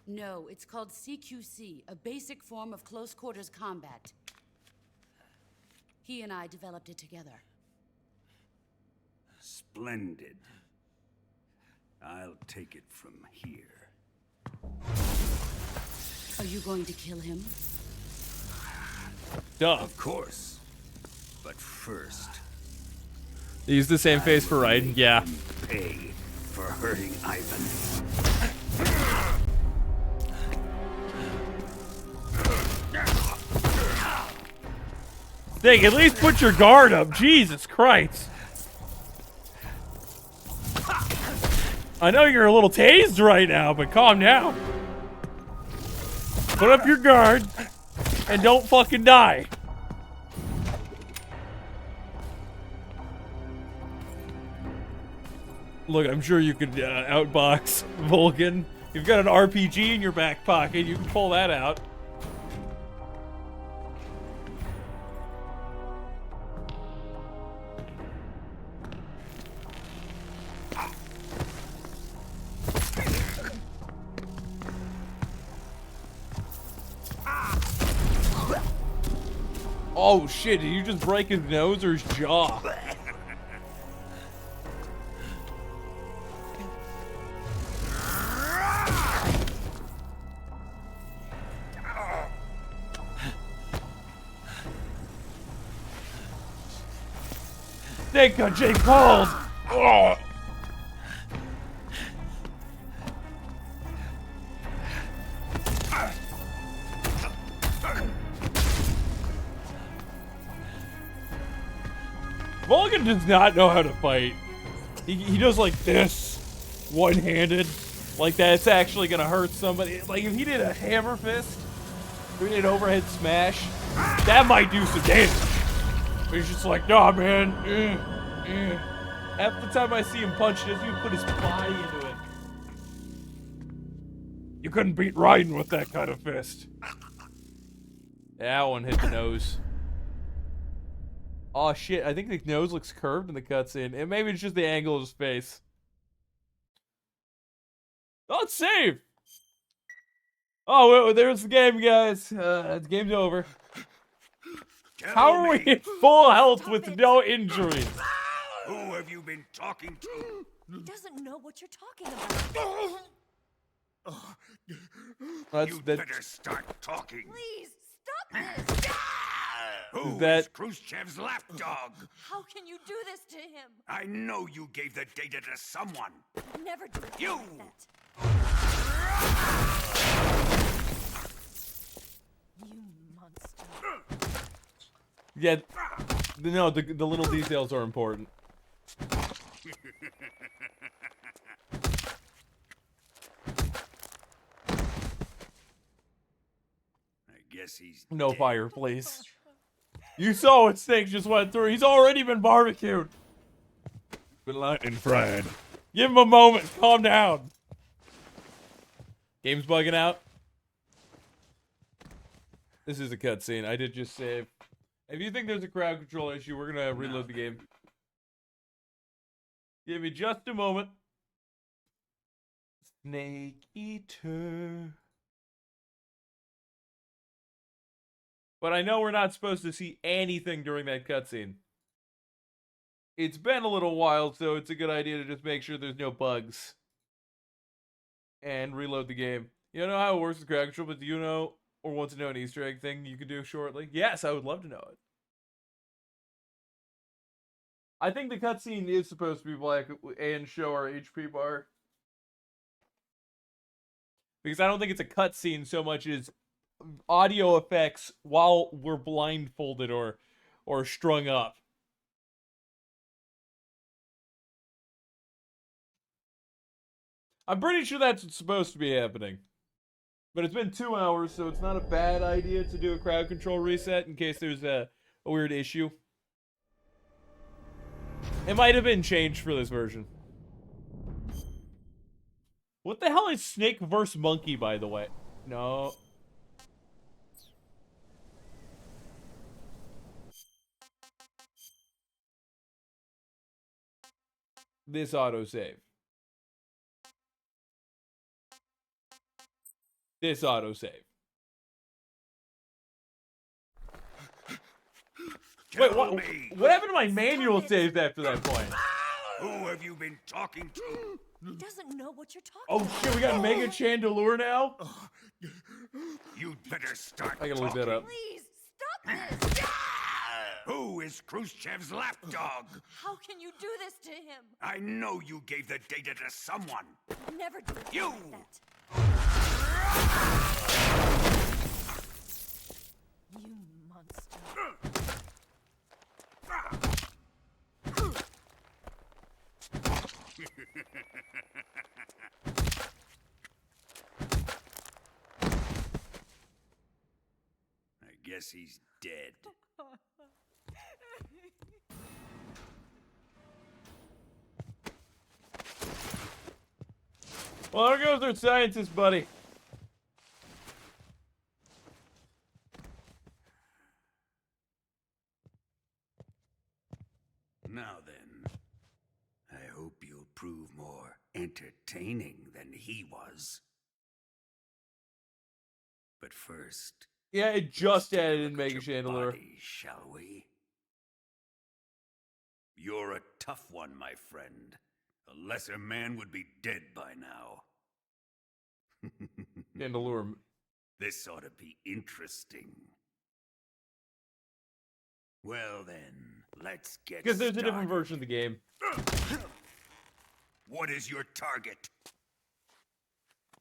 No, it's called CQC, a basic form of close quarters combat. He and I developed it together. Splendid. I'll take it from here. Are you going to kill him? Duh. Of course. But first... Use the same face for Raiden? Yeah. Pay for hurting Ivan. Dang, at least put your guard up. Jesus Christ. I know you're a little tased right now, but calm down. Put up your guard and don't fucking die. Look, I'm sure you could outbox Vulcan. You've got an RPG in your back pocket. You can pull that out. Oh shit, did you just break his nose or his jaw? They got Jake Paul. Oh. Vulcan does not know how to fight. He does like this, one-handed, like that's actually gonna hurt somebody. Like if he did a hammer fist, or he did an overhead smash, that might do some damage. But he's just like, nah, man. Half the time I see him punch, he doesn't even put his body into it. You couldn't beat Raiden with that kind of fist. That one hit the nose. Oh shit, I think the nose looks curved in the cutscene. And maybe it's just the angle of his face. Oh, it's saved! Oh, there's the game, guys. The game's over. How are we in full health with no injuries? Who have you been talking to? He doesn't know what you're talking about. You better start talking. Please, stop this! Who That- is Khrushchev's lapdog? How can you do this to him? I know you gave the data to someone. Never do it You! like that. You monster. Yeah, no, the little details are important. I guess he's No dead. fire, please. You saw what Snake just went through. He's already been barbecued. Been lightning fried. Give him a moment. Calm down. Game's bugging out. This is a cutscene. I did just save. If you think there's a crowd control issue, we're gonna reload the game. Give me just a moment. Snake Eater. But I know we're not supposed to see anything during that cutscene. It's been a little while, so it's a good idea to just make sure there's no bugs. And reload the game. You don't know how it works with crowd control, but do you know or want to know an Easter egg thing you can do shortly? Yes, I would love to know it. I think the cutscene is supposed to be black and show our HP bar. Because I don't think it's a cutscene so much as audio effects while we're blindfolded or strung up. I'm pretty sure that's what's supposed to be happening. But it's been 2 hours, so it's not a bad idea to do a crowd control reset in case there's a weird issue. It might have been changed for this version. What the hell is Snake versus Monkey, by the way? No. This autosave. This autosave. Wait, what happened to my manual saves after that point? Who have you been talking to? He doesn't know what you're talking Oh shit, we got Mega Chandelure now? You'd better start I gotta look that up. Please, stop this! Who is Khrushchev's lapdog? How can you do this to him? I know you gave the data to someone. Never do it You! like that. You monster. I guess he's dead. Well, there goes our scientist buddy. Now then, I hope you'll prove more entertaining than he was. But first, Yeah, it just added in Mega Chandelure. body, shall we? You're a tough one, my friend. A lesser man would be dead by now. Chandelure. This ought to be interesting. Well then, let's get Because there's a started. different version of the game. What is your target?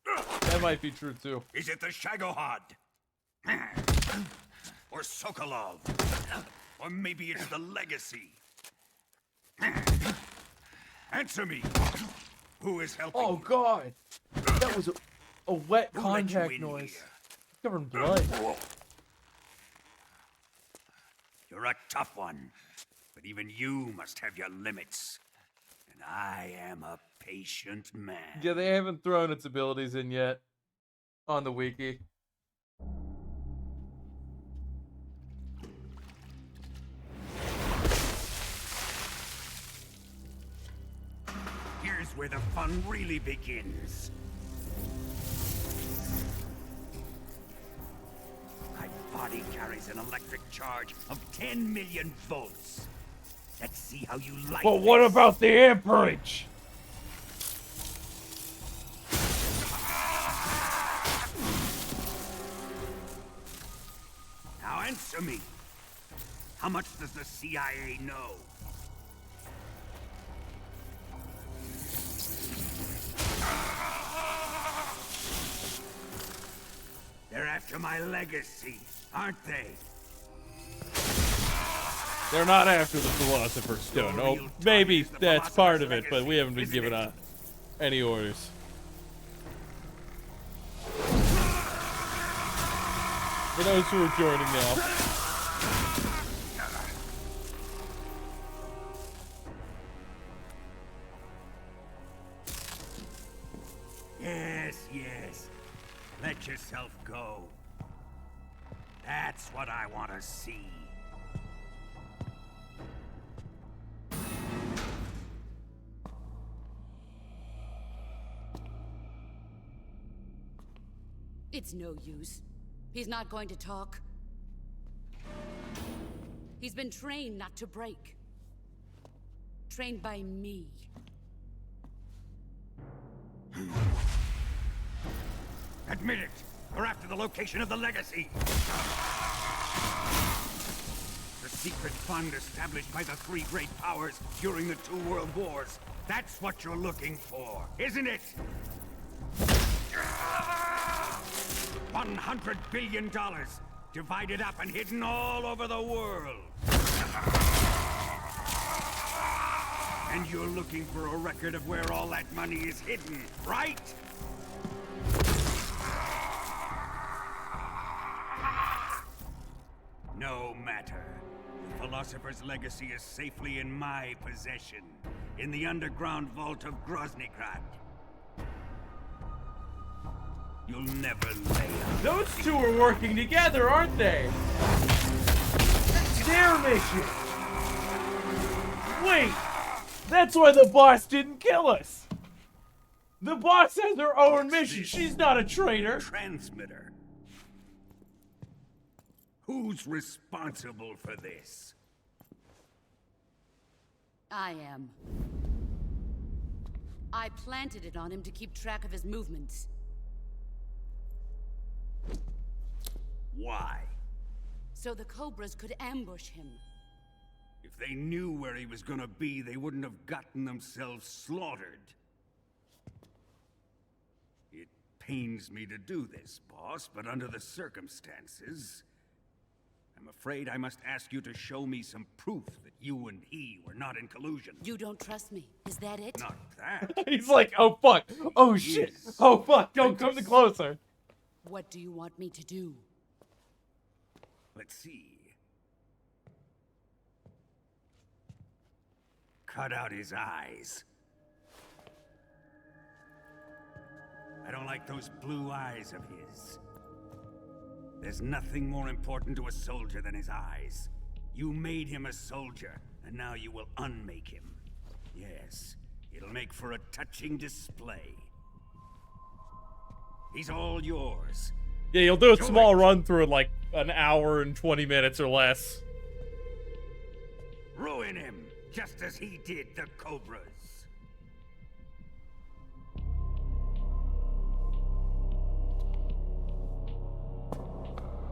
That might be true too. Is it the Shagohod? Or Sokolov? Or maybe it's the Legacy? Answer me! Who is helping Oh you? god! That was a wet Who let you contact in noise. here? Covered in blood. You're a tough one, but even you must have your limits. And I am a patient man. Yeah, they haven't thrown its abilities in yet on the wiki. Here's where the fun really begins. My body carries an electric charge of 10 million volts. Let's see how you like But what this. about the amperage? Now answer me. How much does the CIA know? They're after my legacy, aren't they? They're not after the Philosopher's Stone. Oh, maybe that's part of it, but we haven't been given any orders. For those who are joining now. Yes, yes. Let yourself go. That's what I want to see. It's no use. He's not going to talk. He's been trained not to break. Trained by me. Admit it. We're after the location of the legacy. The secret fund established by the three great powers during the 2 world wars. That's what you're looking for, isn't it? $100 billion, divided up and hidden all over the world. And you're looking for a record of where all that money is hidden, right? No matter. The Philosopher's legacy is safely in my possession, in the underground vault of Groznygrad. You'll never lay up. Those two are working together, aren't they? Their mission. Wait, that's why the boss didn't kill us. The boss has her own mission. She's not a traitor. Transmitter. Who's responsible for this? I am. I planted it on him to keep track of his movements. Why? So the Cobras could ambush him. If they knew where he was gonna be, they wouldn't have gotten themselves slaughtered. It pains me to do this, boss, but under the circumstances, I'm afraid I must ask you to show me some proof that you and he were not in collusion. You don't trust me, is that it? Not that. He's like, oh fuck, oh shit, oh fuck, don't come any closer. What do you want me to do? Let's see. Cut out his eyes. I don't like those blue eyes of his. There's nothing more important to a soldier than his eyes. You made him a soldier, and now you will unmake him. Yes, it'll make for a touching display. He's all yours. Yeah, you'll do a small run through in like an hour and 20 minutes or less. Ruin him, just as he did the Cobras.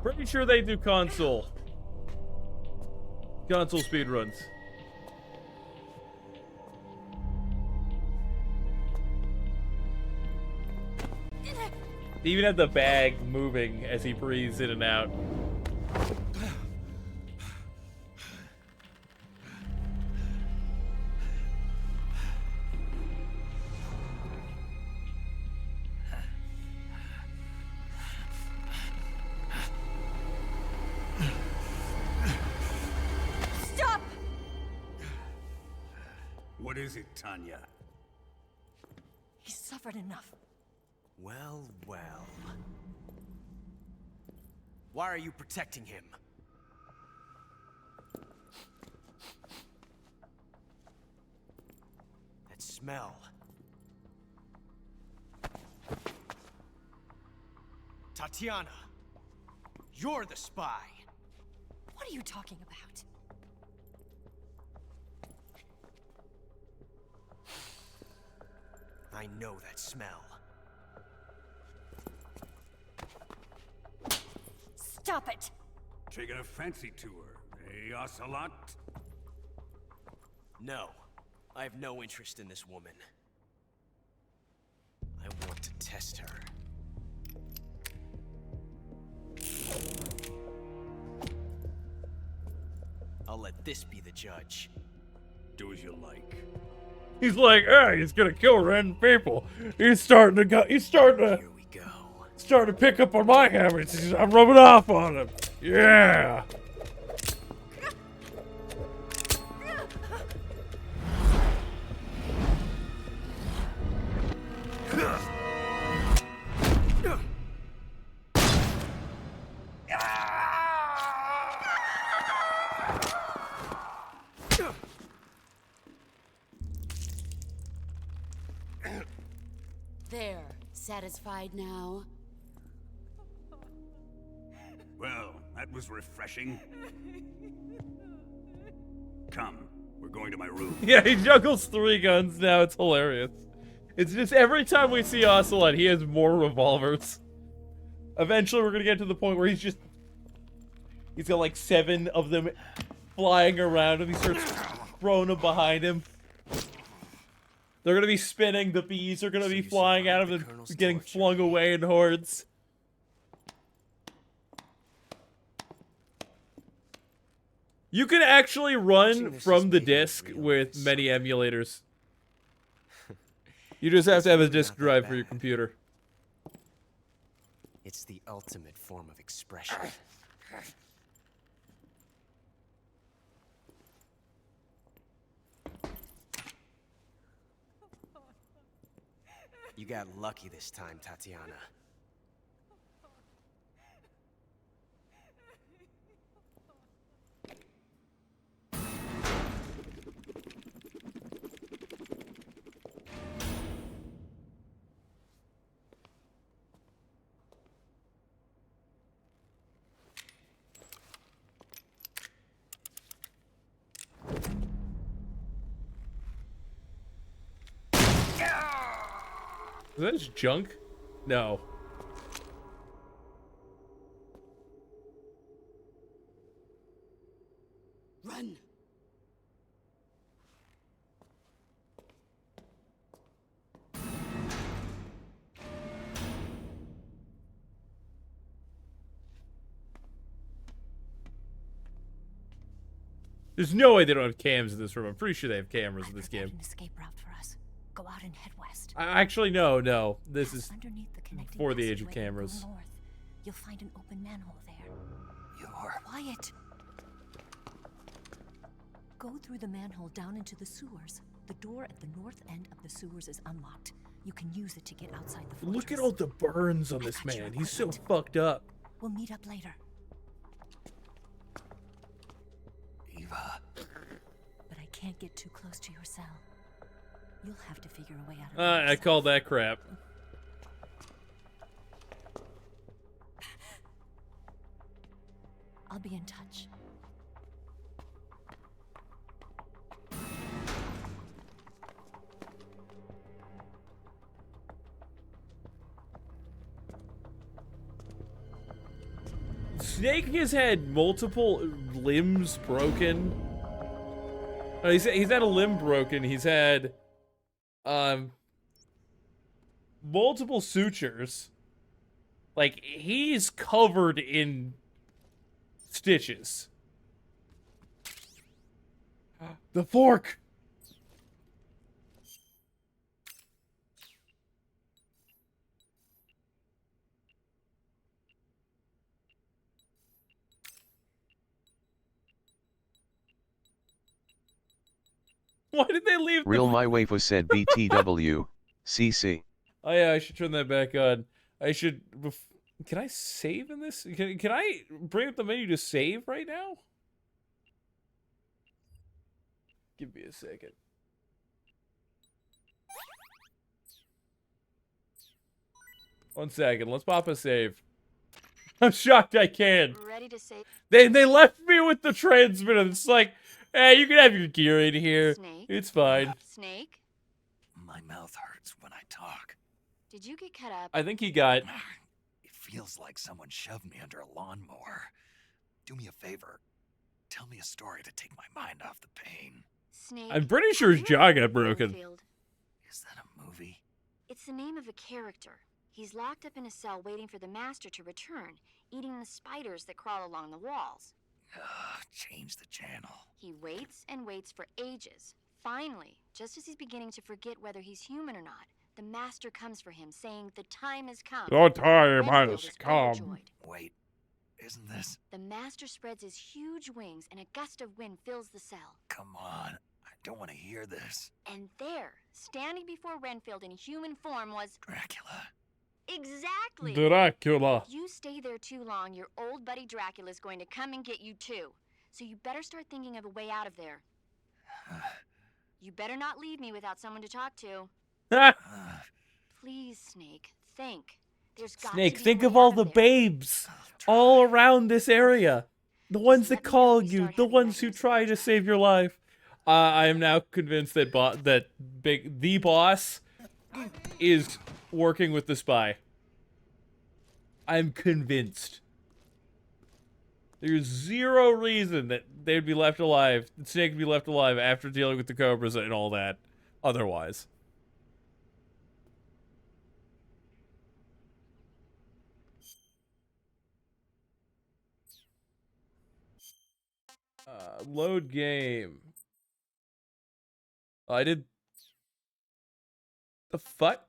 Pretty sure they do console speedruns. They even have the bag moving as he breathes in and out. Stop! What is it, Tanya? He's suffered enough. Well, well. Why are you protecting him? That smell. Tatiana, you're the spy. What are you talking about? I know that smell. Stop it! Taking a fancy to her, eh, Ocelot? No, I have no interest in this woman. I want to test her. I'll let this be the judge. Do as you like. He's like, hey, he's gonna kill random people. He's starting to pick up on my habits. I'm rubbing off on him. Yeah. There, satisfied now? Well, that was refreshing. Come, we're going to my room. Yeah, he juggles 3 guns now. It's hilarious. It's just every time we see Ocelot, he has more revolvers. Eventually, we're gonna get to the point where he's got like 7 of them flying around, and he starts throwing them behind him. They're gonna be spinning. The bees are gonna be flying out of them, getting flung away in hordes. You can actually run from the disc with many emulators. You just have to have a disk drive for your computer. It's the ultimate form of expression. You got lucky this time, Tatiana. Is that just junk? No. Run! There's no way they don't have cams in this room. I'm pretty sure they have cameras in this game. An escape route for us. Go out and head west. Actually, no. This is underneath the connecting before the age of passageway and go cameras. north. You'll find an open manhole there. You're... Quiet. Go through the manhole down into the sewers. The door at the north end of the sewers is unlocked. You can use it to get outside the fortress. Look at all the burns on this man. He's so fucked up. We'll meet up later. Eva. But I can't get too close to your cell. You'll have to figure a way out of it. I call that crap. I'll be in touch. Snake has had multiple limbs broken. He's had a limb broken. He's had multiple sutures. Like, he's covered in stitches. The fork. Why did they leave Real my waifu said BTW, CC. Oh yeah, I should turn that back on. I should... Can I save in this? Can I bring up the menu to save right now? Give me a second. One second, let's pop a save. I'm shocked I can. Ready to save? They left me with the transmitter. It's like, hey, you can have your gear in here. Snake? It's fine. Snake? My mouth hurts when I talk. Did you get cut up? I think he got... It feels like someone shoved me under a lawnmower. Do me a favor. Tell me a story to take my mind off the pain. Snake. I'm pretty sure his jaw got broken. Is that a movie? It's the name of a character. He's locked up in a cell waiting for the master to return, eating the spiders that crawl along the walls. Change the channel. He waits and waits for ages. Finally, just as he's beginning to forget whether he's human or not, the master comes for him, saying the time has come. The time Renfield has is come. overjoyed. Wait, isn't this... The master spreads his huge wings and a gust of wind fills the cell. Come on, I don't want to hear this. And there, standing before Renfield in human form was... Dracula. Exactly! Dracula. If you stay there too long, your old buddy Dracula's going to come and get you too. So you better start thinking of a way out of there. You better not leave me without someone to talk to. Please, Snake, think. There's got Snake, to be think a of way all out the there. babes all around this area. The ones that call you, the ones who try to save your life. I am now convinced that the boss is working with the spy. I'm convinced. There's zero reason that they'd be left alive, Snake would be left alive after dealing with the Cobras and all that, otherwise. Load game. I did... The fuck?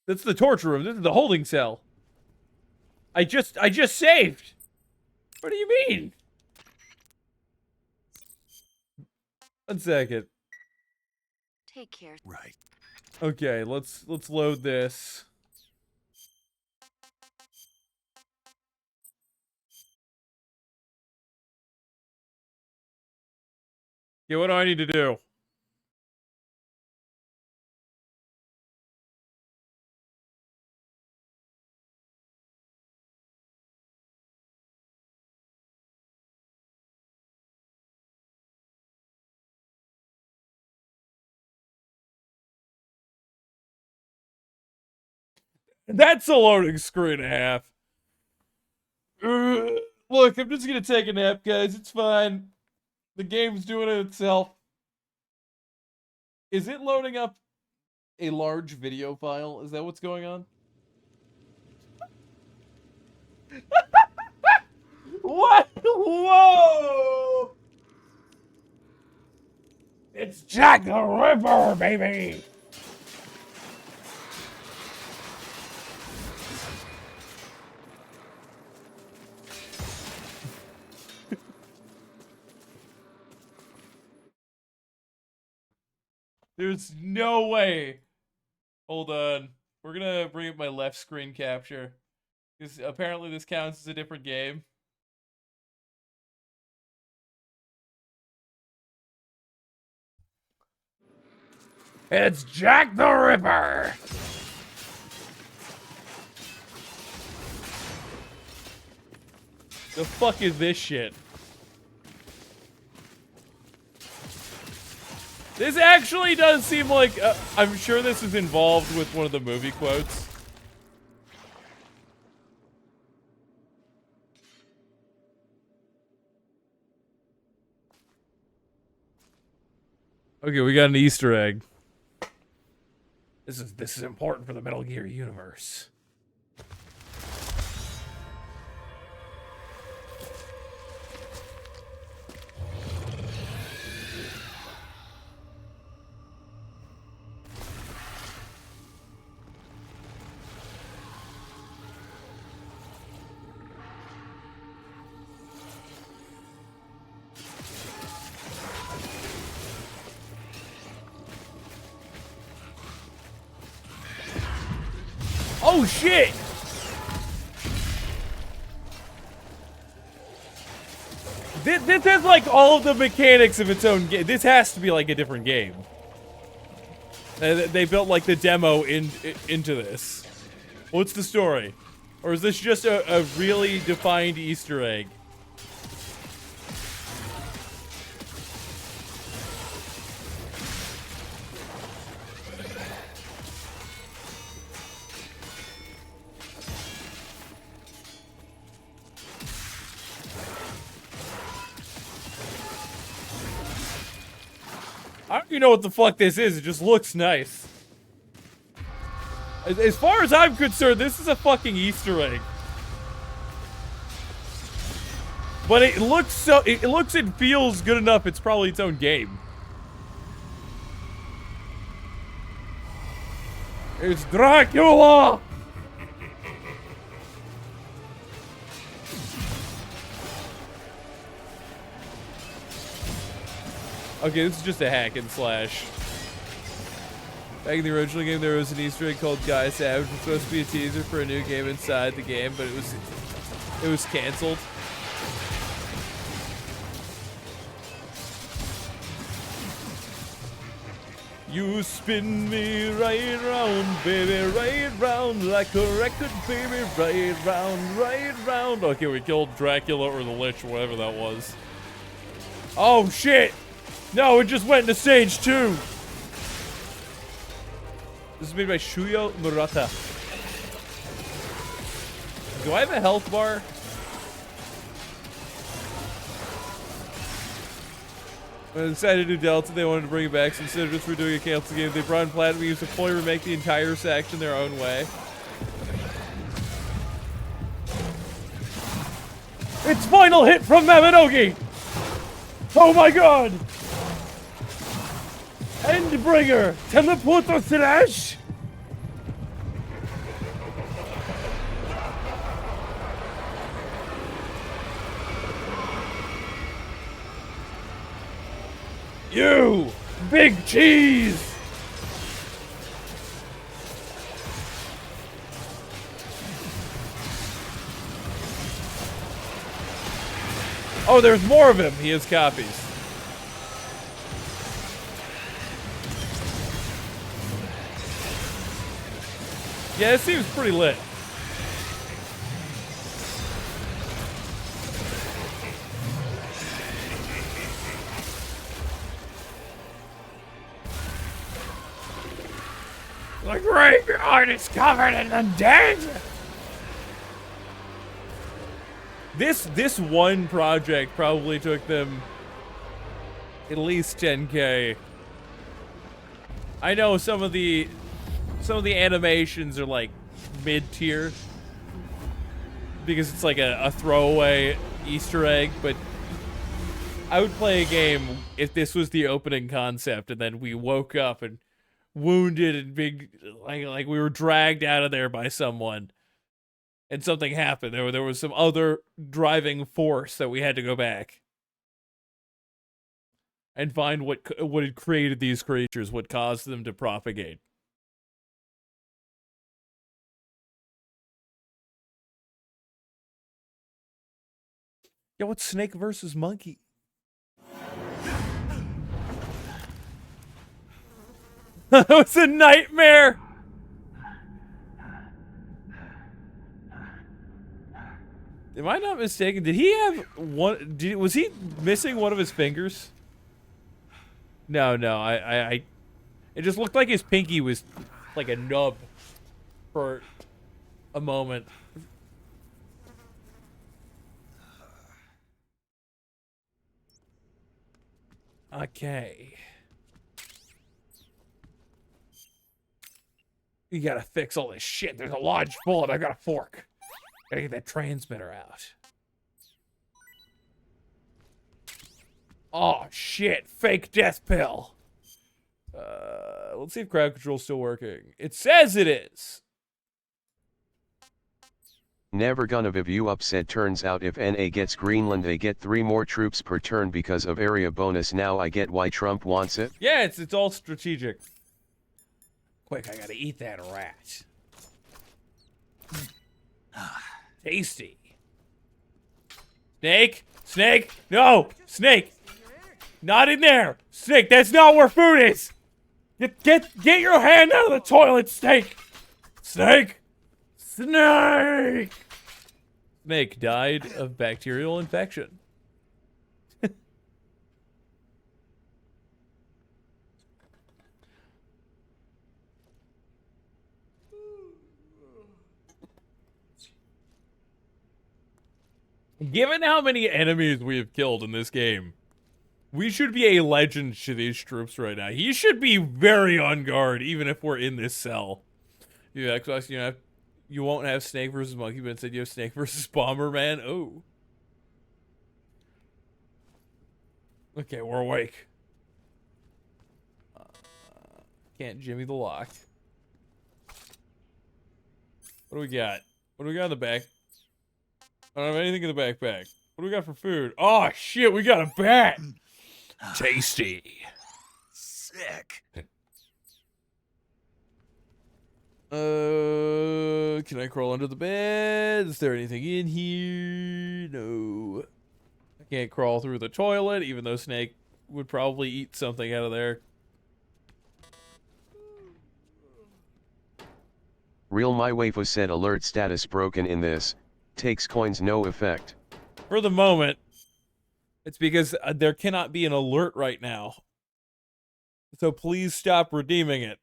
That's the torture room. This is the holding cell. I just saved. What do you mean? 1 second. Take care. Right. Okay, let's load this. Yeah, what do I need to do? That's a loading screen and a half. Look, I'm just gonna take a nap, guys. It's fine. The game's doing it itself. Is it loading up a large video file? Is that what's going on? What? Whoa! It's Jack the Ripper, baby! There's no way. Hold on. We're gonna bring up my left screen capture. Because apparently this counts as a different game. It's Jack the Ripper! The fuck is this shit? This actually does seem like... I'm sure this is involved with one of the movie quotes. Okay, we got an Easter egg. This is important for the Metal Gear universe. Oh shit! This has like all of the mechanics of its own game. This has to be like a different game. They built like the demo into this. What's the story? Or is this just a really defined Easter egg? I don't even know what the fuck this is. It just looks nice. As far as I'm concerned, this is a fucking Easter egg. But it looks so... It looks and feels good enough. It's probably its own game. It's Dracula! Okay, this is just a hack and slash. Back in the original game, there was an Easter egg called Guy Savage. It was supposed to be a teaser for a new game inside the game, but it was canceled. You spin me right round, baby, right round, like a record, baby, right round, right round. Okay, we killed Dracula or the Lich, whatever that was. Oh, shit! No, it just went into stage 2. This is made by Shuyo Murata. Do I have a health bar? When they decided to do Delta, they wanted to bring it back. So instead of just redoing a cancel game, they brought in Platinum used to fully remake the entire section their own way. It's final hit from Maminogi! Oh my god! Endbringer! Teleporter slash! You! Big cheese! Oh, there's more of him. He has copies. Yeah, it seems pretty lit. The graveyard is covered in the dead! This one project probably took them at least 10K. I know some of the animations are like mid-tier because it's like a throwaway Easter egg, but I would play a game if this was the opening concept and then we woke up and wounded and big like we were dragged out of there by someone and something happened. There was some other driving force that we had to go back and find what had created these creatures, what caused them to propagate. Yo, what's snake versus monkey? That was a nightmare! Am I not mistaken? Did he have one? Was he missing one of his fingers? No, it just looked like his pinky was like a nub for a moment. Okay. You gotta fix all this shit. There's a lodged bullet. I got a fork. Gotta get that transmitter out. Oh, shit. Fake death pill. Let's see if crowd control's still working. It says it is. Never gonna give you upset. Turns out if NA gets Greenland, they get 3 more troops per turn because of area bonus. Now I get why Trump wants it. Yeah, it's all strategic. Quick, I gotta eat that rat. Tasty. Snake? Snake? No! Snake! Not in there! Snake, that's not where food is! Get your hand out of the toilet, Snake! Snake! Snake! Snake died of bacterial infection. Given how many enemies we have killed in this game, we should be a legend to these troops right now. He should be very on guard, even if we're in this cell. You Xbox, you won't have Snake versus Monkey, but instead you have Snake versus Bomberman. Oh. Okay, we're awake. Can't jimmy the lock. What do we got? What do we got in the back? I don't have anything in the backpack. What do we got for food? Oh, shit, we got a bat! Tasty. Sick. Can I crawl under the bed? Is there anything in here? No. I can't crawl through the toilet, even though Snake would probably eat something out of there. Real my waifu said alert status broken in this. Takes coins no effect. For the moment, it's because there cannot be an alert right now. So please stop redeeming it.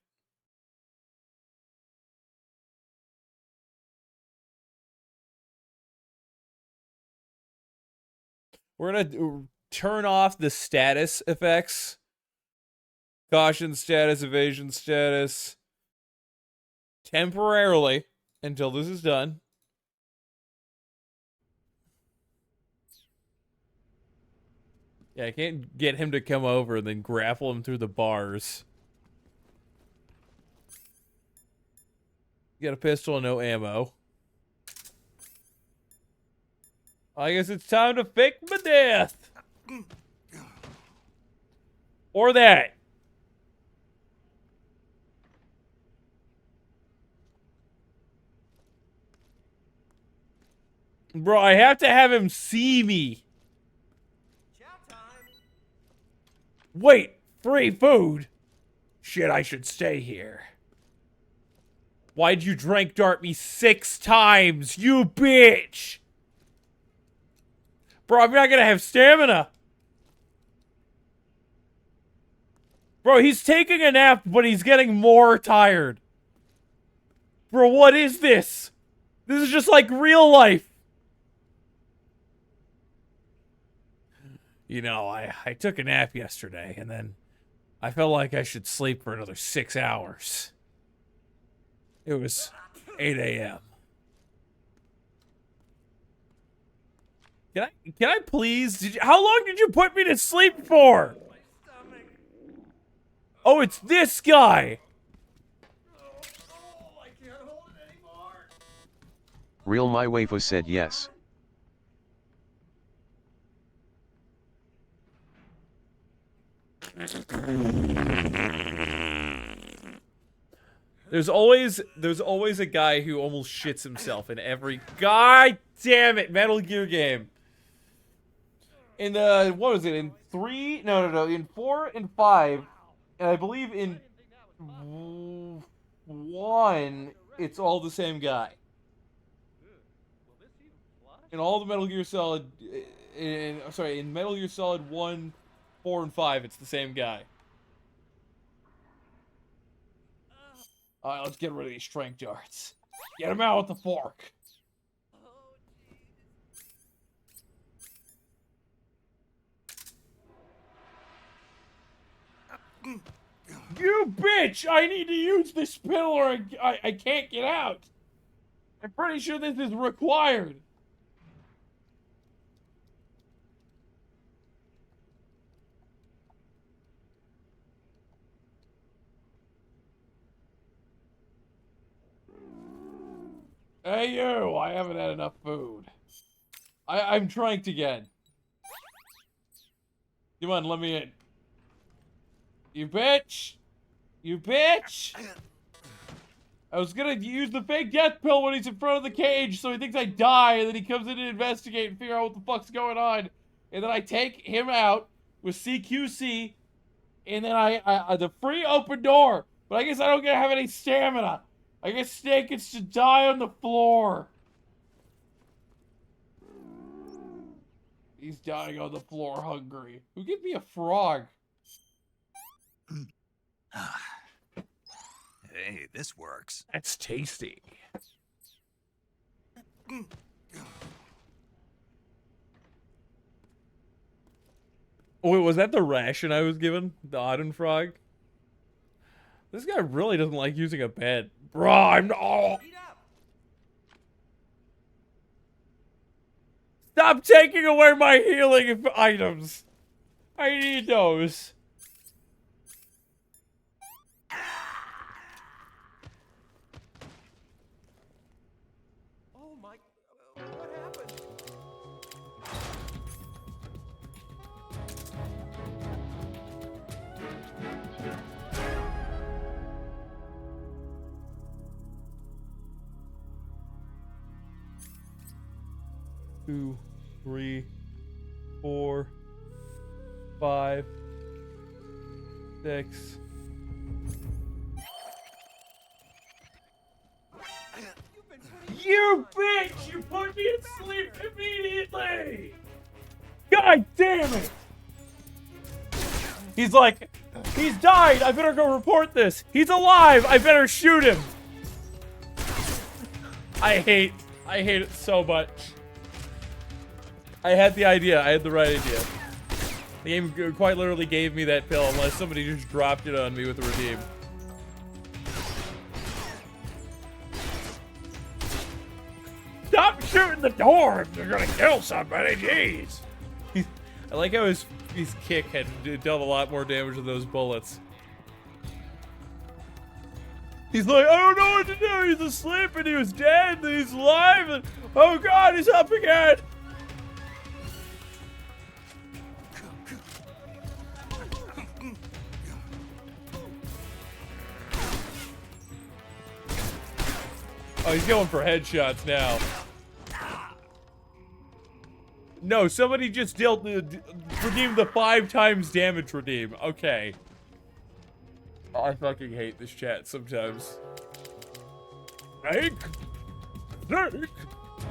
We're gonna turn off the status effects. Caution status, evasion status. Temporarily, until this is done. Yeah, I can't get him to come over and then grapple him through the bars. You got a pistol and no ammo. I guess it's time to fake my death. Or that. Bro, I have to have him see me. Wait, free food? Shit, I should stay here. Why'd you drink dart me 6 times, you bitch? Bro, I'm not gonna have stamina. Bro, he's taking a nap, but he's getting more tired. Bro, what is this? This is just like real life. You know, I took a nap yesterday, and then I felt like I should sleep for another 6 hours. It was 8 a.m. Can I please? How long did you put me to sleep for? Oh, it's this guy. Real my waifu said yes. There's always a guy who almost shits himself in every god damn it Metal Gear game. In what was it? In 3? No. In 4 and 5, and I believe in 1, it's all the same guy. In all the Metal Gear Solid, in Metal Gear Solid 1, 4, and 5, it's the same guy. Alright, let's get rid of these strength darts. Get him out with the fork. You bitch! I need to use this pill or I can't get out. I'm pretty sure this is required. Hey you, I haven't had enough food. I'm tranked again. Come on, let me in. You bitch! You bitch! I was gonna use the fake death pill when he's in front of the cage so he thinks I die, and then he comes in to investigate and figure out what the fuck's going on. And then I take him out with CQC, and then I the free open door. But I guess I don't get to have any stamina. I guess Snake gets to die on the floor. He's dying on the floor hungry. Who gave me a frog? Hey, this works. That's tasty. Oh, wait, was that the ration I was given? The Odin frog? This guy really doesn't like using a bed. Bro, I'm... Oh. Stop taking away my healing items. I need those. Oh my... what happened? Two, 3, 4, 5, 6. You bitch! You put me to sleep immediately! God damn it! He's like, he's died! I better go report this! He's alive! I better shoot him! I hate it so much. I had the idea. I had the right idea. The game quite literally gave me that pill unless somebody just dropped it on me with a redeem. Stop shooting the door if you're gonna kill somebody, jeez! I like how his kick had dealt a lot more damage than those bullets. He's like, I don't know what to do, he's asleep and he was dead and he's alive and oh god, he's up again! Oh, he's going for headshots now. No, somebody just redeemed the 5 times damage redeem. Okay. I fucking hate this chat sometimes. Snake! Snake!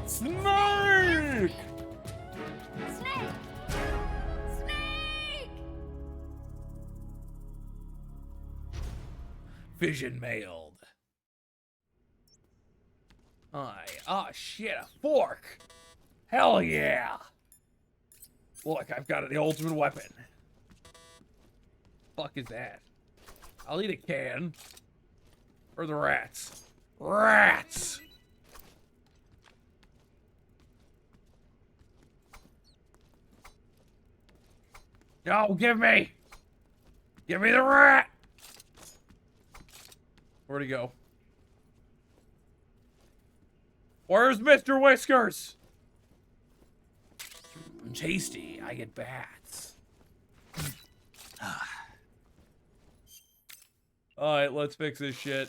Snake! Snake! Snake! Vision mailed. Oh shit, a fork! Hell yeah! Look, I've got the ultimate weapon. Fuck is that? I'll eat a can. Or the rats. Rats! No, give me! Give me the rat! Where'd he go? Where's Mr. Whiskers? Tasty. I get bats. Alright, let's fix this shit.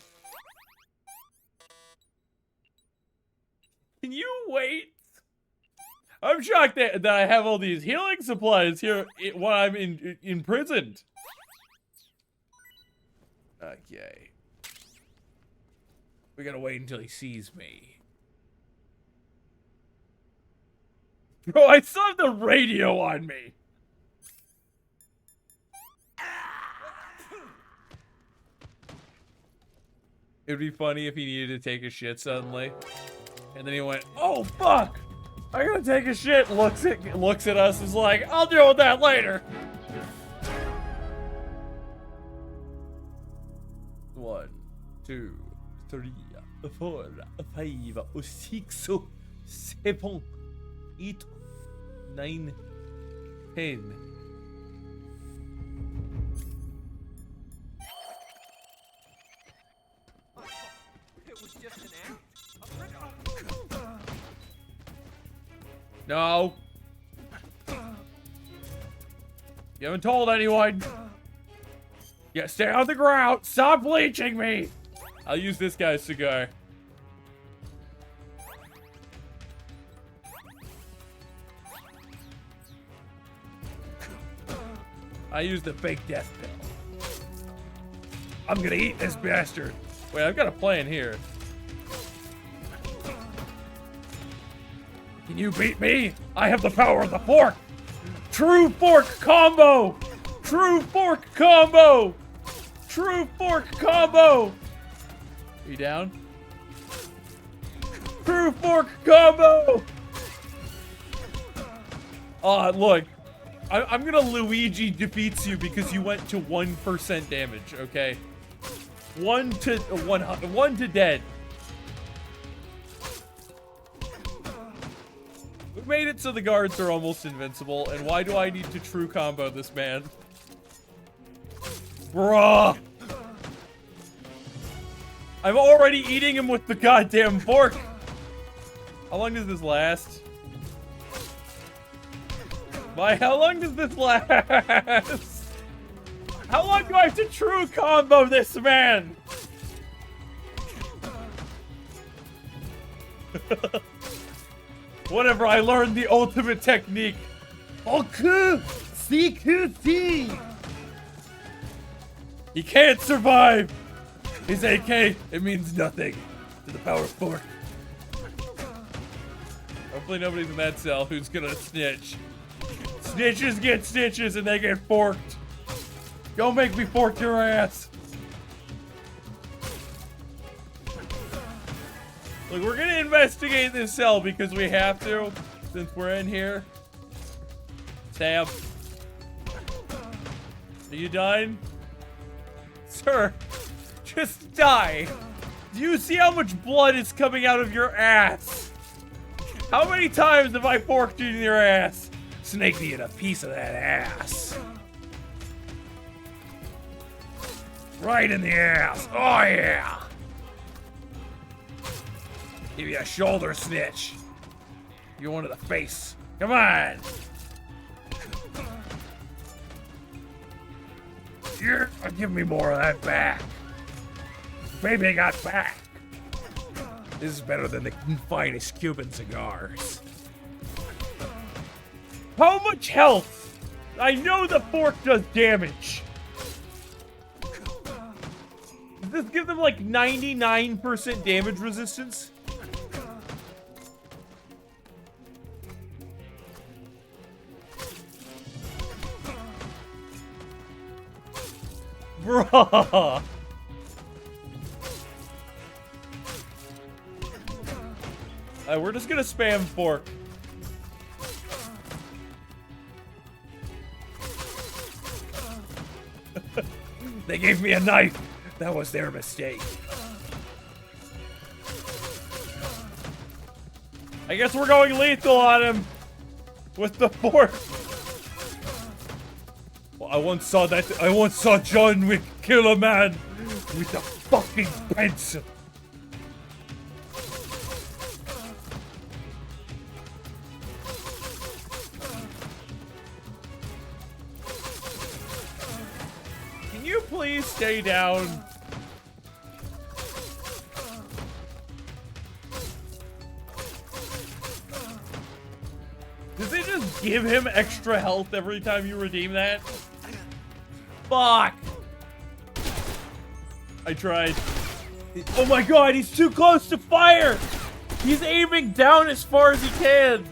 Can you wait? I'm shocked that I have all these healing supplies here while I'm imprisoned. Okay. We gotta wait until he sees me. Bro, I still have the radio on me. It'd be funny if he needed to take a shit suddenly. And then he went, oh fuck! I gotta take a shit. Looks at us, is like, I'll deal with that later. 1, 2, 3, 4, 5, 6, 7, 8, 9, 10. It was just an act. No. You haven't told anyone. Yeah, stay on the ground. Stop bleaching me. I'll use this guy's cigar. I use the fake death pill. I'm gonna eat this bastard. Wait, I've got a plan here. Can you beat me? I have the power of the fork. True fork combo. True fork combo. True fork combo. Are you down? True fork combo. Look. I'm gonna Luigi defeats you because you went to 1% damage, okay? 1 to dead. We made it so the guards are almost invincible, and why do I need to true combo this man? Bruh! I'm already eating him with the goddamn fork! How long does this last? How long does this last? How long do I have to true combo this man? Whatever, I learned the ultimate technique. Okay, CQC. He can't survive. His AK, it means nothing to the power fork. Hopefully nobody's in that cell who's gonna snitch. Snitches get stitches and they get forked. Don't make me fork your ass. Look, we're gonna investigate this cell because we have to, since we're in here. Sam. Are you done? Sir, just die. Do you see how much blood is coming out of your ass? How many times have I forked you in your ass? Snake me in a piece of that ass. Right in the ass. Oh, yeah. Give you a shoulder snitch. You're one of the face. Come on. Here, give me more of that back. Baby, I got back. This is better than the finest Cuban cigars. How much health? I know the fork does damage. Does this give them like 99% damage resistance? Bruh. We're just gonna spam fork. They gave me a knife. That was their mistake. I guess we're going lethal on him with the fork. Well, I once saw John Wick kill a man with a fucking pencil. Can you please stay down? Does it just give him extra health every time you redeem that? Fuck! I tried. Oh my god, he's too close to fire! He's aiming down as far as he can!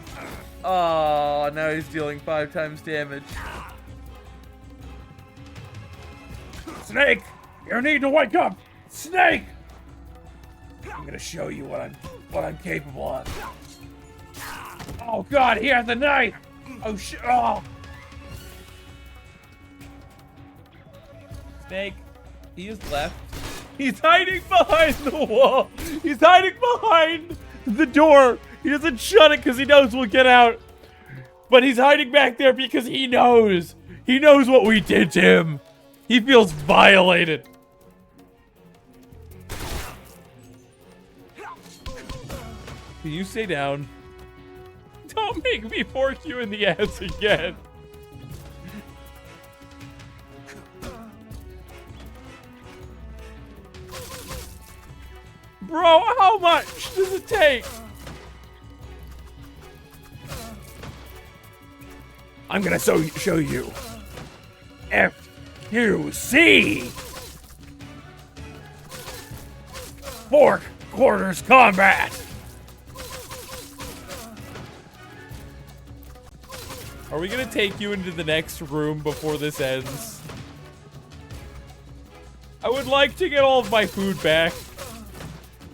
Oh, now he's dealing 5 times damage. Snake! You need to wake up! Snake! I'm gonna show you what I'm capable of. Oh god, he has a knife! Oh shit! Oh! Snake, he is left. He's hiding behind the wall! He's hiding behind the door! He doesn't shut it because he knows we'll get out. But he's hiding back there because he knows! He knows what we did to him! He feels violated! Can you stay down? Don't make me fork you in the ass again. Bro, how much does it take? I'm gonna show you. F-U-C! Fork quarters combat! Are we gonna take you into the next room before this ends? I would like to get all of my food back.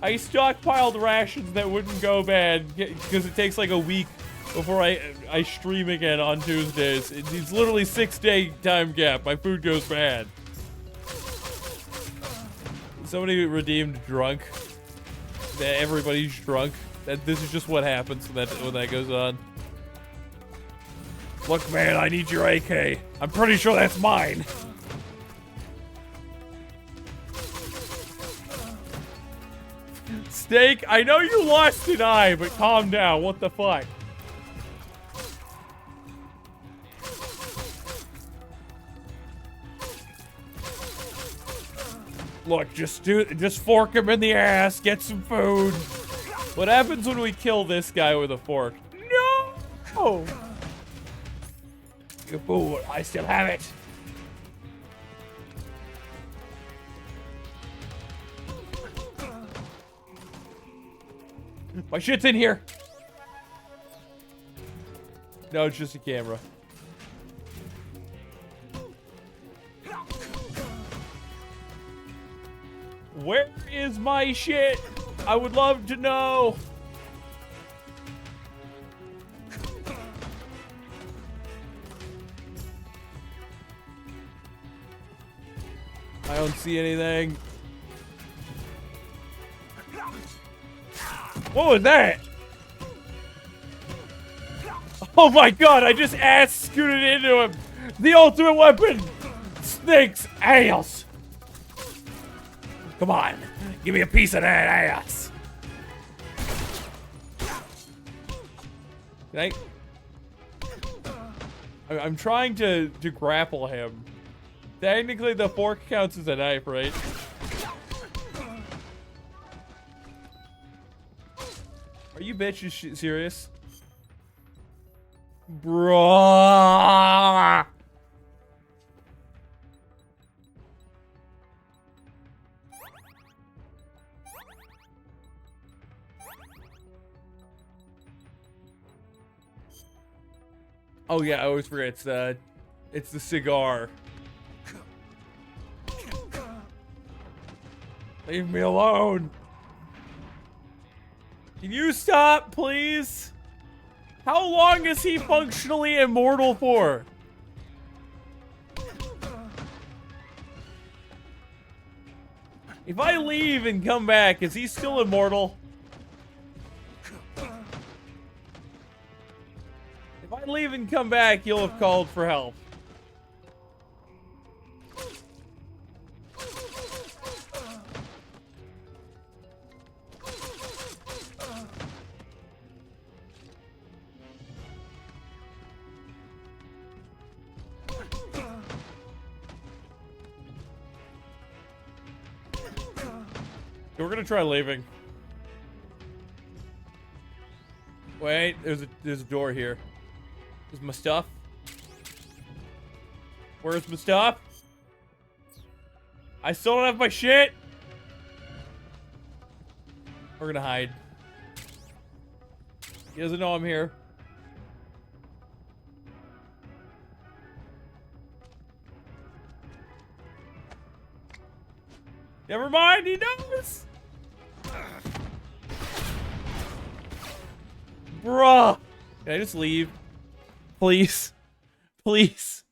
I stockpiled rations that wouldn't go bad because it takes like a week before I stream again on Tuesdays. It's literally 6-day time gap. My food goes bad. Somebody redeemed drunk. Everybody's drunk. This is just what happens when that goes on. Look, man, I need your AK. I'm pretty sure that's mine. Steak, I know you lost an eye, but calm down. What the fuck? Look, just fork him in the ass, get some food. What happens when we kill this guy with a fork? No! You fool, I still have it. My shit's in here. No, it's just a camera. Where is my shit? I would love to know. I don't see anything. What was that? Oh my god, I just ass scooted into him. The ultimate weapon. Snake's ass. Come on, give me a piece of that ass. Can I'm trying to grapple him. Technically, the fork counts as a knife, right? Are you bitches serious? Bruh. Oh yeah, I always forget it's the cigar. Leave me alone. Can you stop, please? How long is he functionally immortal for? If I leave and come back, is he still immortal? If I leave and come back, you'll have called for help. We're gonna try leaving. Wait, there's a door here. Is my stuff? Where's my stuff? I still don't have my shit. We're gonna hide. He doesn't know I'm here. Never mind, he knows. Bruh. Can I just leave? Please. Please.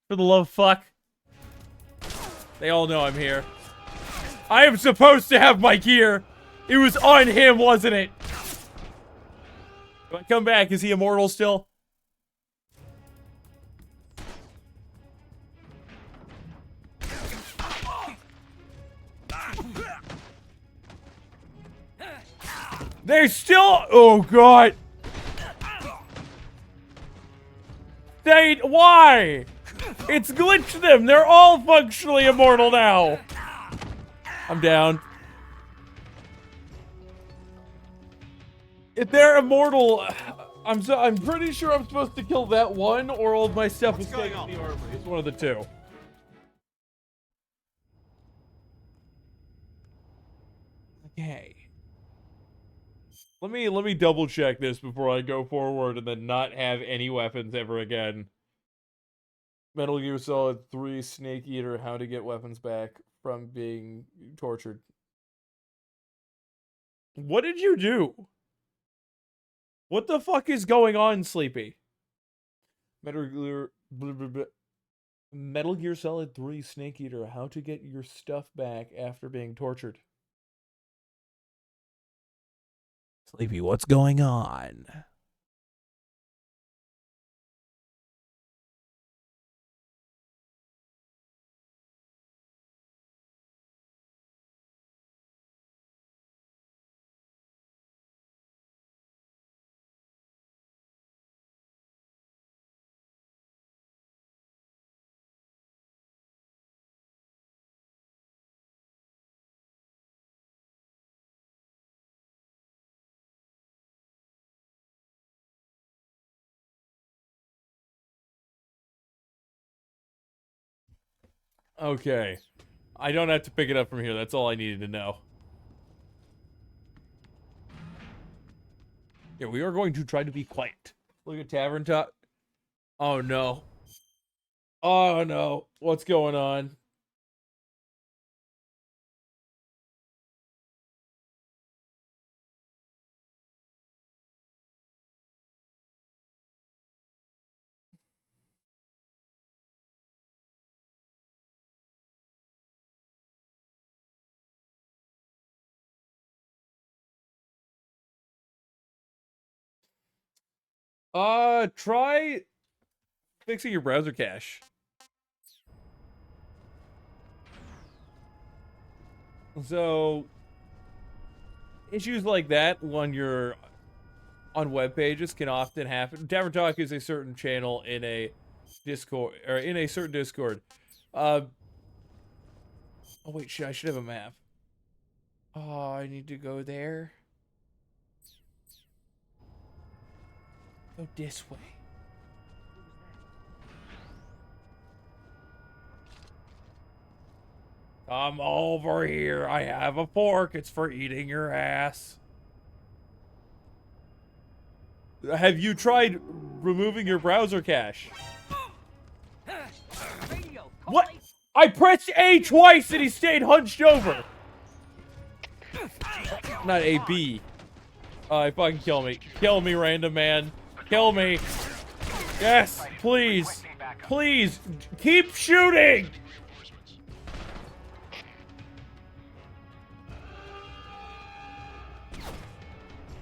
For the love of fuck. They all know I'm here. I am supposed to have my gear. It was on him, wasn't it? If I come back, is he immortal still? They're still... Oh, God. Why? It's glitched them. They're all functionally immortal now. I'm down. If they're immortal, I'm pretty sure I'm supposed to kill that one, or all of my stuff is taken in the armory. It's one of the two. Okay. Let me double check this before I go forward and then not have any weapons ever again. Metal Gear Solid 3 Snake Eater, how to get weapons back from being tortured. What did you do? What the fuck is going on, Sleepy? Metal Gear Solid 3 Snake Eater, how to get your stuff back after being tortured. Sleepy, what's going on? Okay. I don't have to pick it up from here. That's all I needed to know. Yeah, we are going to try to be quiet. Look at Tavern Top. Oh, no. Oh, no. What's going on? Try fixing your browser cache. So, issues like that when you're on web pages can often happen. Tavern Talk is a certain channel in a Discord, or in a certain Discord. Oh wait, shit, I should have a map. Oh, I need to go there. Go this way. Come over here. I have a fork. It's for eating your ass. Have you tried removing your browser cache? What? I pressed A twice and he stayed hunched over. Not A, B. Alright, fucking kill me. Kill me, random man. Kill me. Yes, please. Please, keep shooting!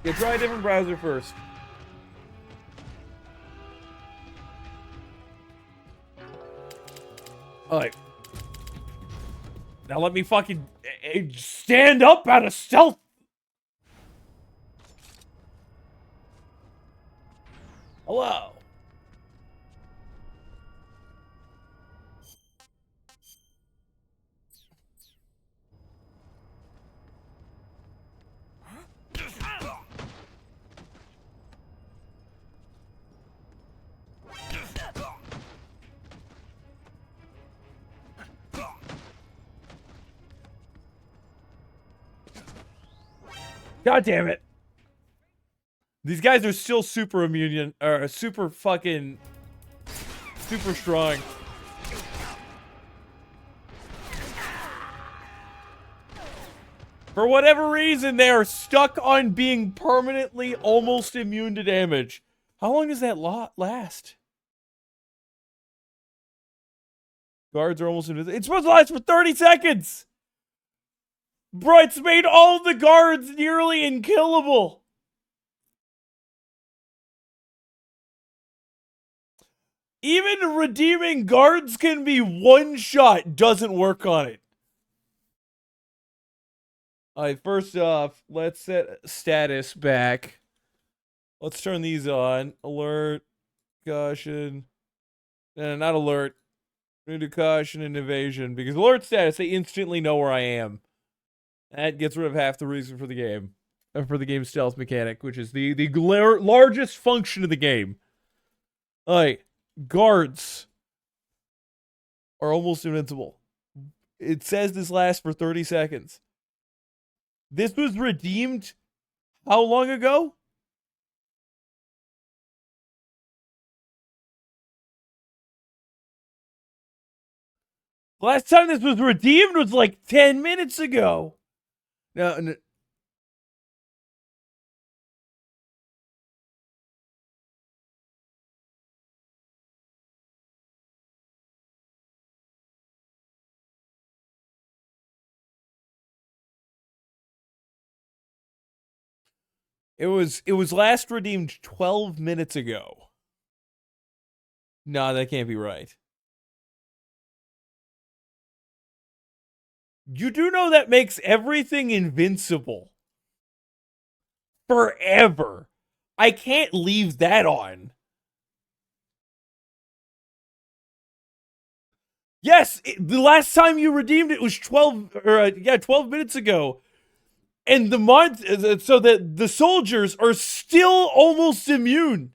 Yeah, try a different browser first. Alright. Now let me fucking stand up out of stealth. Hello. God damn it. These guys are still super immune, or super fucking, super strong. For whatever reason, they are stuck on being permanently almost immune to damage. How long does that last? Guards are almost invisible. It's supposed to last for 30 seconds! Bro, it's made all the guards nearly unkillable! Even redeeming guards can be one shot doesn't work on it. Alright, first off, let's set status back. Let's turn these on. Alert, caution. No, not alert. We're gonna do caution and evasion, because alert status, they instantly know where I am. That gets rid of half the reason for the game. For the game's stealth mechanic, which is the largest function of the game. Alright, guards are almost invincible. It says this lasts for 30 seconds. This was redeemed how long ago? Last time this was redeemed was like 10 minutes ago. No. It was last redeemed 12 minutes ago. Nah, that can't be right. You do know that makes everything invincible. Forever. I can't leave that on. Yes, the last time you redeemed it was 12 minutes ago. And so that the soldiers are still almost immune.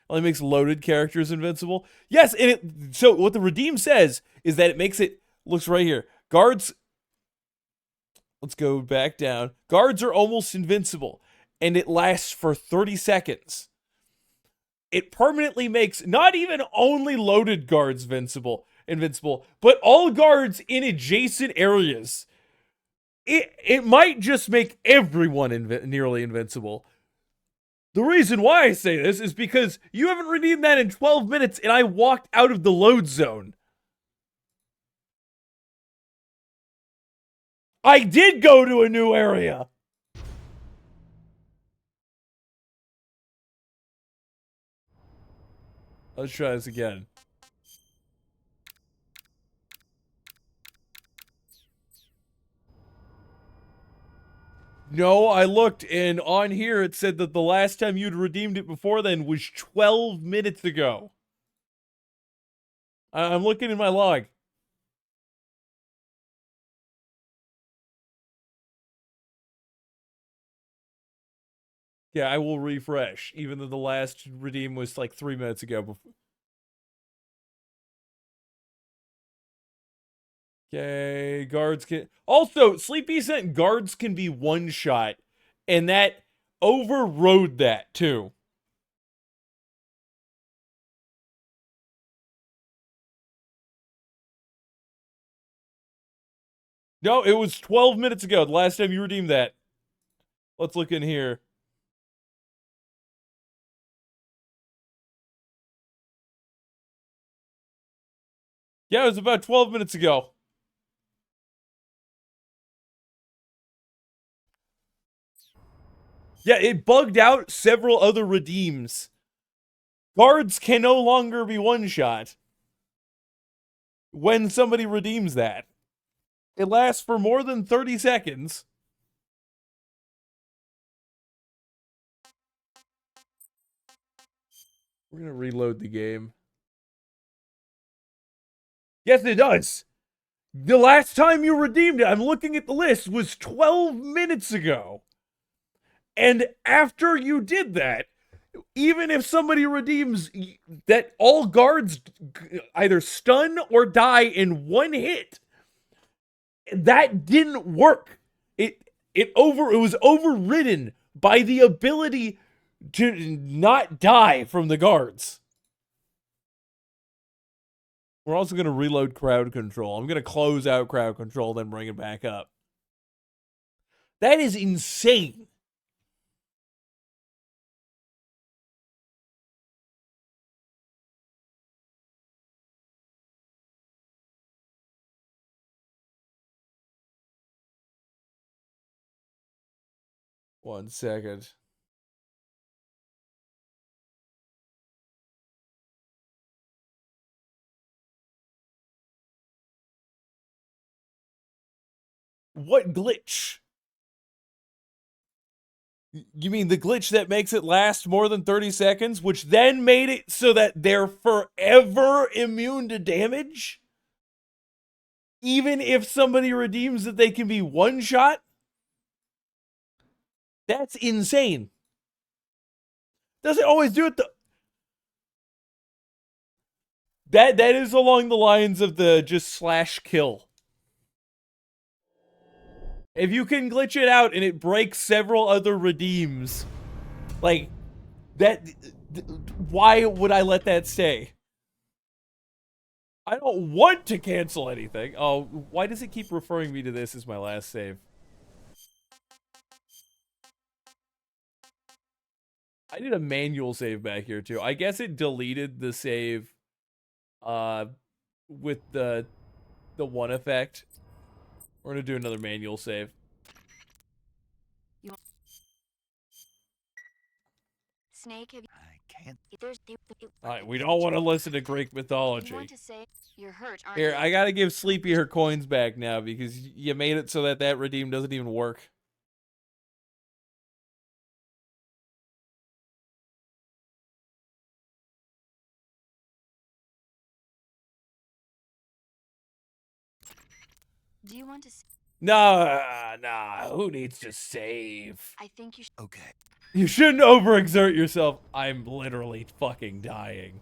Only makes loaded characters invincible. Yes, and so what the redeem says is that it makes it, looks right here. Guards, let's go back down. Guards are almost invincible, and it lasts for 30 seconds. It permanently makes not even only loaded guards invincible, but all guards in adjacent areas. It might just make everyone nearly invincible. The reason why I say this is because you haven't redeemed that in 12 minutes and I walked out of the load zone. I did go to a new area. Let's try this again. No, I looked, and on here it said that the last time you'd redeemed it before then was 12 minutes ago. I'm looking in my log. Yeah, I will refresh, even though the last redeem was like 3 minutes ago. Okay, guards can... Also, Sleepy Scent guards can be one-shot, and that overrode that, too. No, it was 12 minutes ago, the last time you redeemed that. Let's look in here. Yeah, it was about 12 minutes ago. Yeah, it bugged out several other redeems. Guards can no longer be one-shot when somebody redeems that. It lasts for more than 30 seconds. We're going to reload the game. Yes, it does. The last time you redeemed it, I'm looking at the list, was 12 minutes ago. And after you did that, even if somebody redeems that, all guards either stun or die in one hit, that didn't work. It was overridden by the ability to not die from the guards. We're also going to reload crowd control. I'm going to close out crowd control, then bring it back up. That is insane. One second. What glitch? You mean the glitch that makes it last more than 30 seconds, which then made it so that they're forever immune to damage? Even if somebody redeems that they can be one-shot? That's insane. Does it always do it though? That is along the lines of the just slash kill. If you can glitch it out and it breaks several other redeems, like, that, why would I let that stay? I don't want to cancel anything. Oh, why does it keep referring me to this as my last save? I did a manual save back here too. I guess it deleted the save with the one effect. We're gonna do another manual save. Snake, have you... I can't. Alright, we don't want to listen to Greek mythology. You want to say you're hurt, aren't Here, you? I gotta give Sleepy her coins back now because you made it so that redeem doesn't even work. Do you want to... Nah, who needs to save? I think you should... Okay. You shouldn't overexert yourself. I'm literally fucking dying.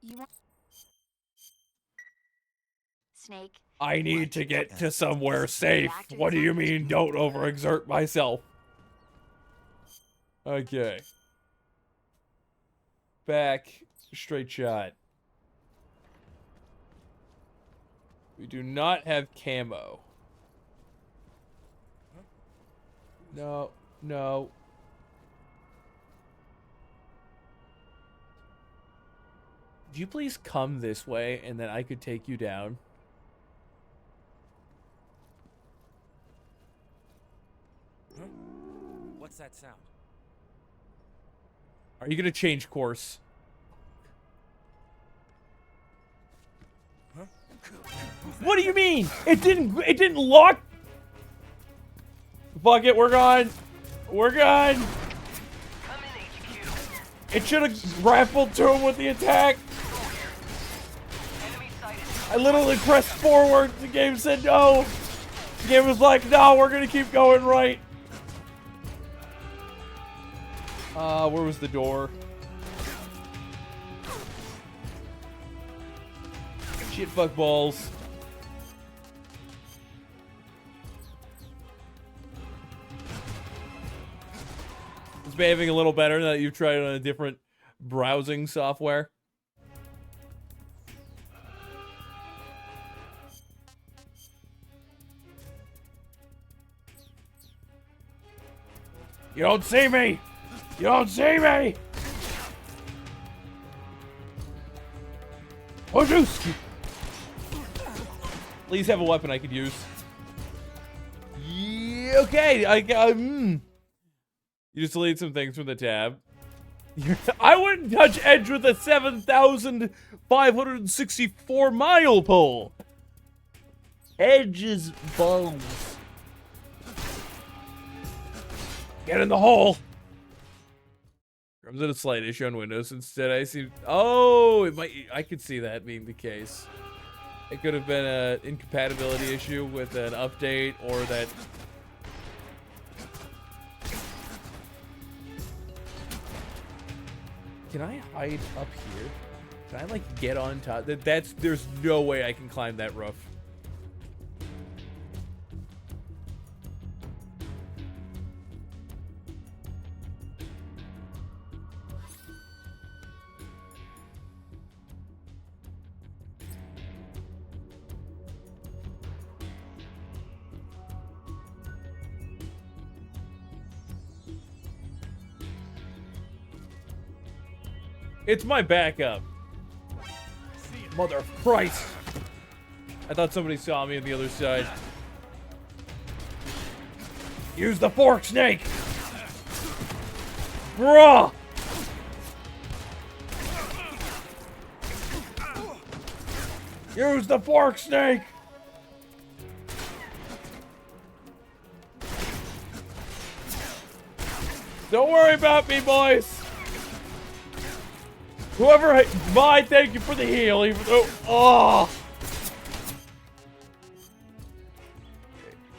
You want... Snake. I need to get to somewhere safe. What do you mean, don't overexert myself? Okay. Back. Straight shot. We do not have camo. No. Do you please come this way and then I could take you down? What's that sound? Are you gonna change course? What do you mean? It didn't lock. Fuck it, we're gone. We're gone. It should have grappled to him with the attack. I literally pressed forward. The game said no. The game was like, no, we're gonna keep going right. Where was the door? Shit, fuck balls. It's behaving a little better now that you've tried it on a different browsing software. You don't see me! You don't see me! Hadouken! Please have a weapon I could use. Yeah, okay, you just delete some things from the tab. I wouldn't touch Edge with a 7,564 mile pole. Edge's balls. Get in the hole. Comes in a slight issue on Windows. Instead, I see. Oh, it might. I could see that being the case. It could have been an incompatibility issue with an update, or that. Can I hide up here? Can I like get on top? There's no way I can climb that roof. It's my backup. Mother of Christ. I thought somebody saw me on the other side. Use the fork, Snake! Bruh! Use the fork, Snake! Don't worry about me, boys! Whoever, bye, thank you for the heal, even though, oh!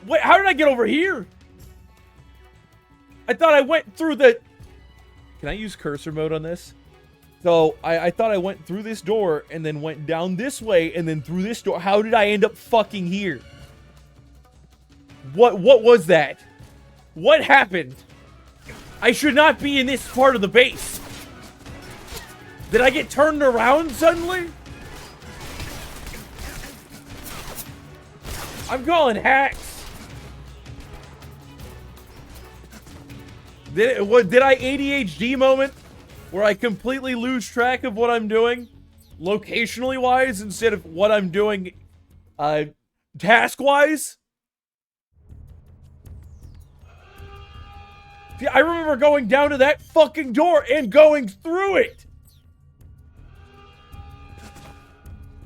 Wait, how did I get over here? I thought I went through the... Can I use cursor mode on this? So, I thought I went through this door, and then went down this way, and then through this door. How did I end up fucking here? What was that? What happened? I should not be in this part of the base. Did I get turned around suddenly? I'm calling hacks. Did I ADHD moment where I completely lose track of what I'm doing locationally wise instead of what I'm doing task wise? Yeah, I remember going down to that fucking door and going through it.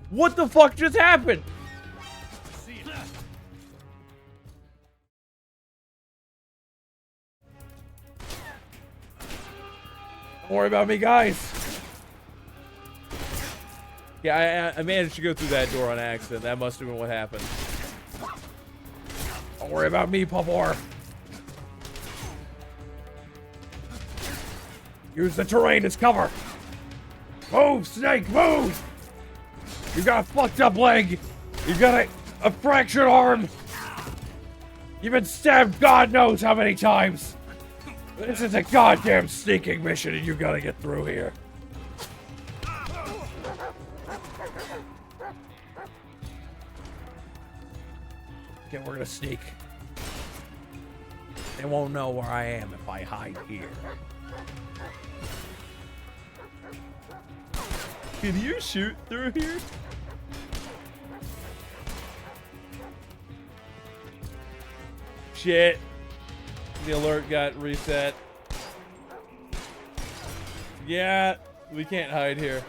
What the fuck just happened? Don't worry about me, guys. Yeah, I managed to go through that door on accident. That must have been what happened. Don't worry about me, Pavor. Use the terrain as cover. Move, Snake, move! You got a fucked up leg. You got a fractured arm. You've been stabbed God knows how many times. This is a goddamn sneaking mission and you gotta get through here. Okay, we're gonna sneak. They won't know where I am if I hide here. Can you shoot through here? Shit. The alert got reset. Yeah, we can't hide here.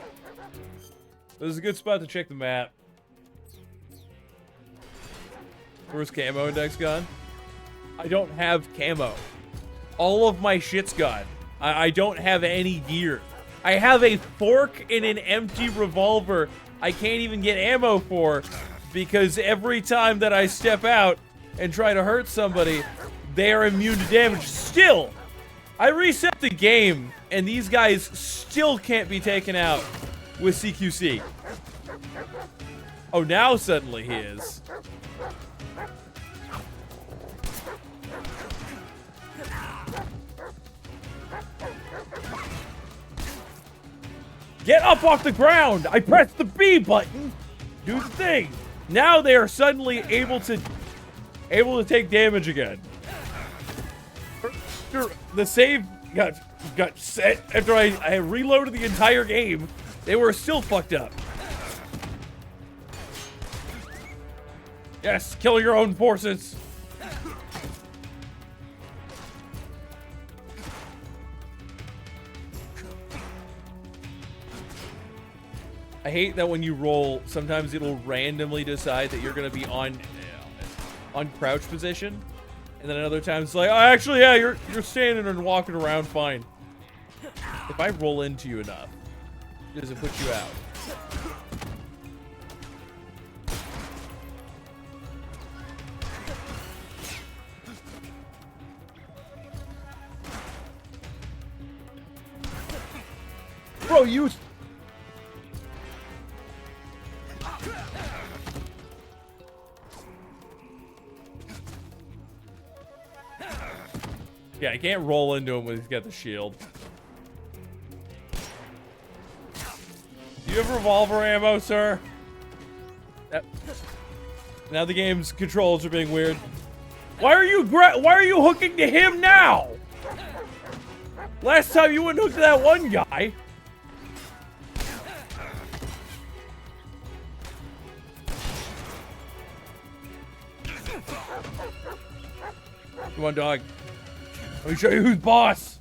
This is a good spot to check the map. Where's camo index gone? I don't have camo. All of my shit's gone. I don't have any gear. I have a fork and an empty revolver I can't even get ammo for because every time that I step out and try to hurt somebody, they are immune to damage. Still, I reset the game and these guys still can't be taken out with CQC. Oh, now suddenly he is. Get up off the ground! I pressed the B button! Do the thing! Now they are suddenly able to take damage again. The save got set after I reloaded the entire game. They were still fucked up. Yes, kill your own forces. I hate that when you roll, sometimes it'll randomly decide that you're gonna be on crouch position, and then other times it's like, oh, actually, yeah, you're standing and walking around fine. If I roll into you enough, does it put you out? Bro, you. Yeah, I can't roll into him when he's got the shield. Do you have revolver ammo, sir? Now the game's controls are being weird. Why are you hooking to him now? Last time you wouldn't hook to that one guy. Come on, dog. Let me show you who's boss.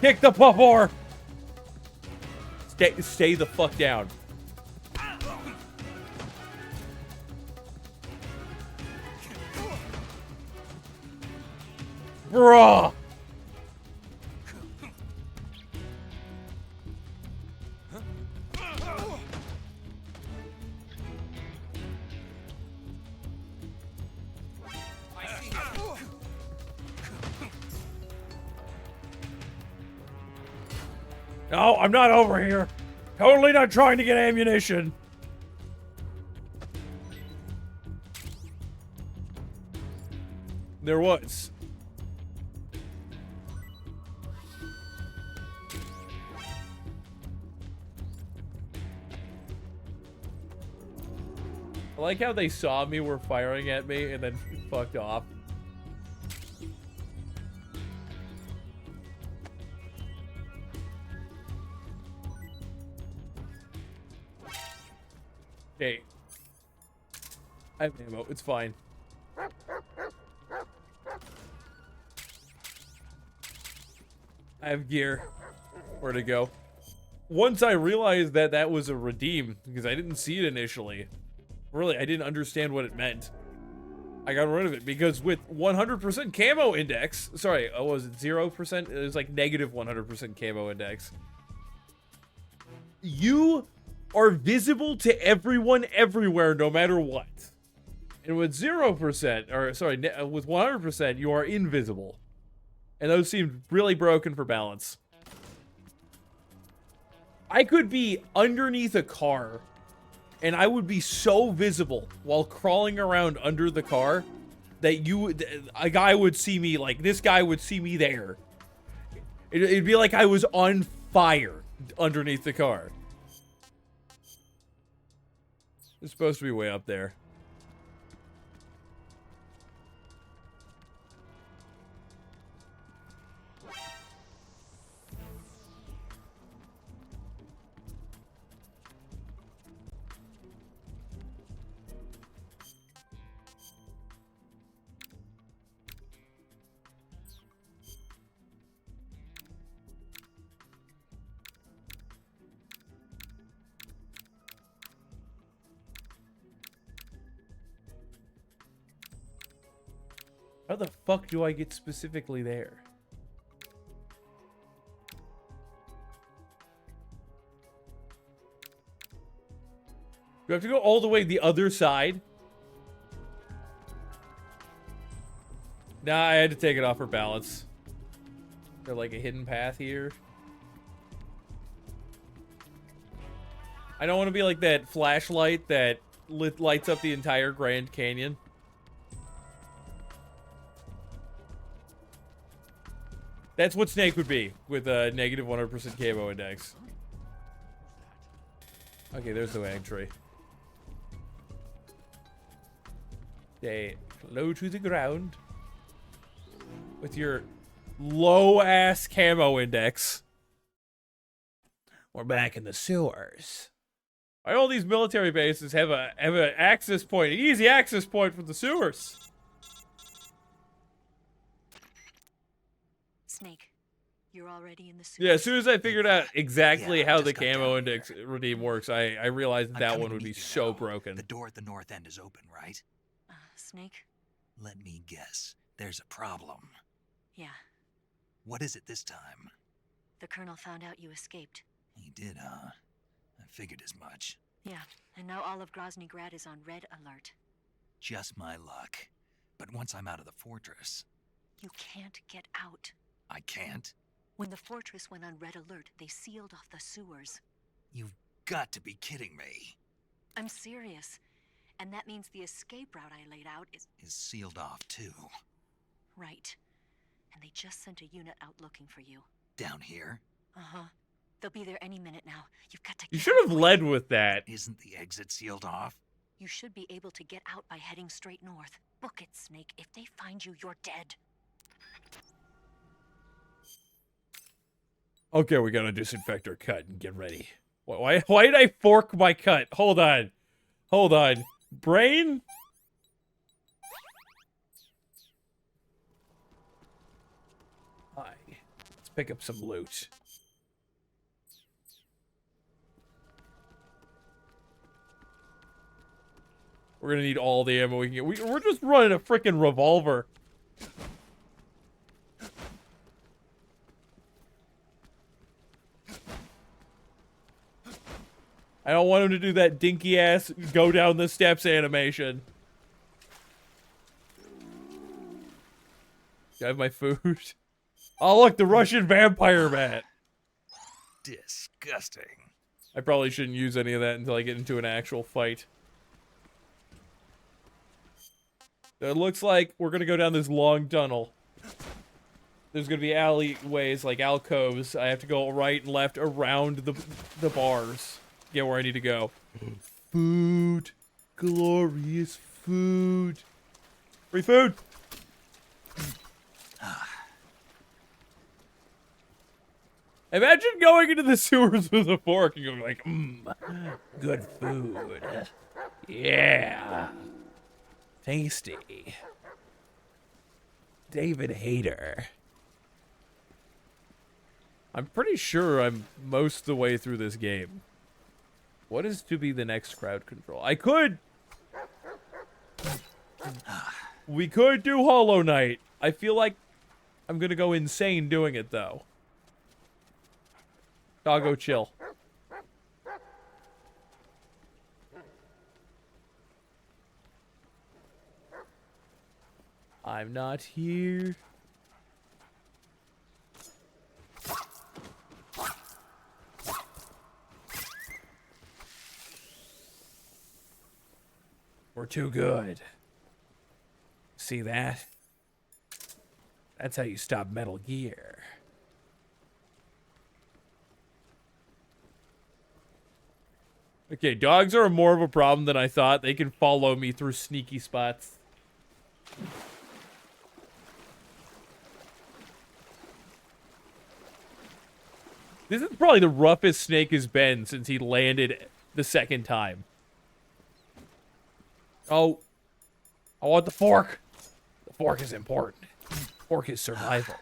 Kick the pupper. Stay the fuck down. Bruh. No, I'm not over here. Totally not trying to get ammunition. There was. I like how they saw me, were firing at me, and then fucked off. Okay. I have ammo. It's fine. I have gear. Where to go? Once I realized that that was a redeem, because I didn't see it initially. Really, I didn't understand what it meant. I got rid of it because with 100% camo index, sorry, was it 0%? It was like negative 100% camo index. You are visible to everyone everywhere no matter what. And with 0%, or sorry, with 100%, you are invisible. And those seemed really broken for balance. I could be underneath a car, and I would be so visible while crawling around under the car that a guy would see me, like, this guy would see me there. It'd be like I was on fire underneath the car. It's supposed to be way up there. How the fuck do I get specifically there? Do I have to go all the way the other side? Nah, I had to take it off for balance. Is there like a hidden path here? I don't want to be like that flashlight that lights up the entire Grand Canyon. That's what Snake would be, with a negative 100% camo index. Okay, there's the entry. Stay low to the ground. With your low-ass camo index. We're back in the sewers. All these military bases have an access point, an easy access point for the sewers. Snake, you're already in the sewers. Yeah, as soon as I figured out exactly Yeah, how just the got camo down index redeem works, I realized I'm that coming one to would be meet you so now. broken. The door at the north end is open, right? Snake? Let me guess. There's a problem. Yeah. What is it this time? The Colonel found out you escaped. He did, huh? I figured as much. Yeah, and now all of Grozny Grad is on red alert. Just my luck. But once I'm out of the fortress... You can't get out. I can't? When the fortress went on red alert, they sealed off the sewers. You've got to be kidding me. I'm serious. And that means the escape route I laid out is sealed off, too. Right. And they just sent a unit out looking for you. Down here? Uh-huh. They'll be there any minute now. You've got to You get should out have led with that. Isn't the exit sealed off? You should be able to get out by heading straight north. Book it, Snake. If they find you, you're dead. Okay, we got a disinfector cut and get ready. Why did I fork my cut? Hold on. Hold on. Brain? Hi. Let's pick up some loot. We're gonna need all the ammo we can get. We're just running a freaking revolver. I don't want him to do that dinky ass go down the steps animation. Do I have my food? Oh look, the Russian vampire bat. Disgusting. I probably shouldn't use any of that until I get into an actual fight. It looks like we're gonna go down this long tunnel. There's gonna be alleyways, like alcoves. I have to go right and left around the bars. Get where I need to go. Food. Glorious food. Free food. Imagine going into the sewers with a fork and going like, good food. Yeah. Tasty. David Hayter. I'm pretty sure I'm most of the way through this game. What is to be the next crowd control? We could do Hollow Knight. I feel like I'm gonna go insane doing it though. Doggo, chill. I'm not here. We're too good. See that? That's how you stop Metal Gear. Okay, dogs are more of a problem than I thought. They can follow me through sneaky spots. This is probably the roughest Snake has been since he landed the second time. Oh. I want the fork. The fork is important. Fork is survival.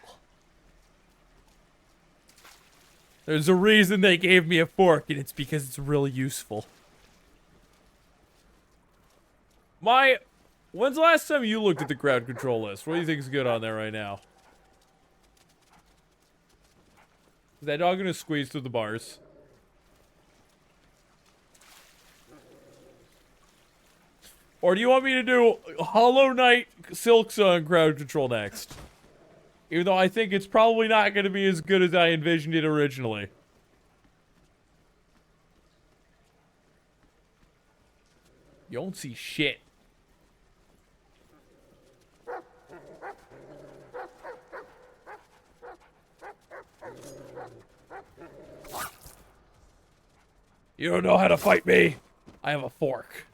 There's a reason they gave me a fork, and it's because it's really useful. When's the last time you looked at the crowd control list? What do you think is good on there right now? Is that dog gonna squeeze through the bars? Or do you want me to do Hollow Knight Silksong crowd control next? Even though I think it's probably not going to be as good as I envisioned it originally. You don't see shit. You don't know how to fight me. I have a fork.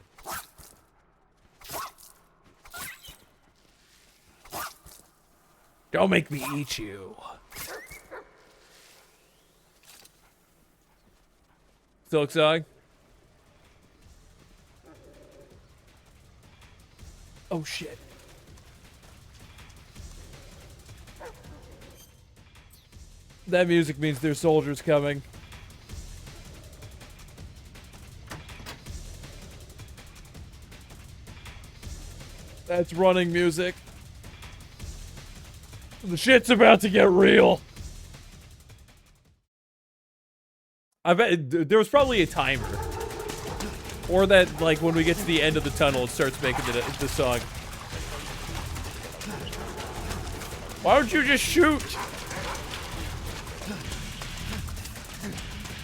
Don't make me eat you. Silksong? Oh, shit. That music means there's soldiers coming. That's running music. The shit's about to get real. I bet there was probably a timer. Or that, like, when we get to the end of the tunnel, it starts making the song. Why don't you just shoot?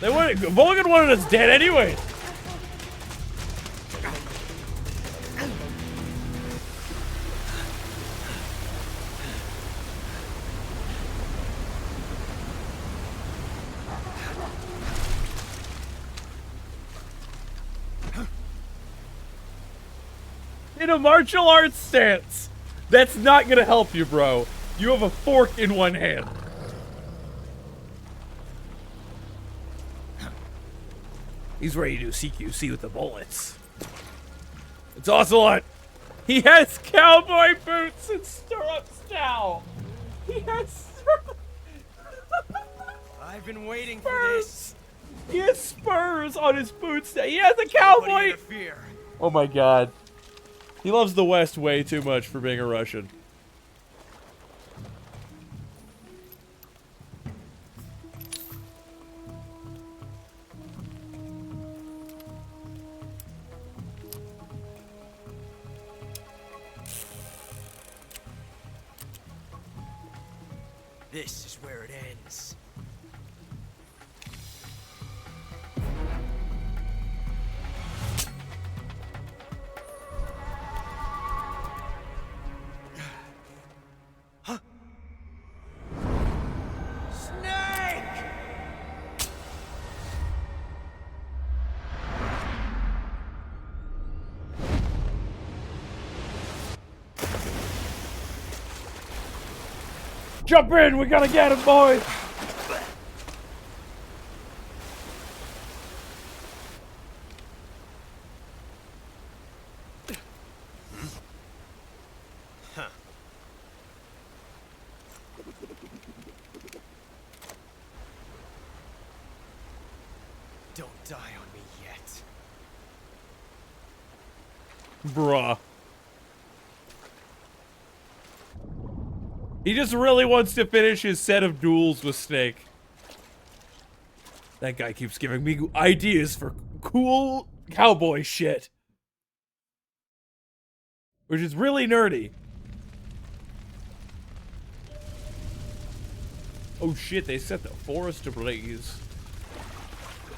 They wanted, Vulcan wanted us dead anyway. In a martial arts stance. That's not gonna help you, bro. You have a fork in one hand. He's ready to do CQC with the bullets. It's Ocelot. He has cowboy boots and stirrups now. He has I've been waiting spurs. for this. He has spurs on his boots now. He has a cowboy. Oh my god. He loves the West way too much for being a Russian. This is where it ends. Jump in, we gotta get him, boys! Huh. Don't die on me yet. Bruh. He just really wants to finish his set of duels with Snake. That guy keeps giving me ideas for cool cowboy shit. Which is really nerdy. Oh shit, they set the forest ablaze.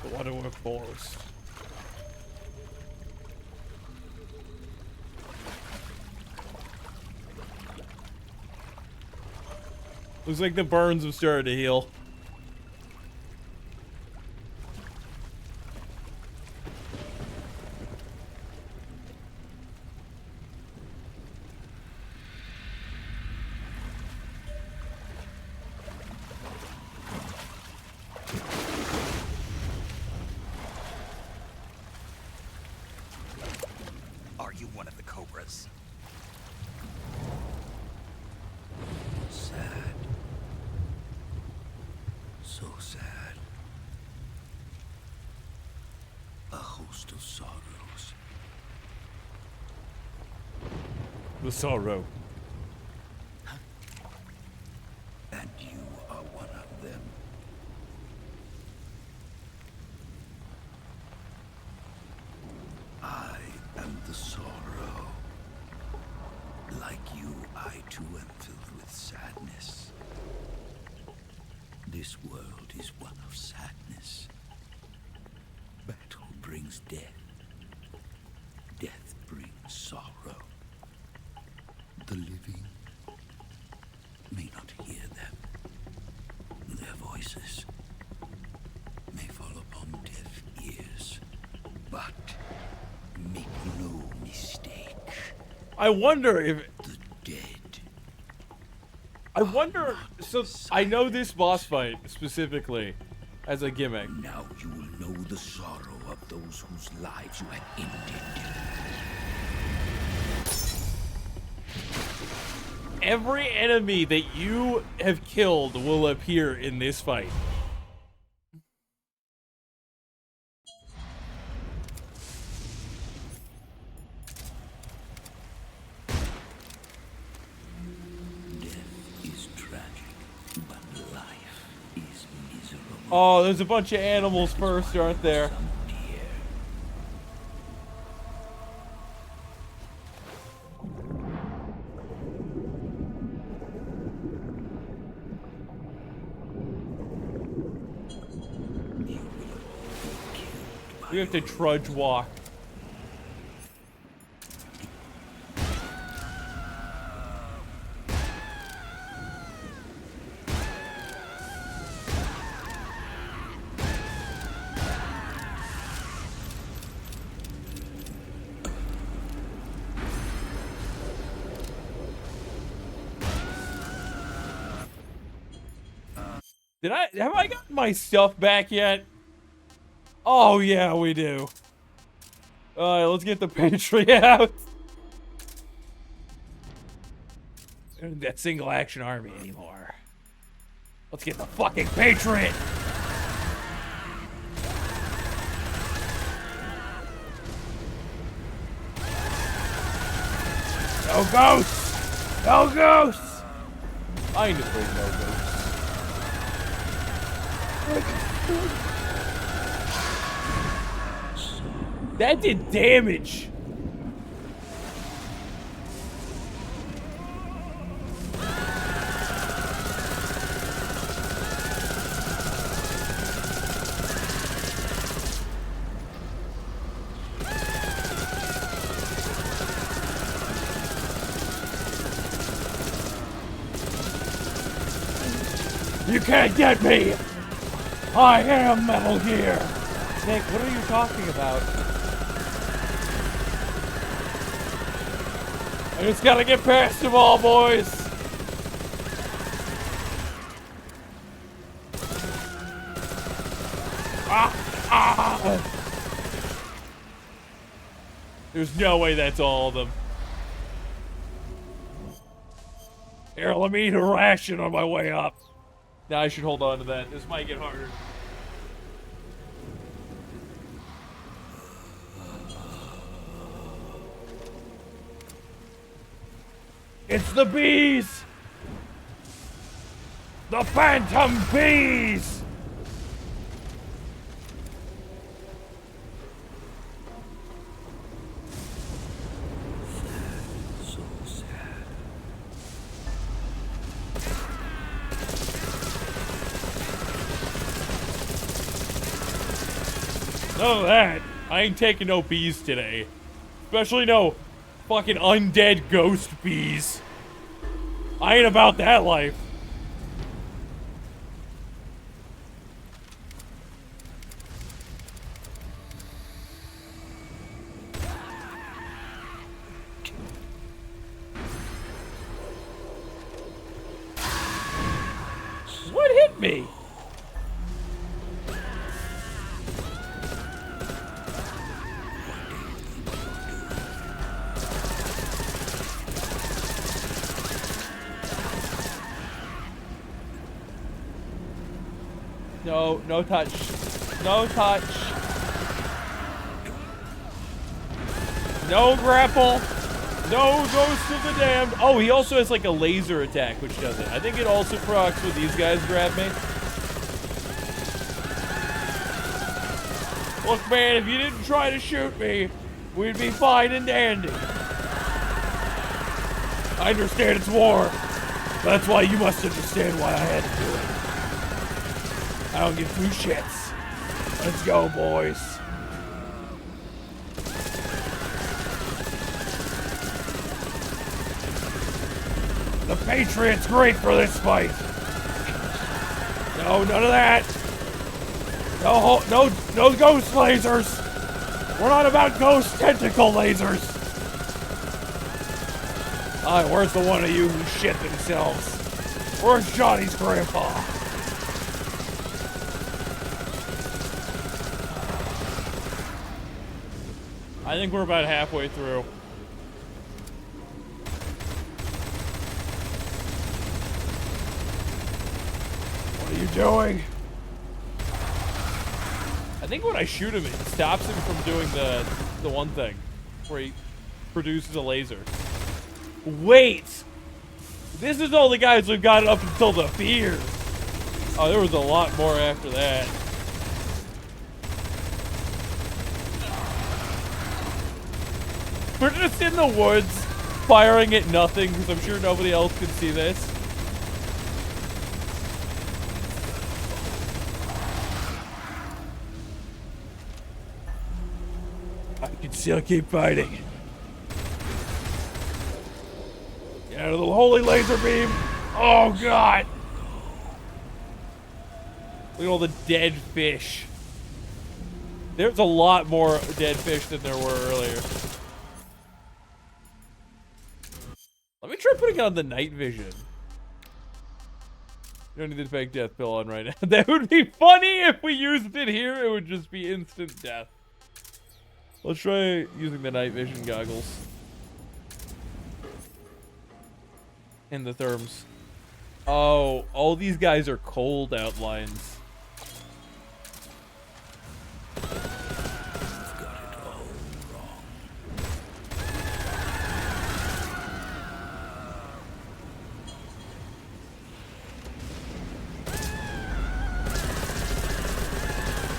The Waterwork Forest. Looks like the burns have started to heal. Are you one of the Cobras? Sad. So sad. A host of sorrows. The sorrow. And you are one of them. I am the sorrow. Like you, I too am filled with sadness. This world is one of sadness. Battle brings death. Death brings sorrow. The living may not hear them. Their voices may fall upon deaf ears. But make no mistake. I wonder if... The dead. I wonder... So, I know this boss fight, specifically, as a gimmick. Now you will know the sorrow of those whose lives you have ended. Every enemy that you have killed will appear in this fight. Oh, there's a bunch of animals first, aren't there? We have to trudge walk. Have I gotten my stuff back yet? Oh yeah, we do. Alright, let's get the Patriot out. I don't need that single action army anymore. Let's get the fucking Patriot! No ghosts! No ghosts! I ain't afraid of no ghosts. That did damage. You can't get me! I am Metal Gear! Nick, what are you talking about? I just gotta get past them all, boys! There's no way that's all of them. Here, let me eat a ration on my way up. Now I should hold on to that. This might get harder. It's the bees! The Phantom Bees! So sad. None of that. I ain't taking no bees today. Especially no fucking undead ghost bees. I ain't about that life. What hit me? No, no touch. No touch. No grapple. No Ghost of the Damned. Oh, he also has like a laser attack, which does it. I think it also procs when these guys grab me. Look, man, if you didn't try to shoot me, we'd be fine and dandy. I understand it's war. But that's why you must understand why I had to do it. I don't give two shits. Let's go, boys. The Patriot's great for this fight. No, none of that. No ghost lasers. We're not about ghost tentacle lasers. Alright, where's the one of you who shit themselves? Where's Johnny's grandpa? I think we're about halfway through. doing? I think when I shoot him, it stops him from doing the one thing where he produces a laser. Wait! This is all the guys we've got up until the fear. Oh, there was a lot more after that. We're just in the woods, firing at nothing, because I'm sure nobody else can see this. I can still keep fighting. Get out of the holy laser beam! Oh, God! Look at all the dead fish. There's a lot more dead fish than there were earlier. Let me try putting on the night vision. You don't need the fake death pill on right now. That would be funny if we used it here. It would just be instant death. Let's try using the night vision goggles. And the therms. Oh, all these guys are cold outlines.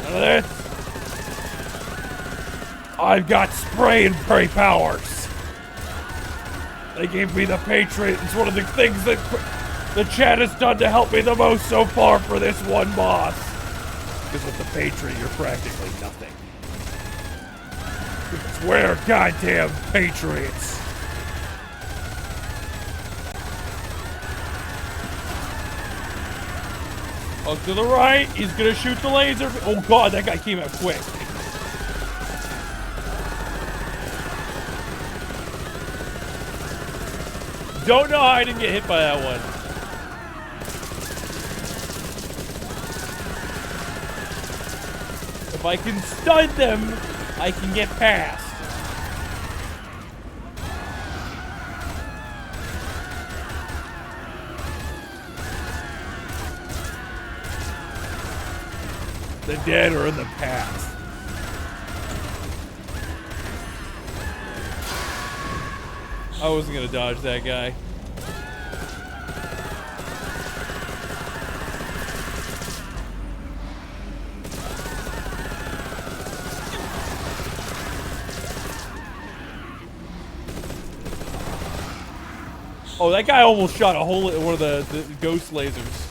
None of this. I've got spray and pray powers. They gave me the Patriot. It's one of the things that the chat has done to help me the most so far for this one boss. Because with the Patriot, you're practically nothing. Swear, goddamn Patriots. Oh, to the right. He's gonna shoot the laser. Oh God, that guy came out quick. Don't know how I didn't get hit by that one. If I can stun them, I can get past. The dead are in the past. I wasn't gonna dodge that guy. Oh, that guy almost shot a hole in one of the ghost lasers.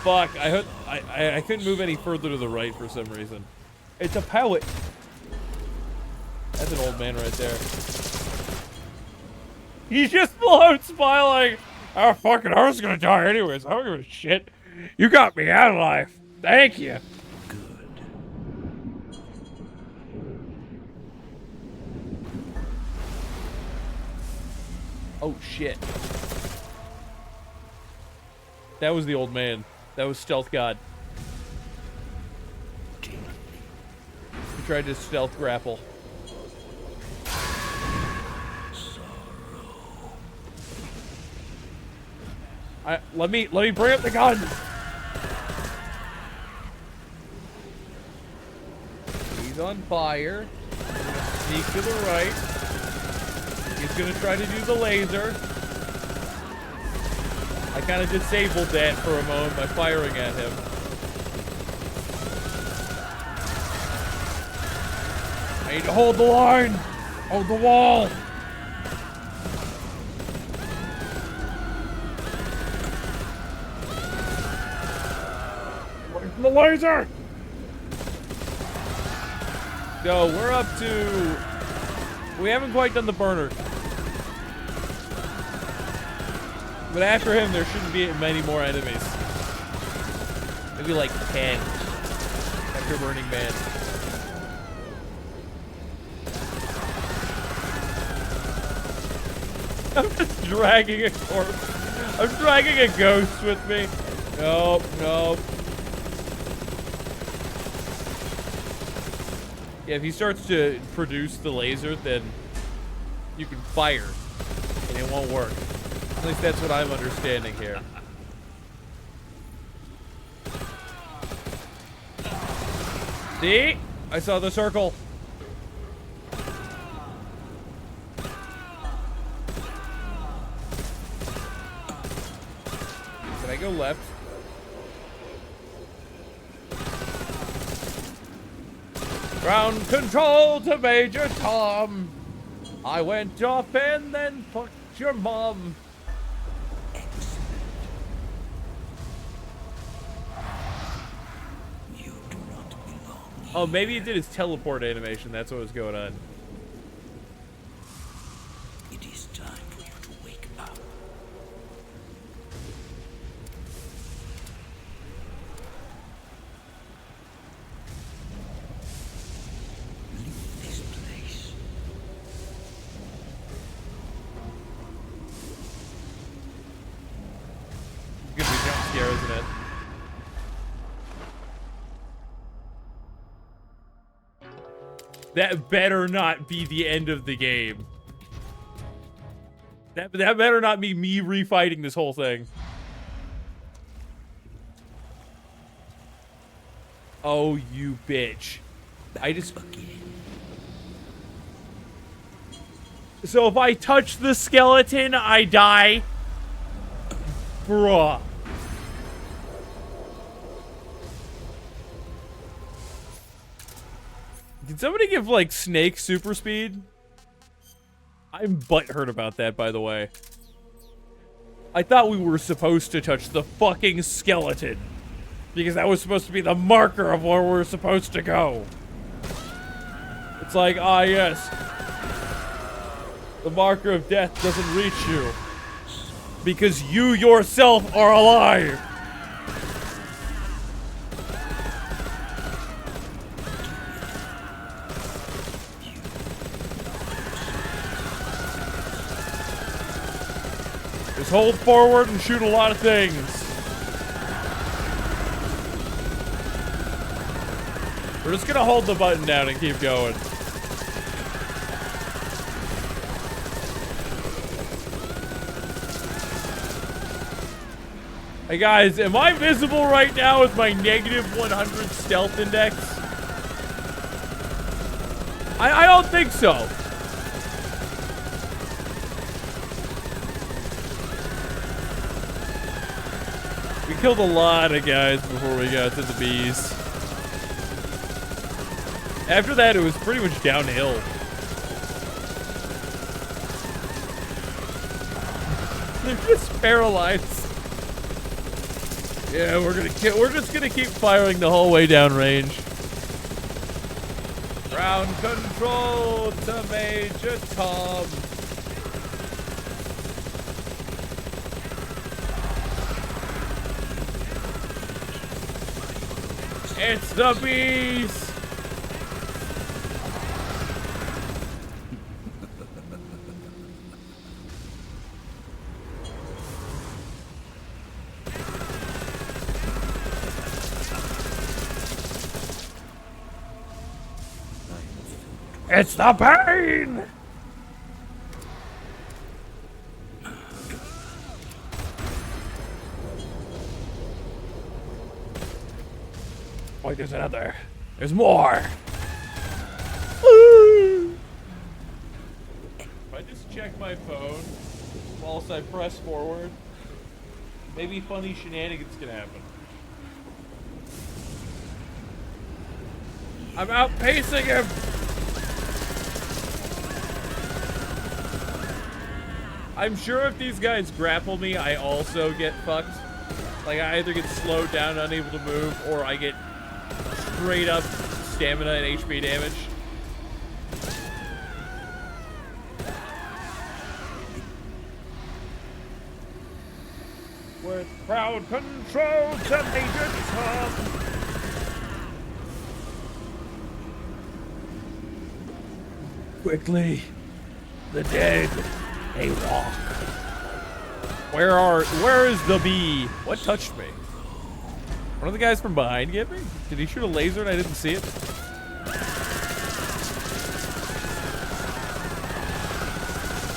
Fuck, I couldn't move any further to the right for some reason. It's a pellet. That's an old man right there. He's just float smiling. Oh, fucking, I was gonna die anyways. I don't give a shit. You got me out alive. Thank you. Good. Oh, shit. That was the old man. That was Stealth God. He tried to stealth grapple. Let me bring up the gun. He's on fire. I'm gonna sneak to the right. He's gonna try to do the laser. I kind of disabled that for a moment by firing at him. I need to hold the line. Hold the wall. The laser! So, we're up to... We haven't quite done the burner. But after him, there shouldn't be many more enemies. Maybe like 10. After Burning Man. I'm just dragging a corpse. I'm dragging a ghost with me. Nope, nope. Yeah, if he starts to produce the laser, then you can fire, and it won't work. At least that's what I'm understanding here. See? I saw the circle. Can I go left? Ground control to Major Tom. I went off and then fucked your mom. You do not belong. Oh, maybe it did his teleport animation. That's what was going on. It is time for you to wake up. Leave this place. It's gonna be jump scare, isn't it? That better not be the end of the game. That better not be me refighting this whole thing. Oh, you bitch. I just... So if I touch the skeleton, I die? Bruh. Did somebody give, like, Snake super speed? I'm butthurt about that, by the way. I thought we were supposed to touch the fucking skeleton. Because that was supposed to be the marker of where we're supposed to go. It's like, ah, yes. The marker of death doesn't reach you. Because you yourself are alive. Just hold forward and shoot a lot of things. We're just gonna hold the button down and keep going. Hey guys, am I visible right now with my -100 stealth index? I don't think so. We killed a lot of guys before we got to the bees. After that, it was pretty much downhill. They're just paralyzed. Yeah, we're just gonna keep firing the whole way down range. Ground control to Major Tom. It's the bees! It's the pain! Wait, there's another. There's more! If I just check my phone whilst I press forward, maybe funny shenanigans can happen. I'm outpacing him! I'm sure if these guys grapple me, I also get fucked. Like, I either get slowed down, unable to move, or I get straight up stamina and HP damage. With crowd control to Major Tom. Quickly, the dead. A rock. Where is the bee? What touched me? One of the guys from behind get me? Did he shoot a laser and I didn't see it?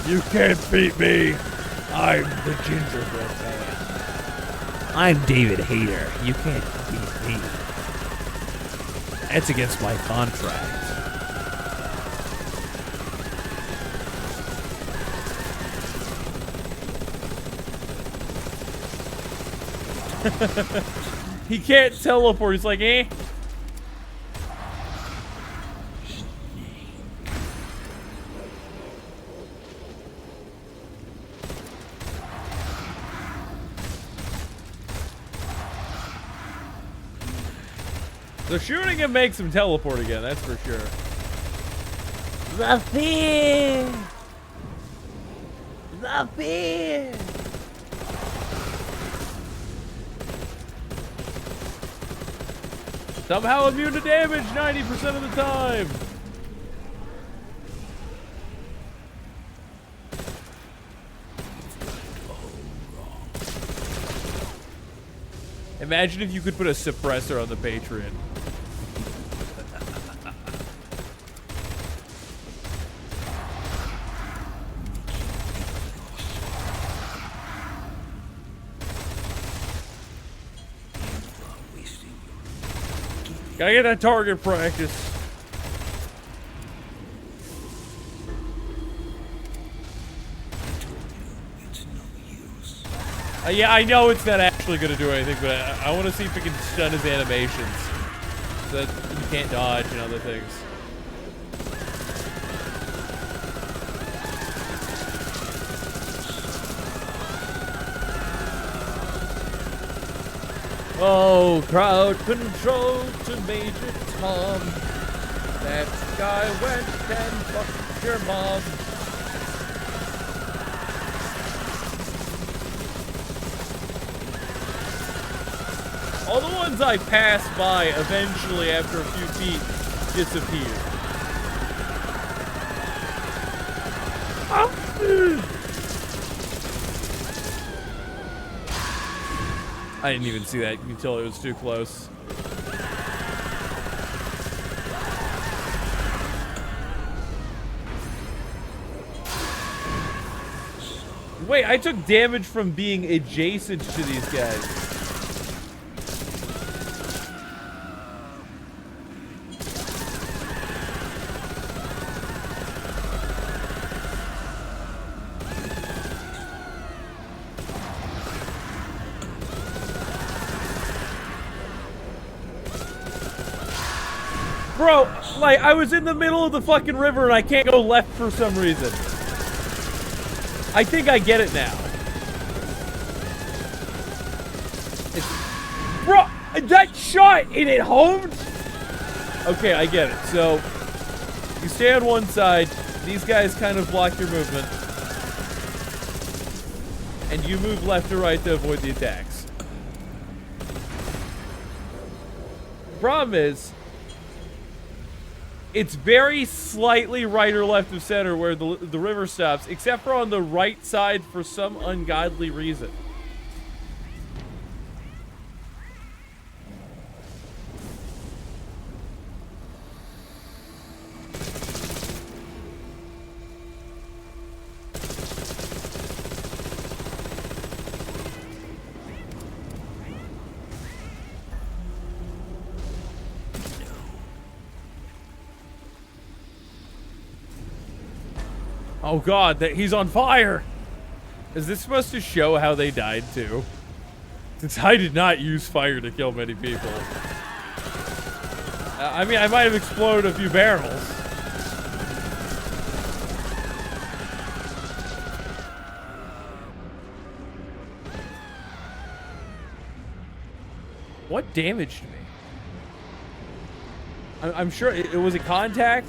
You can't beat me. I'm the gingerbread man. I'm David Hayter. You can't beat me. That's against my contract. He can't teleport. He's like, eh. So shooting him makes him teleport again, that's for sure. The fear! The fear! Somehow immune to damage 90% of the time! Imagine if you could put a suppressor on the Patreon. Gotta get that target practice. Yeah, I know it's not actually gonna do anything, but I want to see if it can stun his animations. So that you can't dodge and other things. Oh, crowd control to Major Tom. That guy went and fucked your mom. All the ones I pass by eventually, after a few feet, disappear. I didn't even see that until it was too close. Wait, I took damage from being adjacent to these guys. Bro, like, I was in the middle of the fucking river and I can't go left for some reason. I think I get it now. Bro, that shot and it homed? Okay, I get it. So, you stay on one side, these guys kind of block your movement, and you move left or right to avoid the attacks. Problem is, it's very slightly right or left of center where the river stops, except for on the right side for some ungodly reason. Oh god, he's on fire! Is this supposed to show how they died too? Since I did not use fire to kill many people. I mean, I might have exploded a few barrels. What damaged me? I'm sure it was a contact.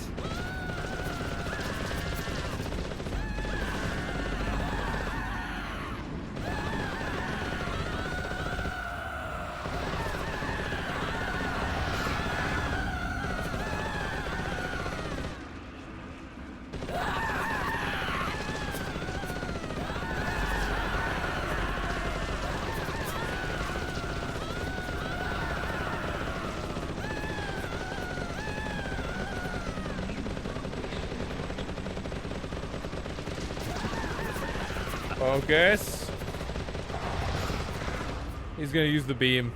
Focus. He's gonna use the beam.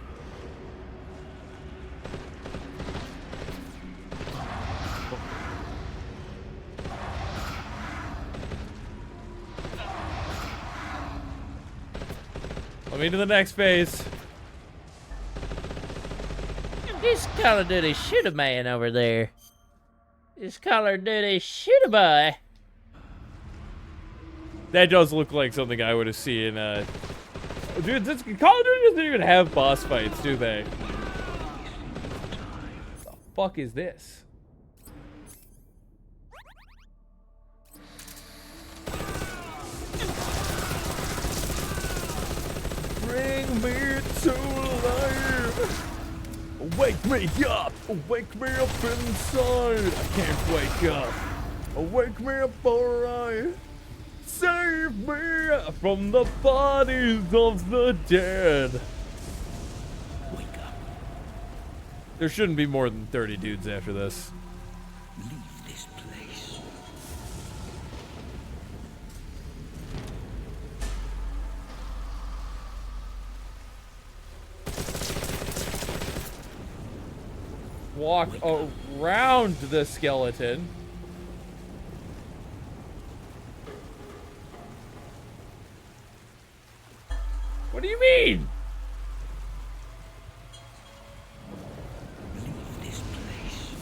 Let me to the next phase. This Call of Duty shooter man over there. This Call of Duty shooter boy. That does look like something I would have seen. Dude, this Call of Duty doesn't even have boss fights, do they? What the fuck is this? Bring me to life. Wake me up. Wake me up inside. I can't wake up. Wake me up, alright. Save me from the bodies of the dead. Wake up. There shouldn't be more than 30 dudes after this. Leave this place. Walk around the skeleton. What do you mean? Leave this place.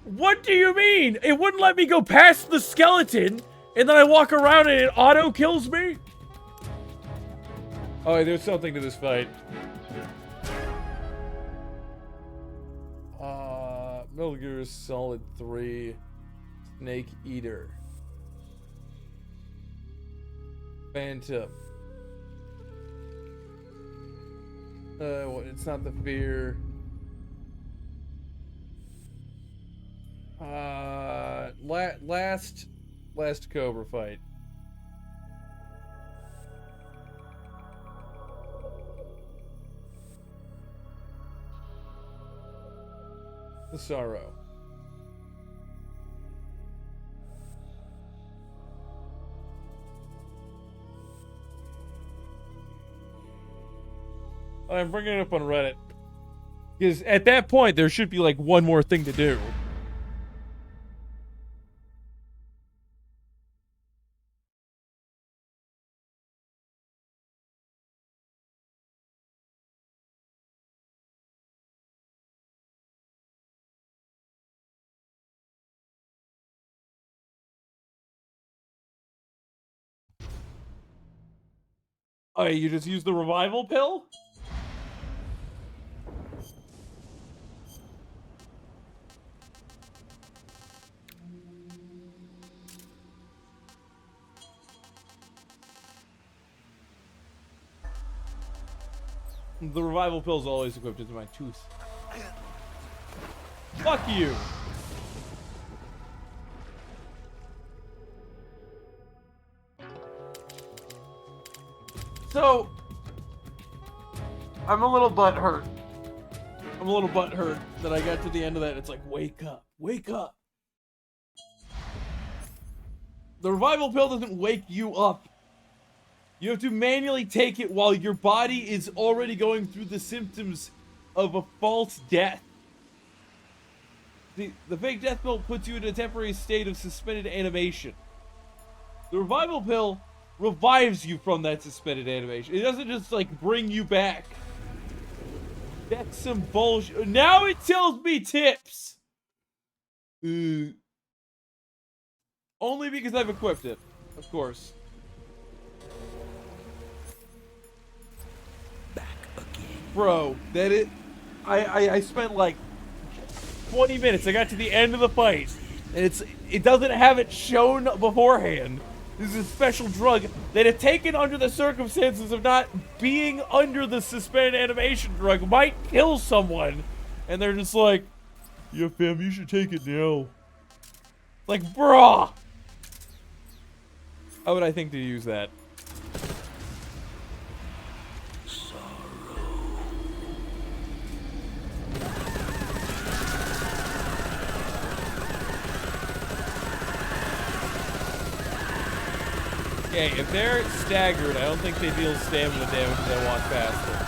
What do you mean? It wouldn't let me go past the skeleton, and then I walk around and it auto kills me? Oh, there's something to this fight. Metal Gear Solid 3. Snake Eater. Phantom. It's not the fear. Last Cobra fight. The Sorrow. I'm bringing it up on Reddit. Because at that point, there should be like one more thing to do. Oh, you just use the revival pill? The revival pill's always equipped into my tooth. Fuck you! So, I'm a little butthurt. I'm a little butthurt that I got to the end of that and it's like, wake up, wake up. The revival pill doesn't wake you up. You have to manually take it while your body is already going through the symptoms of a false death. The fake death pill puts you in a temporary state of suspended animation. The revival pill revives you from that suspended animation. It doesn't just like bring you back. That's some bullshit. Now it tells me tips. Only because I've equipped it, of course. Bro, I spent like 20 minutes. I got to the end of the fight, and it doesn't have it shown beforehand. This is a special drug that, if taken under the circumstances of not being under the suspended animation drug, might kill someone. And they're just like, yeah, fam, you should take it now. Like, bruh. How would I think to use that? Okay, if they're staggered, I don't think they deal stamina damage as I walk past them.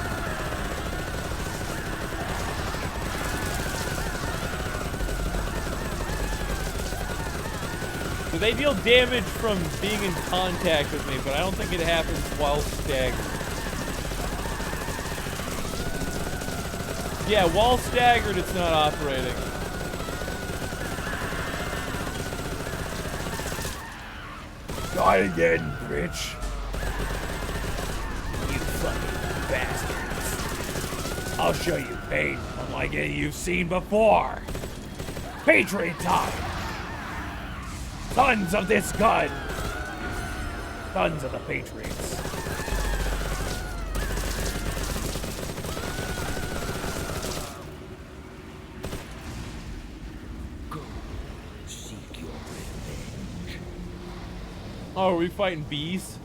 So they deal damage from being in contact with me, but I don't think it happens while staggered. Yeah, while staggered, it's not operating. Die again, bitch. You fucking bastards. I'll show you pain unlike any you've seen before. Patriot time. Sons of this gun. Sons of the Patriots. Oh, are we fighting bees?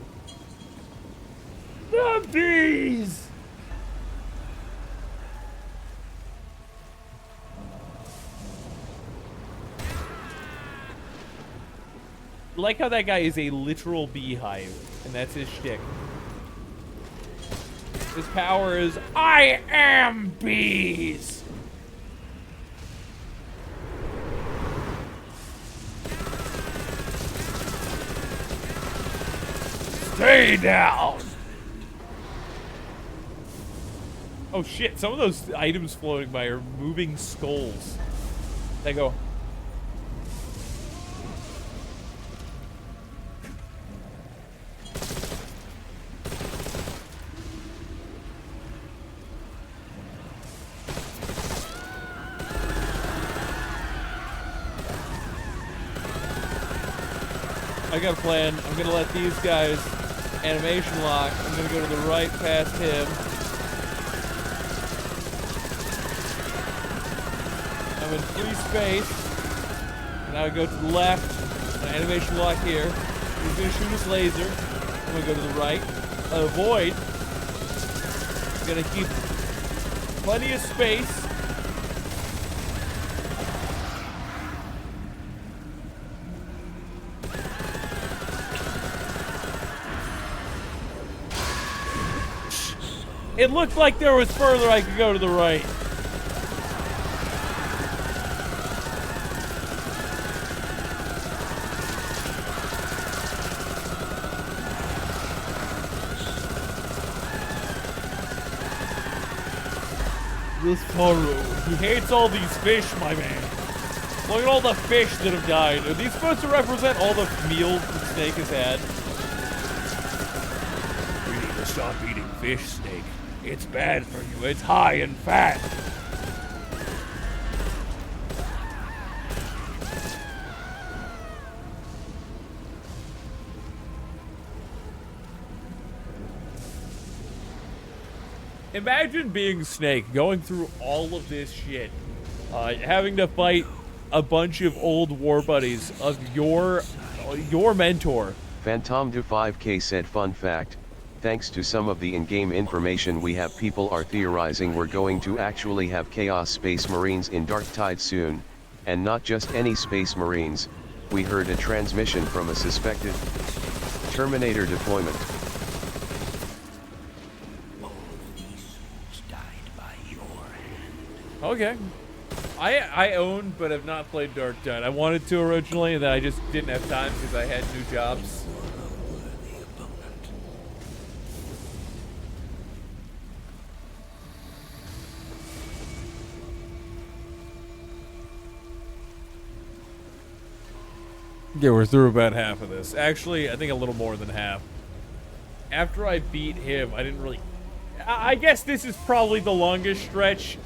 The bees! I like how that guy is a literal beehive, and that's his shtick. His power is, I am bees! Stay down! Oh shit, some of those items floating by are moving skulls. They go. I got a plan. I'm gonna let these guys animation lock. I'm gonna go to the right past him. I'm in free space. And I would go to the left. An animation lock here. He's gonna shoot his laser. I'm gonna go to the right. Avoid. I'm gonna keep plenty of space. It looked like there was further I could go to the right. This Taro, he hates all these fish, my man. Look at all the fish that have died. Are these supposed to represent all the meals the snake has had? We need to stop eating fish, Snake. It's bad for you. It's high in fat. Imagine being Snake, going through all of this shit, having to fight a bunch of old war buddies of your mentor. Phantom Du 5K said, fun fact, thanks to some of the in-game information we have, people are theorizing we're going to actually have Chaos Space Marines in Dark Tide soon, and not just any Space Marines. We heard a transmission from a suspected Terminator deployment. Okay. I own, but have not played Dark Tide. I wanted to originally, and then I just didn't have time because I had new jobs. Yeah, we're through about half of this. Actually, I think a little more than half. After I beat him, I didn't really... I guess this is probably the longest stretch.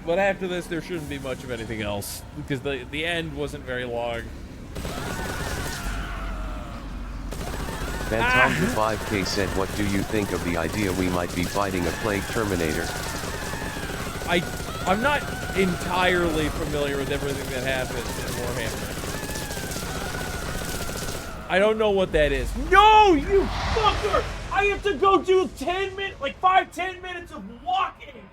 But after this, there shouldn't be much of anything else, because the end wasn't very long. Phantom Du 5K said, what do you think of the idea we might be fighting a plague Terminator? I'm not entirely familiar with everything that happens in Warhammer. I don't know what that is. No, you fucker! I have to go do 10 minutes, like 5-10 minutes of walking.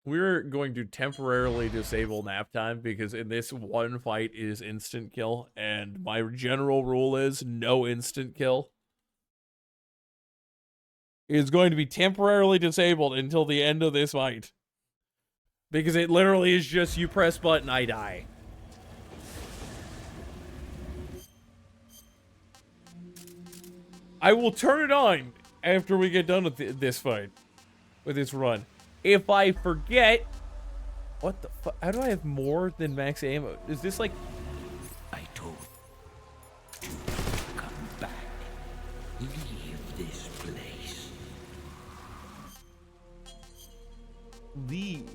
We're going to temporarily disable nap time because in this one fight is instant kill, and my general rule is no instant kill. It is going to be temporarily disabled until the end of this fight. Because it literally is just you press button, I die. I will turn it on after we get done with this fight. With this run. If I forget... What the fuck? How do I have more than max ammo? Is this like... I told you to come back. Leave this place. Leave.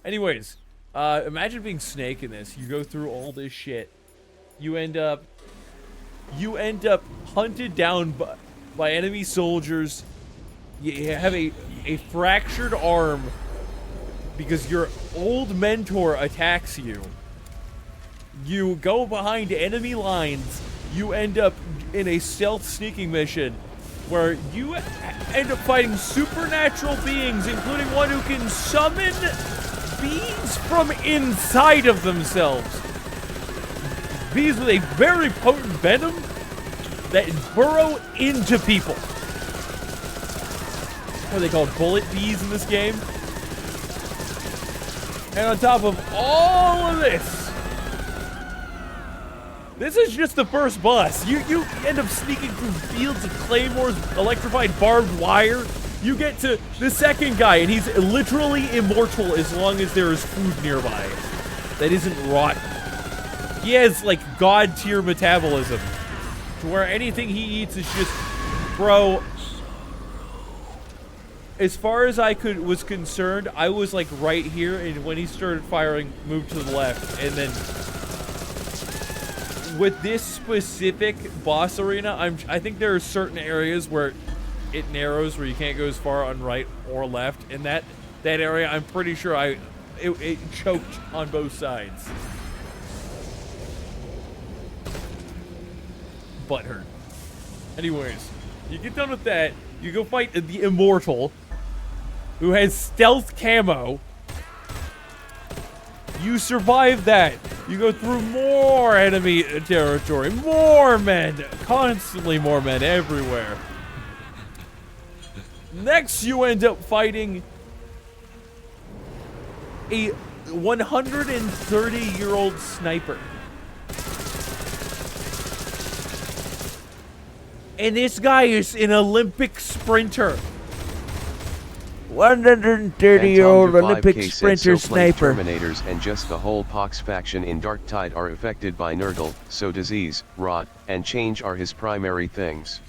Anyways, imagine being Snake in this. You go through all this shit. You end up hunted down by enemy soldiers. You have a fractured arm because your old mentor attacks you. You go behind enemy lines. You end up in a stealth sneaking mission where you end up fighting supernatural beings, including one who can summon beings from inside of themselves. Bees with a very potent venom that burrow into people. What are they called? Bullet bees in this game? And on top of all of this is just the first boss. You end up sneaking through fields of claymores, electrified barbed wire. You get to the second guy, and he's literally immortal as long as there is food nearby that isn't rotten. He has, like, god-tier metabolism, to where anything he eats is just, bro. As far as I was concerned, I was, like, right here, and when he started firing, moved to the left, and then with this specific boss arena, I think there are certain areas where it narrows, where you can't go as far on right or left, and that area, I'm pretty sure it choked on both sides. Butthurt. Anyways, you get done with that, you go fight the Immortal, who has stealth camo. You survive that. You go through more enemy territory, more men, constantly more men everywhere. Next, you end up fighting a 130-year-old sniper. And this guy is an Olympic sprinter. 130-year-old Olympic sprinter sniper. Terminators and just the whole Pox faction in Darktide are affected by Nurgle, so disease, rot, and change are his primary things.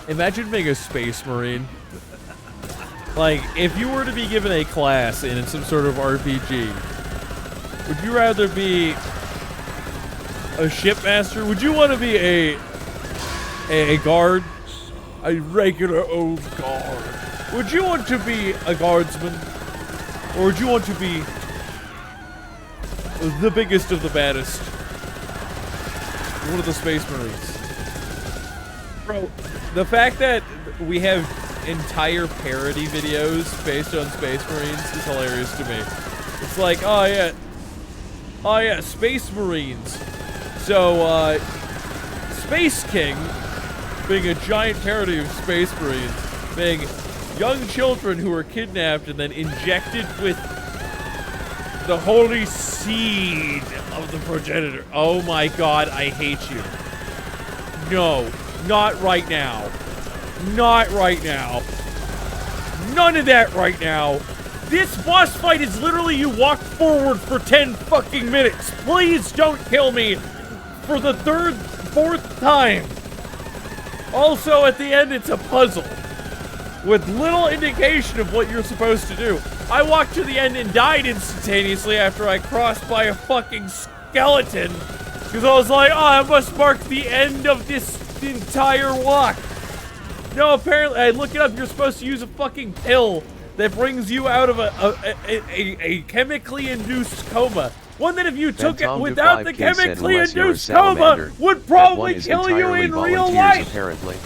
Imagine being a space marine. Like, if you were to be given a class in some sort of RPG, would you rather be a shipmaster? Would you want to be a guard? A regular old guard? Would you want to be a guardsman? Or would you want to be the biggest of the baddest? One of the space marines? Bro, the fact that we have entire parody videos based on Space Marines is hilarious to me. It's like, oh yeah, Space Marines. So, Space King, being a giant parody of Space Marines, being young children who are kidnapped and then injected with the holy seed of the progenitor. Oh my god, I hate you. No, not right now. Not right now. None of that right now. This boss fight is literally you walk forward for 10 fucking minutes. Please don't kill me for the fourth time. Also, at the end, it's a puzzle with little indication of what you're supposed to do. I walked to the end and died instantaneously after I crossed by a fucking skeleton because I was like, oh, I must mark the end of this entire walk. No, apparently, I look it up. You're supposed to use a fucking pill that brings you out of a chemically induced coma. One that if you took it without the chemically induced coma would probably kill you in real life. Apparently.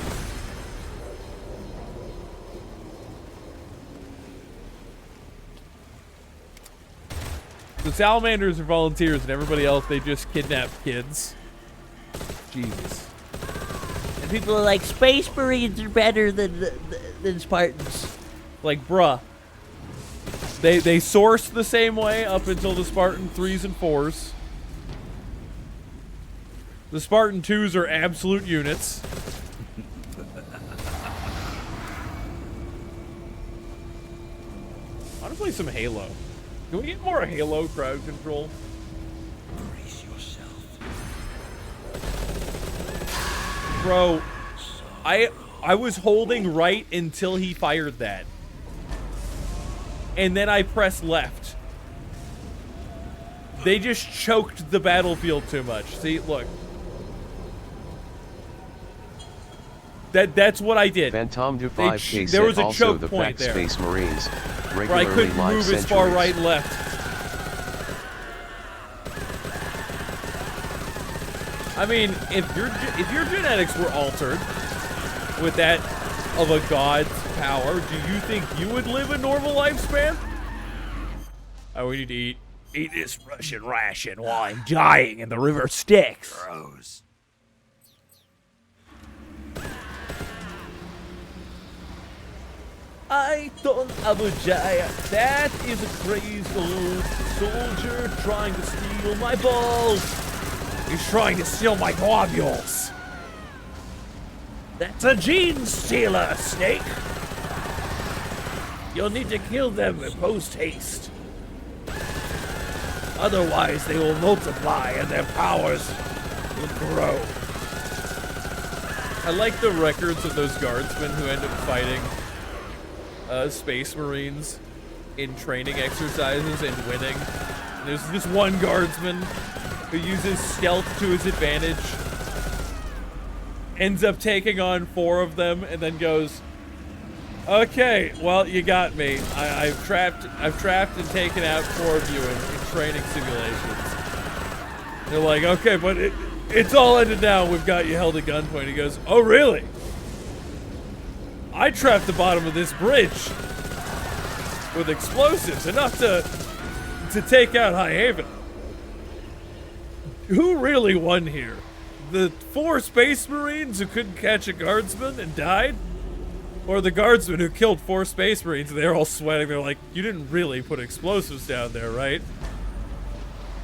The salamanders are volunteers, and everybody else, they just kidnap kids. Jesus. And people are like, Space Marines are better than Spartans. Like, bruh. They source the same way up until the Spartan 3s and 4s. The Spartan 2s are absolute units. I want to play some Halo. Can we get more Halo crowd control? Brace yourself. Bro, I was holding right until he fired that. And then I pressed left. They just choked the battlefield too much. See, look. That's what I did. Phantom Du 5K there was a also choke the point there. Space Marines Where I couldn't move as far right and left. I mean, if your genetics were altered with that of a god's power, do you think you would live a normal lifespan? Oh, we need to eat. Eat this Russian ration while I'm dying in the river Styx. Gross. I don't Abujaya. That is a crazed old soldier trying to steal my balls. He's trying to steal my globules. That's a gene stealer, Snake. You'll need to kill them post-haste. Otherwise, they will multiply and their powers will grow. I like the records of those guardsmen who end up fighting Space Marines in training exercises and winning. There's this one guardsman who uses stealth to his advantage, ends up taking on 4 of them, and then goes, "Okay, well, you got me. I've trapped and taken out 4 of you in training simulations." They're like, "Okay, but it's all ended now. We've got you held at gunpoint." He goes, "Oh, really? I trapped the bottom of this bridge with explosives, enough to take out High Haven. Who really won here? The 4 Space Marines who couldn't catch a guardsman and died? Or the guardsmen who killed 4 Space Marines and they're all sweating? They're like, you didn't really put explosives down there, right?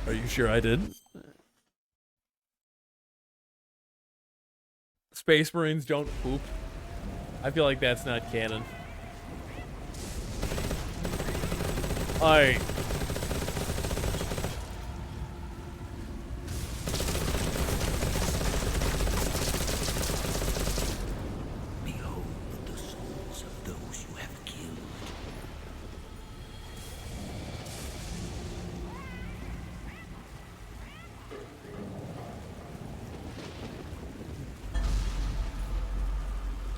Are you sure I didn't?" Space Marines don't poop. I feel like that's not canon. Alright. Behold the souls of those you have killed.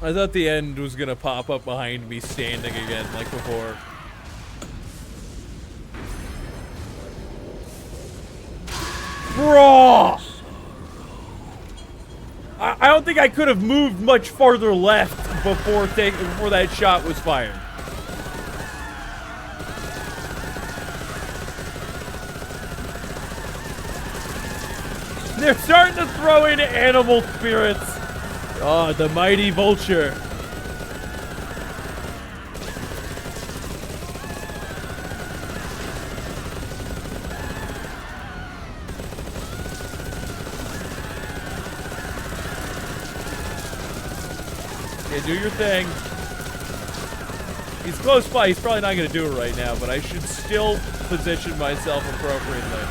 I thought the end was gonna pop up behind me standing again like before. Bro! I don't think I could have moved much farther left before that shot was fired. They're starting to throw in animal spirits. Oh, the mighty vulture. Okay, do your thing. He's close by. He's probably not going to do it right now, but I should still position myself appropriately.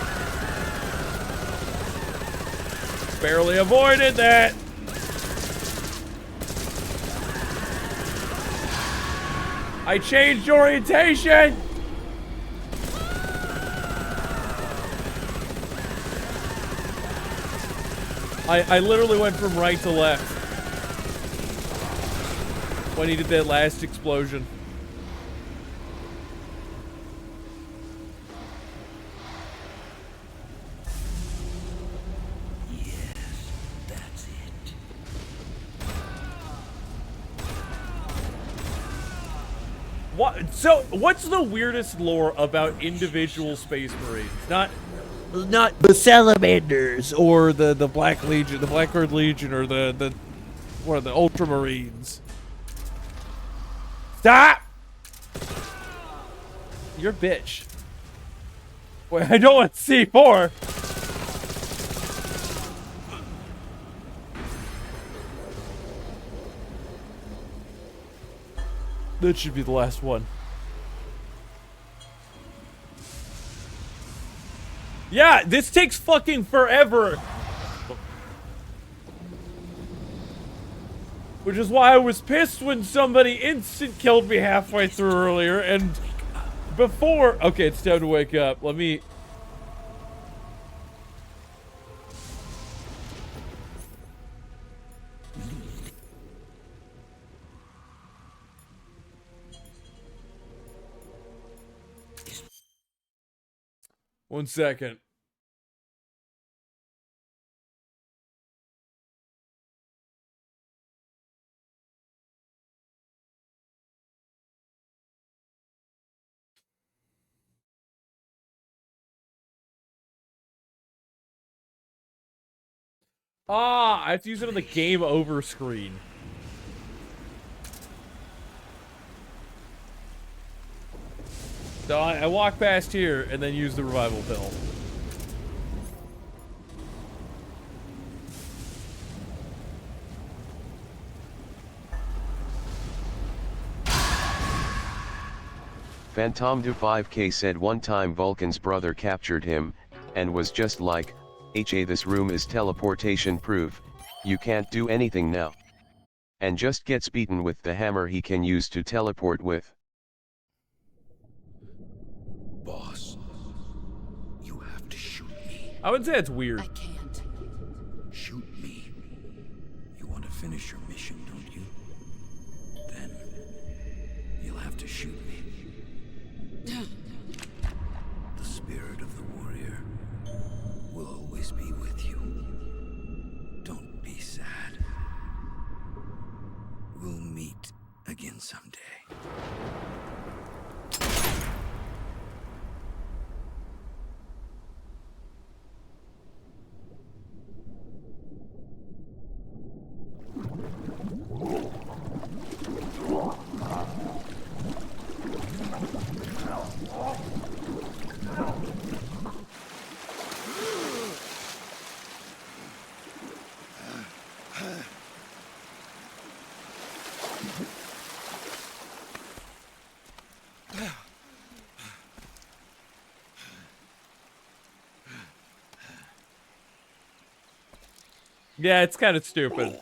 Barely avoided that. I changed orientation. I literally went from right to left. I needed that last explosion. That's it. What? So, what's the weirdest lore about individual Space Marines? Not the Salamanders or the Black Legion, the Blackbird Legion, or the what are the Ultramarines? Stop! You're a bitch. Wait, I don't want C4. That should be the last one. Yeah, this takes fucking forever. Which is why I was pissed when somebody instant killed me halfway through earlier, and before... Okay, it's time to wake up. Let me... One second. Ah, I have to use it on the game over screen. So I walk past here and then use the revival pill. Phantom Du 5K said one time Vulcan's brother captured him, and was just like, HA, this room is teleportation proof, you can't do anything now. And just gets beaten with the hammer he can use to teleport with. Boss, you have to shoot me. I would say it's weird. I can't. Shoot me. You want to finish your mission, don't you? Then you'll have to shoot me. The spirit of the warrior will always be with you. Don't be sad. We'll meet again someday. Yeah, it's kind of stupid.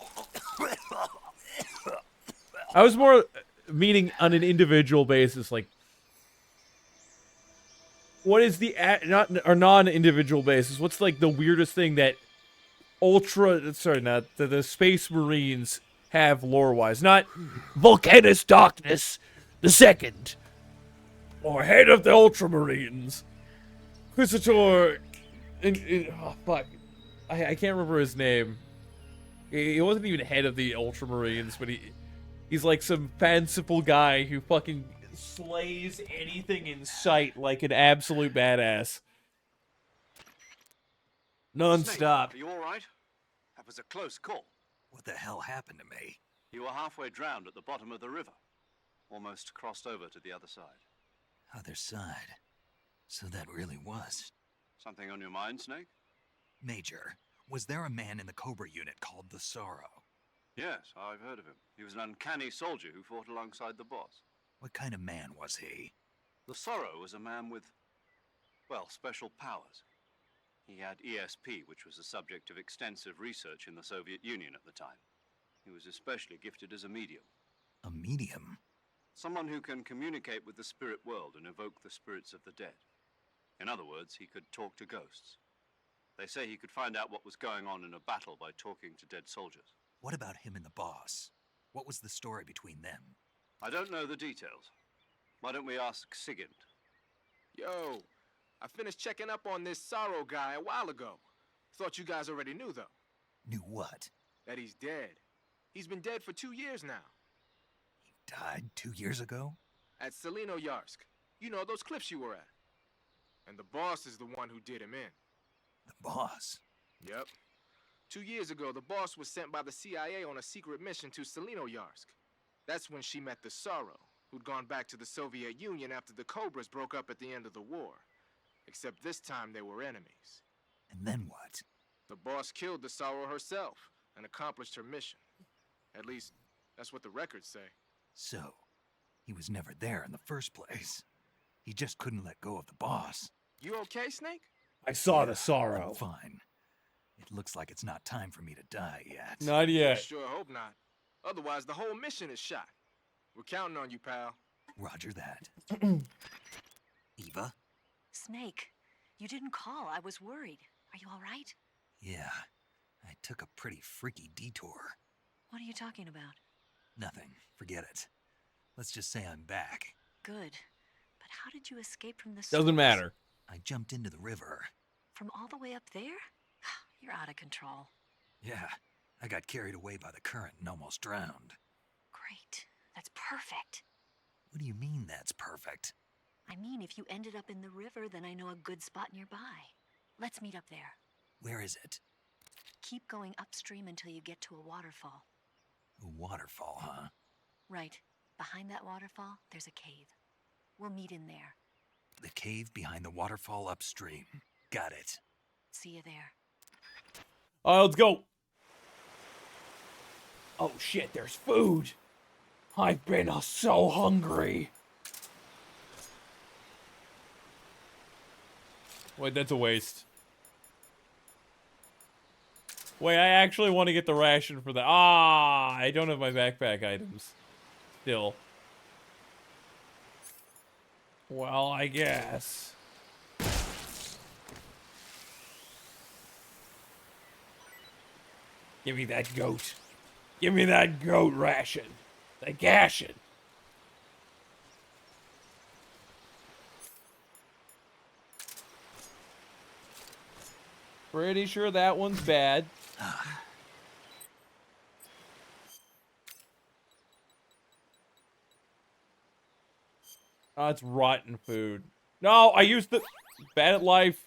I was more meaning on an individual basis, like, what is the non-individual basis? What's like the weirdest thing that the Space Marines have lore-wise? Not Volcanus Darkness the Second, or head of the Ultramarines, Inquisitor. Oh fuck, I can't remember his name. He wasn't even head of the Ultramarines, but he's like some fanciful guy who fucking slays anything in sight like an absolute badass. Non-stop. Snake, are you all right? That was a close call. What the hell happened to me? You were halfway drowned at the bottom of the river. Almost crossed over to the other side. Other side. So that really was. Something on your mind, Snake? Major, was there a man in the Cobra unit called the Sorrow? Yes, I've heard of him. He was an uncanny soldier who fought alongside the boss. What kind of man was he? The Sorrow was a man with, well, special powers. He had ESP, which was the subject of extensive research in the Soviet Union at the time. He was especially gifted as a medium. A medium? Someone who can communicate with the spirit world and evoke the spirits of the dead. In other words, he could talk to ghosts. They say he could find out what was going on in a battle by talking to dead soldiers. What about him and the boss? What was the story between them? I don't know the details. Why don't we ask Sigint? Yo, I finished checking up on this Sorrow guy a while ago. Thought you guys already knew, though. Knew what? That he's dead. He's been dead for 2 years now. He died 2 years ago? At Selino Yarsk. You know, those cliffs you were at. And the boss is the one who did him in. The boss? Yep. 2 years ago, the boss was sent by the CIA on a secret mission to Selino Yarsk. That's when she met the Sorrow, who'd gone back to the Soviet Union after the Cobras broke up at the end of the war. Except this time they were enemies. And then what? The boss killed the Sorrow herself and accomplished her mission. At least, that's what the records say. So, he was never there in the first place. He just couldn't let go of the boss. You okay, Snake? I saw the Sorrow. I'm fine. It looks like it's not time for me to die yet. Not yet. Sure hope not. Otherwise, the whole mission is shot. We're counting on you, pal. Roger that. Eva? Snake, you didn't call. I was worried. Are you all right? Yeah, I took a pretty freaky detour. What are you talking about? Nothing. Forget it. Let's just say I'm back. Good. But how did you escape from the Doesn't matter. I jumped into the river. From all the way up there? You're out of control. Yeah, I got carried away by the current and almost drowned. Great. That's perfect. What do you mean that's perfect? I mean, if you ended up in the river, then I know a good spot nearby. Let's meet up there. Where is it? Keep going upstream until you get to a waterfall. A waterfall, huh? Right. Behind that waterfall, there's a cave. We'll meet in there. The cave behind the waterfall upstream. Got it. See you there. Let's go. Oh shit, there's food. I've been so hungry. Wait, that's a waste. Wait, I actually want to get the ration for that. Ah, I don't have my backpack items. Still. Well, I guess. Give me that goat. Give me that goat ration. The gashin. Pretty sure that one's bad. Oh, it's rotten food. No, I used the... Bad at life.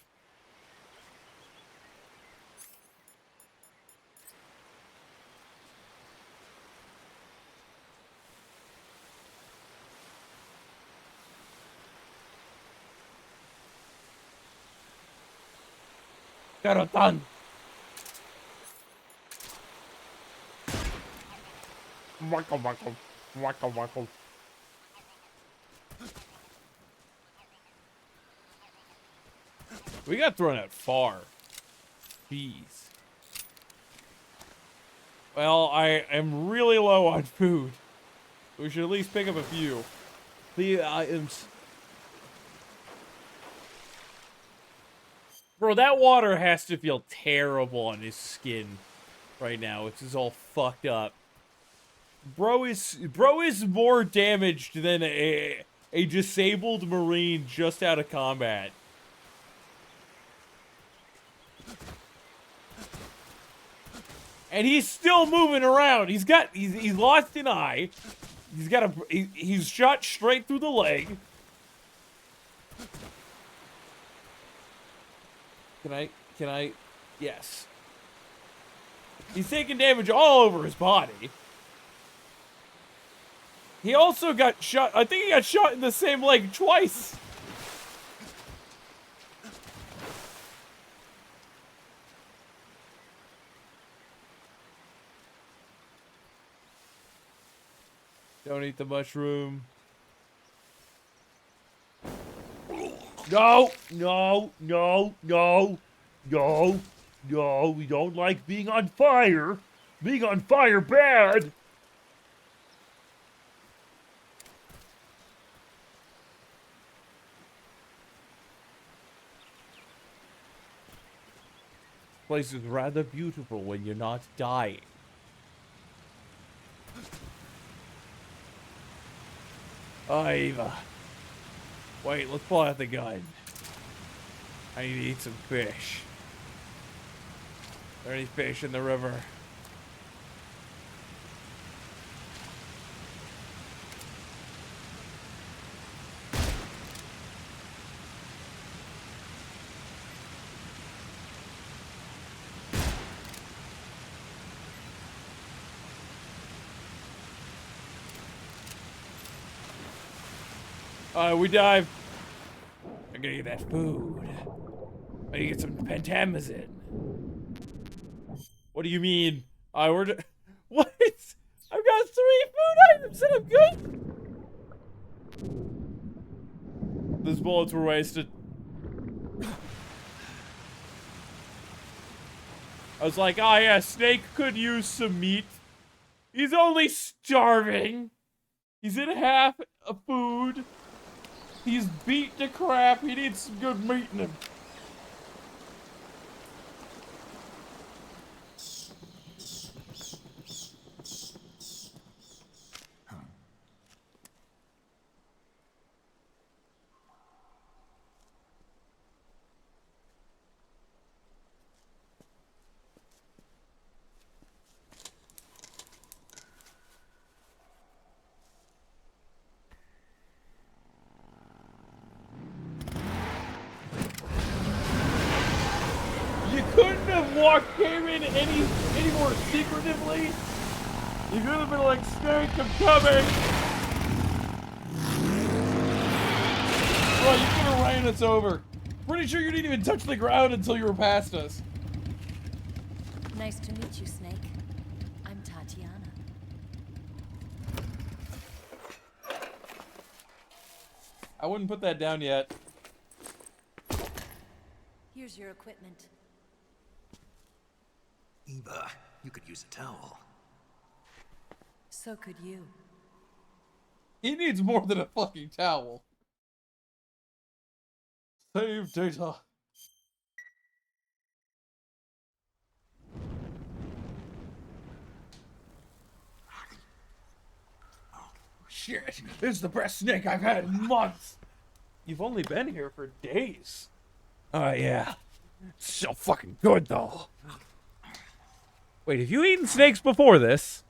Karotan. Wacko, wacko. Wacko, wacko. We got thrown out far. Jeez. Well, I am really low on food. We should at least pick up a few. The items. Bro, that water has to feel terrible on his skin right now. It's just all fucked up. Bro is more damaged than a disabled Marine just out of combat. And he's still moving around. He's lost an eye. He's shot straight through the leg. Can I? Yes. He's taking damage all over his body. He also got shot. I think he got shot in the same leg twice. Don't eat the mushroom. No, no, no, no, no, no. We don't like being on fire. Being on fire bad. Place is rather beautiful when you're not dying. Oh, Eva. Wait, let's pull out the gun. I need to eat some fish. Are there any fish in the river? We dive. I'm gonna get that food. I need to get some pentamazine. What do you mean? I ordered. What? I've got 3 food items and I'm good. Those bullets were wasted. I was like, oh yeah, Snake could use some meat. He's only starving. He's in half of food. He's beat to crap. He needs some good meat in him. Came in any more secretively? You could have been like, Snake, I'm coming! Oh, you could have ran us over. Pretty sure you didn't even touch the ground until you were past us. Nice to meet you, Snake. I'm Tatiana. I wouldn't put that down yet. Here's your equipment. Eva, you could use a towel. So could you. He needs more than a fucking towel. Save data. Shit, this is the best Snake I've had in months. You've only been here for days. Oh yeah. It's so fucking good though. Wait, have you eaten snakes before this?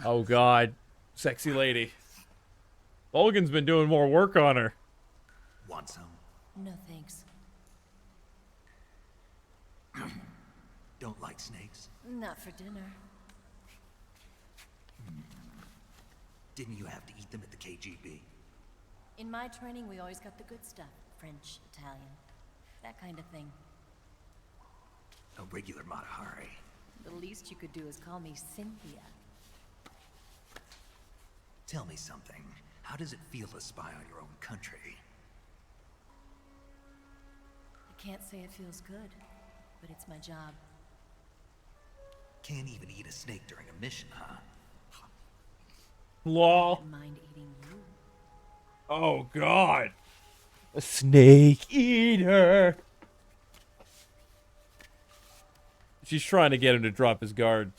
Oh god. Sexy lady. Logan's been doing more work on her. Want some? No thanks. Don't like snakes? Not for dinner. Didn't you have to eat them at the KGB? In my training, we always got the good stuff. French, Italian, that kind of thing. A regular Matahari. The least you could do is call me Cynthia. Tell me something. How does it feel to spy on your own country? I can't say it feels good, but it's my job. Can't even eat a snake during a mission, huh? Lol. I wouldn't mind eating you. Oh god. A snake eater. She's trying to get him to drop his guard.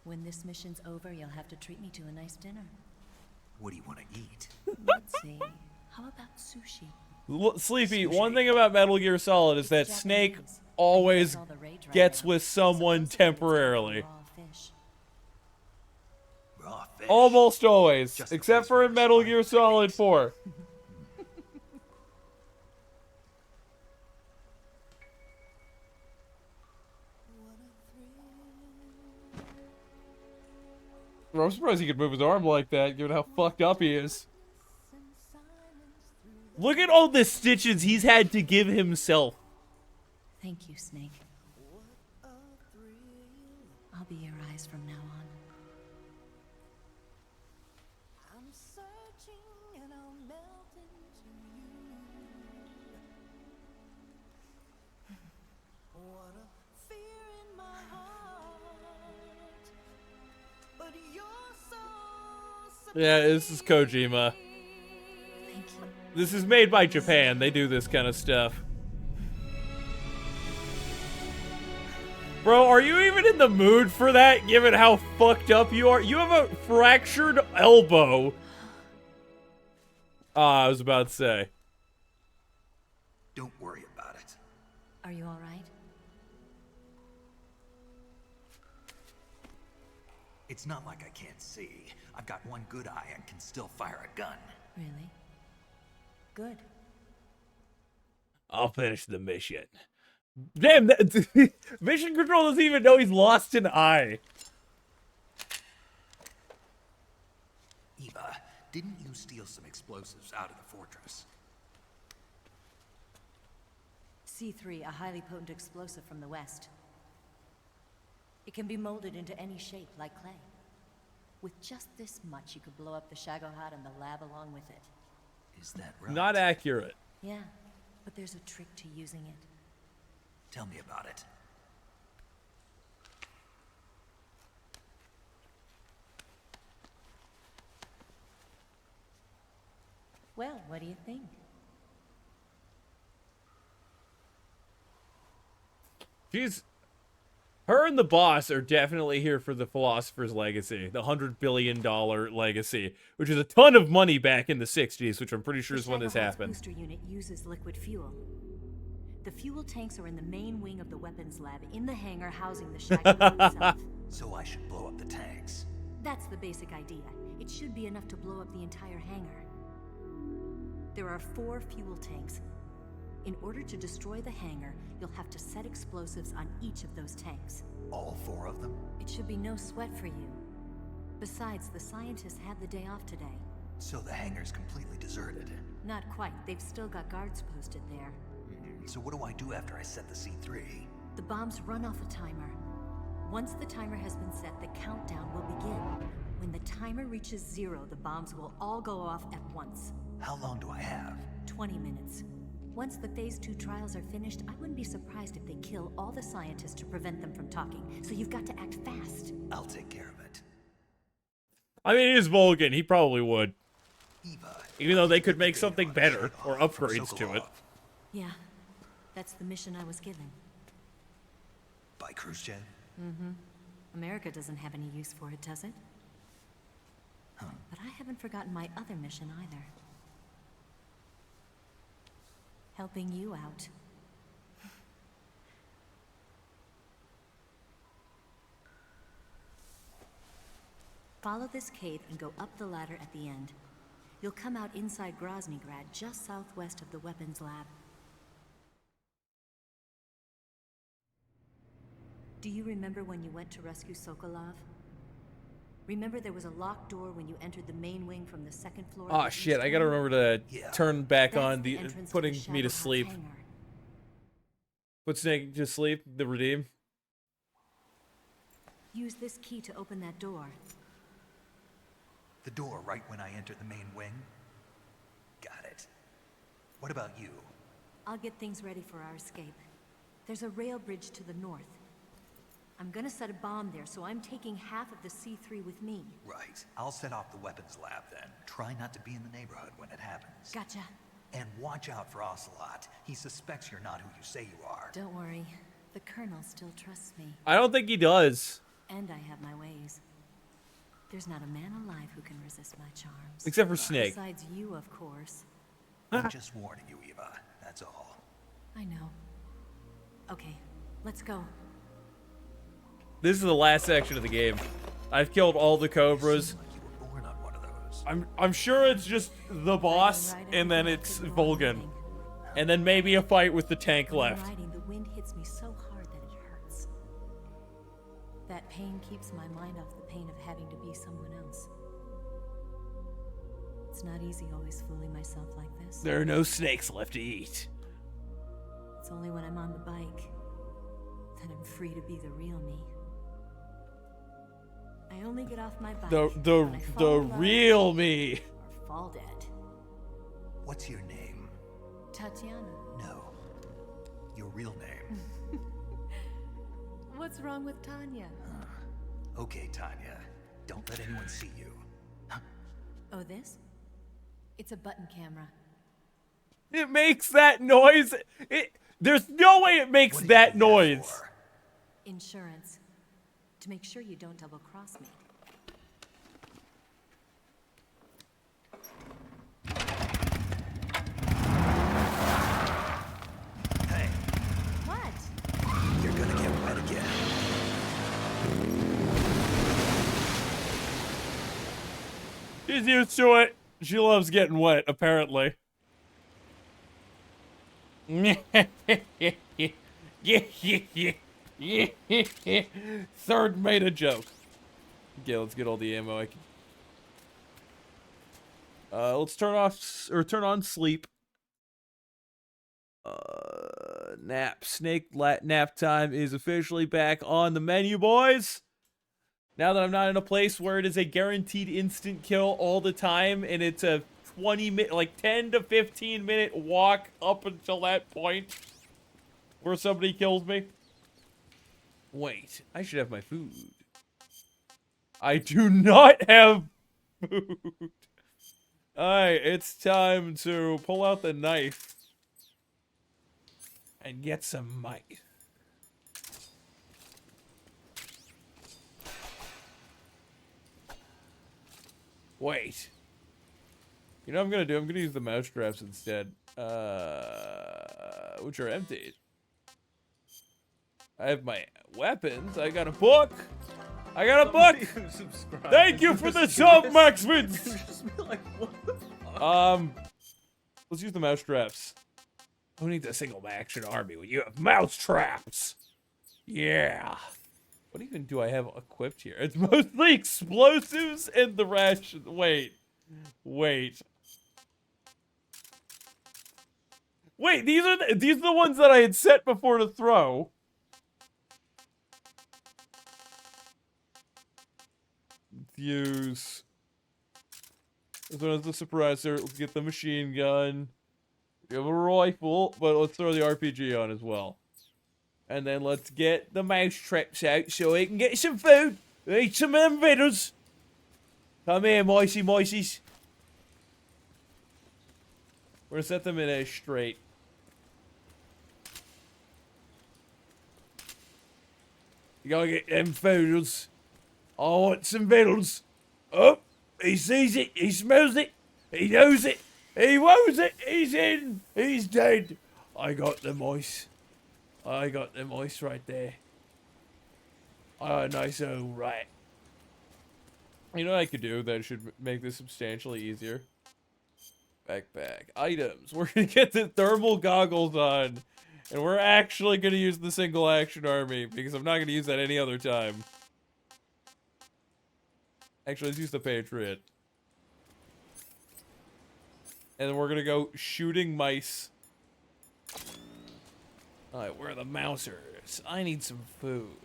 When this mission's over, you'll have to treat me to a nice dinner. What do you want to eat? Let's see. How about sushi? Sleepy, one thing about Metal Gear Solid is that Snake always gets with someone temporarily. Raw fish. Almost always, except for in Metal Gear Solid 4. I'm surprised he could move his arm like that, given how fucked up he is. Look at all the stitches he's had to give himself. Thank you, Snake. I'll be your eyes from now on. I'm searching and I'll melt into you. What a fear in my heart. But you're so Yeah, this is Kojima. This is made by Japan. They do this kind of stuff. Bro, are you even in the mood for that, given how fucked up you are? You have a fractured elbow. I was about to say. Don't worry about it. Are you all right? It's not like I can't see. I've got one good eye and can still fire a gun. Really? Good. I'll finish the mission. Damn, Mission Control doesn't even know he's lost an eye. Eva, didn't you steal some explosives out of the fortress? C3, a highly potent explosive from the west. It can be molded into any shape, like clay. With just this much, you could blow up the Shagohod and the lab along with it. Is that right? Not accurate. Yeah, but there's a trick to using it. Tell me about it. Well, what do you think? Her and the boss are definitely here for the Philosopher's Legacy, the $100 billion legacy, which is a ton of money back in the 60s, which I'm pretty sure is when this happened. The booster unit uses liquid fuel. The fuel tanks are in the main wing of the weapons lab, in the hangar housing the Shagohod itself. So I should blow up the tanks. That's the basic idea. It should be enough to blow up the entire hangar. There are 4 fuel tanks. In order to destroy the hangar, you'll have to set explosives on each of those tanks. All 4 of them? It should be no sweat for you. Besides, the scientists had the day off today. So the hangar's completely deserted. Not quite. They've still got guards posted there. So what do I do after I set the C3? The bombs run off a timer. Once the timer has been set, the countdown will begin. When the timer reaches 0, the bombs will all go off at once. How long do I have? 20 minutes. Once the Phase 2 trials are finished, I wouldn't be surprised if they kill all the scientists to prevent them from talking. So you've got to act fast. I'll take care of it. I mean, it is Volgan. He probably would. Eva, even though they could make something better or upgrades to it. Yeah, that's the mission I was given. By Khrushchev? Mm-hmm. America doesn't have any use for it, does it? Huh. But I haven't forgotten my other mission either. Helping you out. Follow this cave and go up the ladder at the end. You'll come out inside Groznygrad, just southwest of the weapons lab. Do you remember when you went to rescue Sokolov? Remember there was a locked door when you entered the main wing from the 2nd floor? Oh shit, I gotta remember to turn back on the putting me to sleep. Put Snake to sleep, the redeem. Use this key to open that door. The door right when I enter the main wing? Got it. What about you? I'll get things ready for our escape. There's a rail bridge to the north. I'm gonna set a bomb there, so I'm taking half of the C3 with me. Right. I'll set off the weapons lab then. Try not to be in the neighborhood when it happens. Gotcha. And watch out for Ocelot. He suspects you're not who you say you are. Don't worry. The Colonel still trusts me. I don't think he does. And I have my ways. There's not a man alive who can resist my charms. Except for Snake. Besides you, of course. I'm just warning you, Eva. That's all. I know. Okay, let's go. This is the last section of the game. I've killed all the Cobras. You were born on one of those. I'm sure it's just the boss, and then it's Volgan. And then maybe a fight with the tank left. The wind hits me so hard that it hurts. That pain keeps my mind off the pain of having to be someone else. It's not easy always fooling myself like this. There are no snakes left to eat. It's only when I'm on the bike that I'm free to be the real me. I only get off my bike The real me. Or fall dead. What's your name? Tatiana. No. Your real name. What's wrong with Tanya? Okay, Tanya. Don't let anyone see you. Oh, this? It's a button camera. It makes that noise. There's no way it makes that noise. Insurance. To make sure you don't double-cross me. Hey, What? you're gonna get wet again. She's used to it. She loves getting wet, apparently. Third made a joke. Okay, let's get all the ammo I can. Let's turn off or turn on sleep. Nap. Nap time is officially back on the menu, boys. Now that I'm not in a place where it is a guaranteed instant kill all the time, and it's a 20-minute, like 10 to 15-minute walk up until that point where somebody kills me. Wait, I should have my food. I do not have food. Alright, it's time to pull out the knife and get some might. Wait. You know what I'm gonna do? I'm gonna use the mouse traps instead. Which are emptied. I have my weapons. I got a book. I got a book. Thank you for the sub, Max Vince. Let's use the mouse traps. Who needs a single action army when you have mouse traps? Yeah. What even do I have equipped here? It's mostly explosives and the ration. Wait. Wait, these are the ones that I had set before to throw. Let's use this one as the suppressor. Let's get the machine gun. We have a rifle, but let's throw the RPG on as well. And then let's get the mouse traps out so I can get some food. Eat some of them vittles. Come here, moisies. We're gonna set them in a straight. You gotta get them foodles. I want some vittles. Oh, he sees it, he smells it, he knows it, he woes it, he's in, he's dead. I got the moist. I got the moist right there. Nice old rat. You know what I could do that should make this substantially easier? Backpack. Items. We're gonna get the thermal goggles on. And we're actually gonna use the single action army, because I'm not gonna use that any other time. Actually, let's use the Patriot. And then we're gonna go shooting mice. Alright, where are the mousers? I need some food.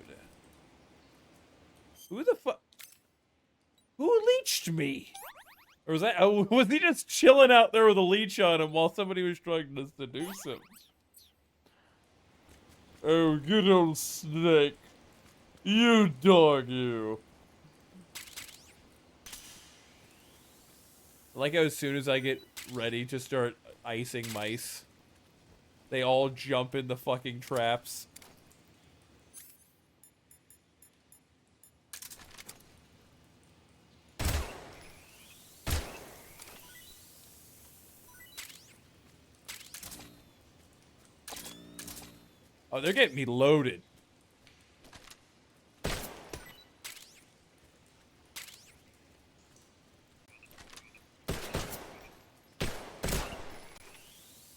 Who the fuck? Who leeched me? Or was that? Oh, was he just chilling out there with a leech on him while somebody was trying to seduce him? Oh, good old snake. You dog, you. Like how as soon as I get ready to start icing mice, they all jump in the fucking traps. Oh, they're getting me loaded.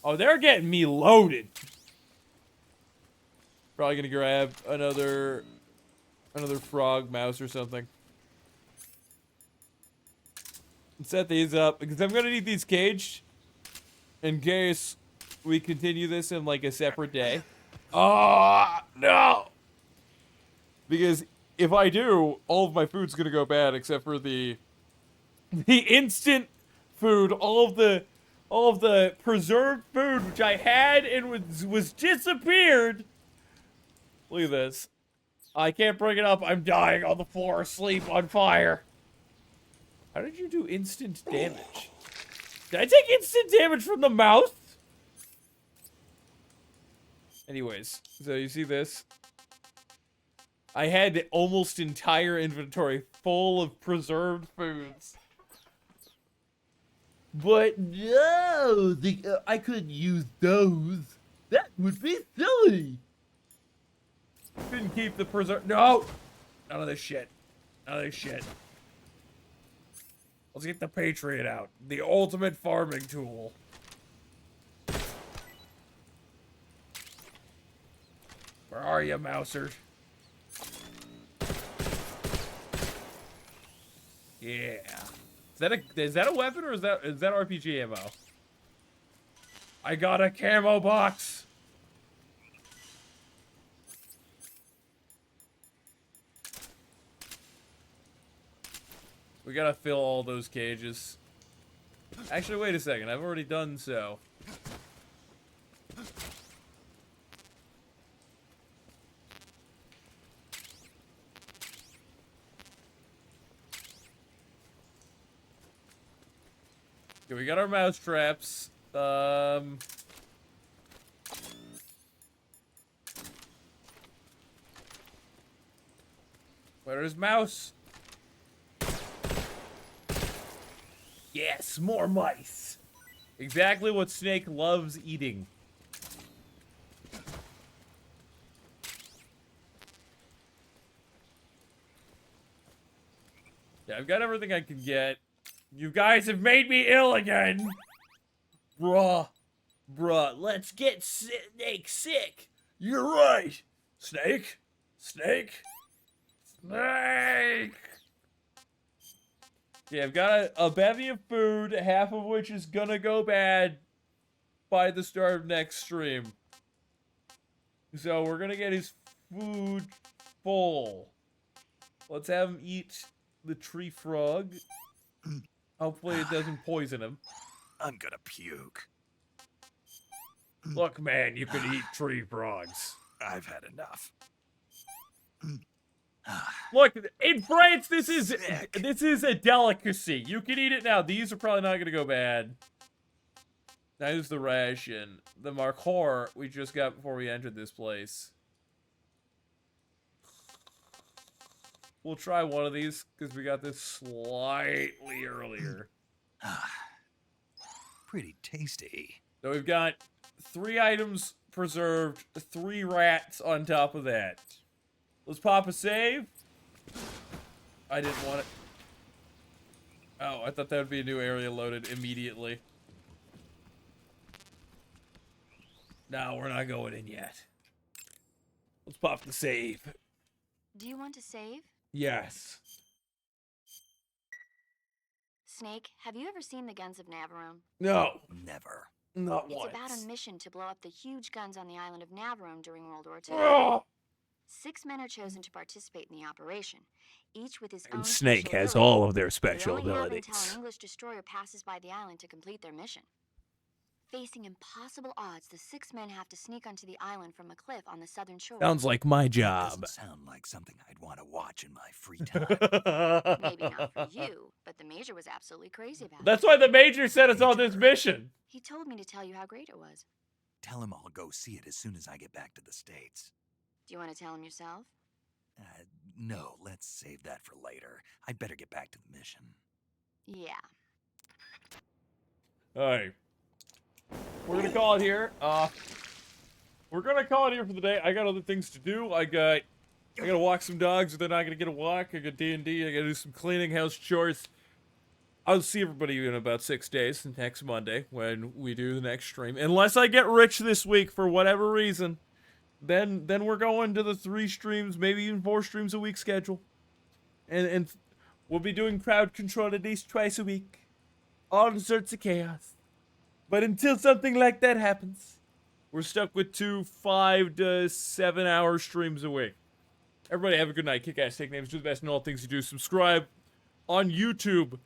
Oh, they're getting me loaded. Probably gonna grab another frog mouse or something. And set these up because I'm gonna need these caged in case we continue this in like a separate day. Oh no! Because if I do, all of my food's gonna go bad except for the instant food, all of the preserved food which I had and was disappeared. Look at this. I can't bring it up. I'm dying on the floor, asleep, on fire. How did you do instant damage? Did I take instant damage from the mouth? Anyways, so you see this? I had the almost entire inventory full of preserved foods. But no, I couldn't use those. That would be silly. Couldn't keep the preserve. No! None of this shit. None of this shit. Let's get the Patriot out. The ultimate farming tool. Where are you, Mouser? Yeah. Is that a weapon or is that RPG ammo? I got a camo box. We gotta fill all those cages. Actually, wait a second. I've already done so. Okay, we got our mouse traps. Where's mouse? Yes, more mice. Exactly what Snake loves eating. Yeah, I've got everything I can get. You guys have made me ill again. Bruh. Let's get Snake sick. You're right. Snake. Yeah, I've got a bevy of food, half of which is gonna go bad by the start of next stream. So we're gonna get his food full. Let's have him eat the tree frog. Hopefully it doesn't poison him. I'm gonna puke. Look, man, you can eat tree frogs. I've had enough. Look, in France, this is a delicacy. You can eat it now. These are probably not gonna go bad. Now here's the ration. The marqueur we just got before we entered this place. We'll try one of these because we got this slightly earlier. Pretty tasty. So we've got 3 items preserved, 3 rats on top of that. Let's pop a save. I didn't want it. Oh, I thought that would be a new area loaded immediately. No, we're not going in yet. Let's pop the save. Do you want to save? Yes. Snake, have you ever seen the guns of Navarone? No. Never. Not It's once. about a mission to blow up the huge guns on the island of Navarone during World War II. Oh! 6 men are chosen to participate in the operation, each with his own And Snake special has ability. all of their They special only have abilities. until an English destroyer passes by the island to complete their mission. Facing impossible odds, the 6 men have to sneak onto the island from a cliff on the southern shore. Sounds like my job. Doesn't sound like something I'd want to watch in my free time. Maybe not for you, but the Major was absolutely crazy about it. That's why the Major sent us on this mission. He told me to tell you how great it was. Tell him I'll go see it as soon as I get back to the States. Do you want to tell him yourself? No, let's save that for later. I'd better get back to the mission. Yeah. Alright. We're gonna call it here. We're gonna call it here for the day. I got other things to do. I gotta walk some dogs, or they're not gonna get a walk. I got D&D. I gotta do some cleaning, house chores. I'll see everybody in about 6 days, next Monday, when we do the next stream. Unless I get rich this week for whatever reason, then we're going to the 3 streams, maybe even 4 streams a week schedule. And we'll be doing crowd control at least twice a week. All sorts of chaos. But until something like that happens, we're stuck with 2 5 to 7 hour streams a week. Everybody have a good night. Kick ass, take names, do the best in all things you do. Subscribe on YouTube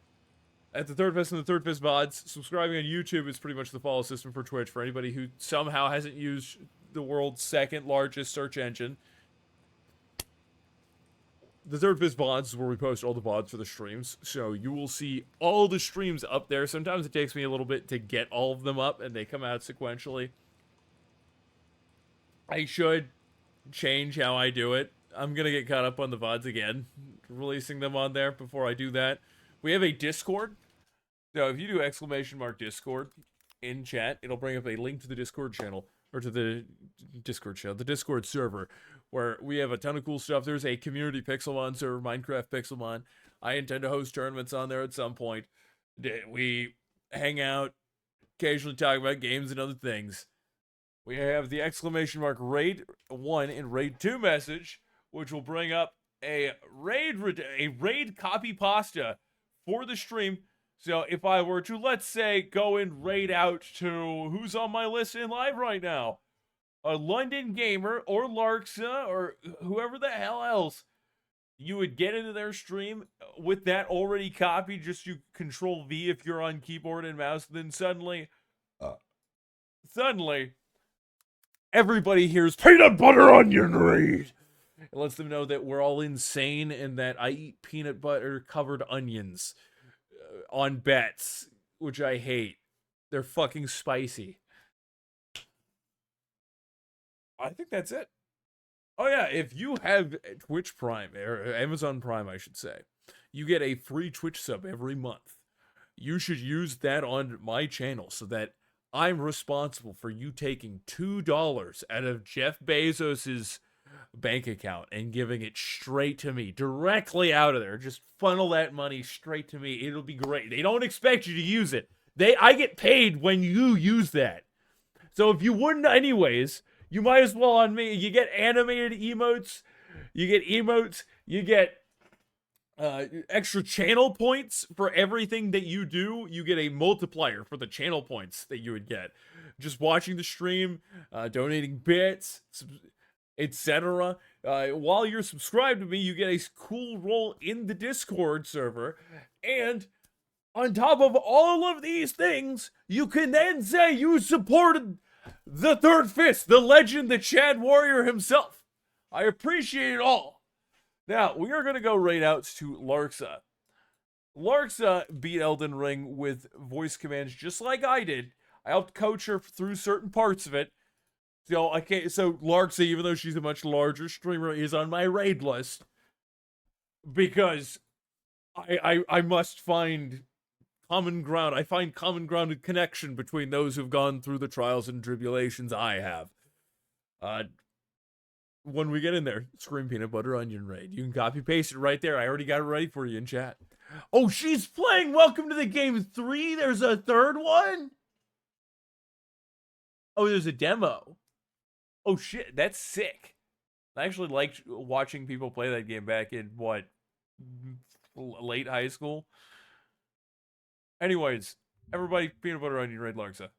at the Third Fist and the Third Fist mods. Subscribing on YouTube is pretty much the follow system for Twitch for anybody who somehow hasn't used the world's 2nd largest search engine. The Third Fist VODs is where we post all the VODs for the streams, so you will see all the streams up there. Sometimes it takes me a little bit to get all of them up, and they come out sequentially. I should change how I do it, I'm gonna get caught up on the VODs again, releasing them on there before I do that. We have a Discord. So if you do !Discord in chat, it'll bring up a link to the Discord channel, or to the the Discord server, where we have a ton of cool stuff. There's a community Pixelmon server, Minecraft Pixelmon. I intend to host tournaments on there at some point. We hang out, occasionally talk about games and other things. We have the Raid 1 and Raid 2 message, which will bring up a raid copy pasta for the stream. So if I were to, let's say, go and raid out to who's on my list in live right now, a London Gamer or Larksa or whoever the hell else, you would get into their stream with that already copied. Just you Control V if you're on keyboard and mouse. Then suddenly, everybody hears peanut butter onion raid. It lets them know that we're all insane and that I eat peanut butter covered onions on bets, which I hate. They're fucking spicy. I think that's it. Oh yeah, if you have Twitch Prime, or Amazon Prime, I should say, you get a free Twitch sub every month. You should use that on my channel so that I'm responsible for you taking $2 out of Jeff Bezos's bank account and giving it straight to me, directly out of there. Just funnel that money straight to me. It'll be great. They don't expect you to use it. I get paid when you use that. So if you wouldn't anyways, you might as well on me. You get animated emotes. You get extra channel points for everything that you do. You get a multiplier for the channel points that you would get. Just watching the stream, donating bits, etc. While you're subscribed to me, you get a cool role in the Discord server. And on top of all of these things, you can then say you supported the Third Fist, the legend, the Chad Warrior himself. I appreciate it all. Now, we are going to go right out to Larksa. Larksa beat Elden Ring with voice commands just like I did. I helped coach her through certain parts of it. So Larksa, even though she's a much larger streamer, is on my raid list. Because I must find common ground. I find common ground and connection between those who've gone through the trials and tribulations I have. When we get in there, scream peanut butter onion raid. You can copy paste it right there. I already got it ready for you in chat. Oh, she's playing Welcome to the Game 3. There's a third one. Oh, there's a demo. Oh shit, that's sick. I actually liked watching people play that game back in late high school. Anyways, everybody, peanut butter onion raid Larksa.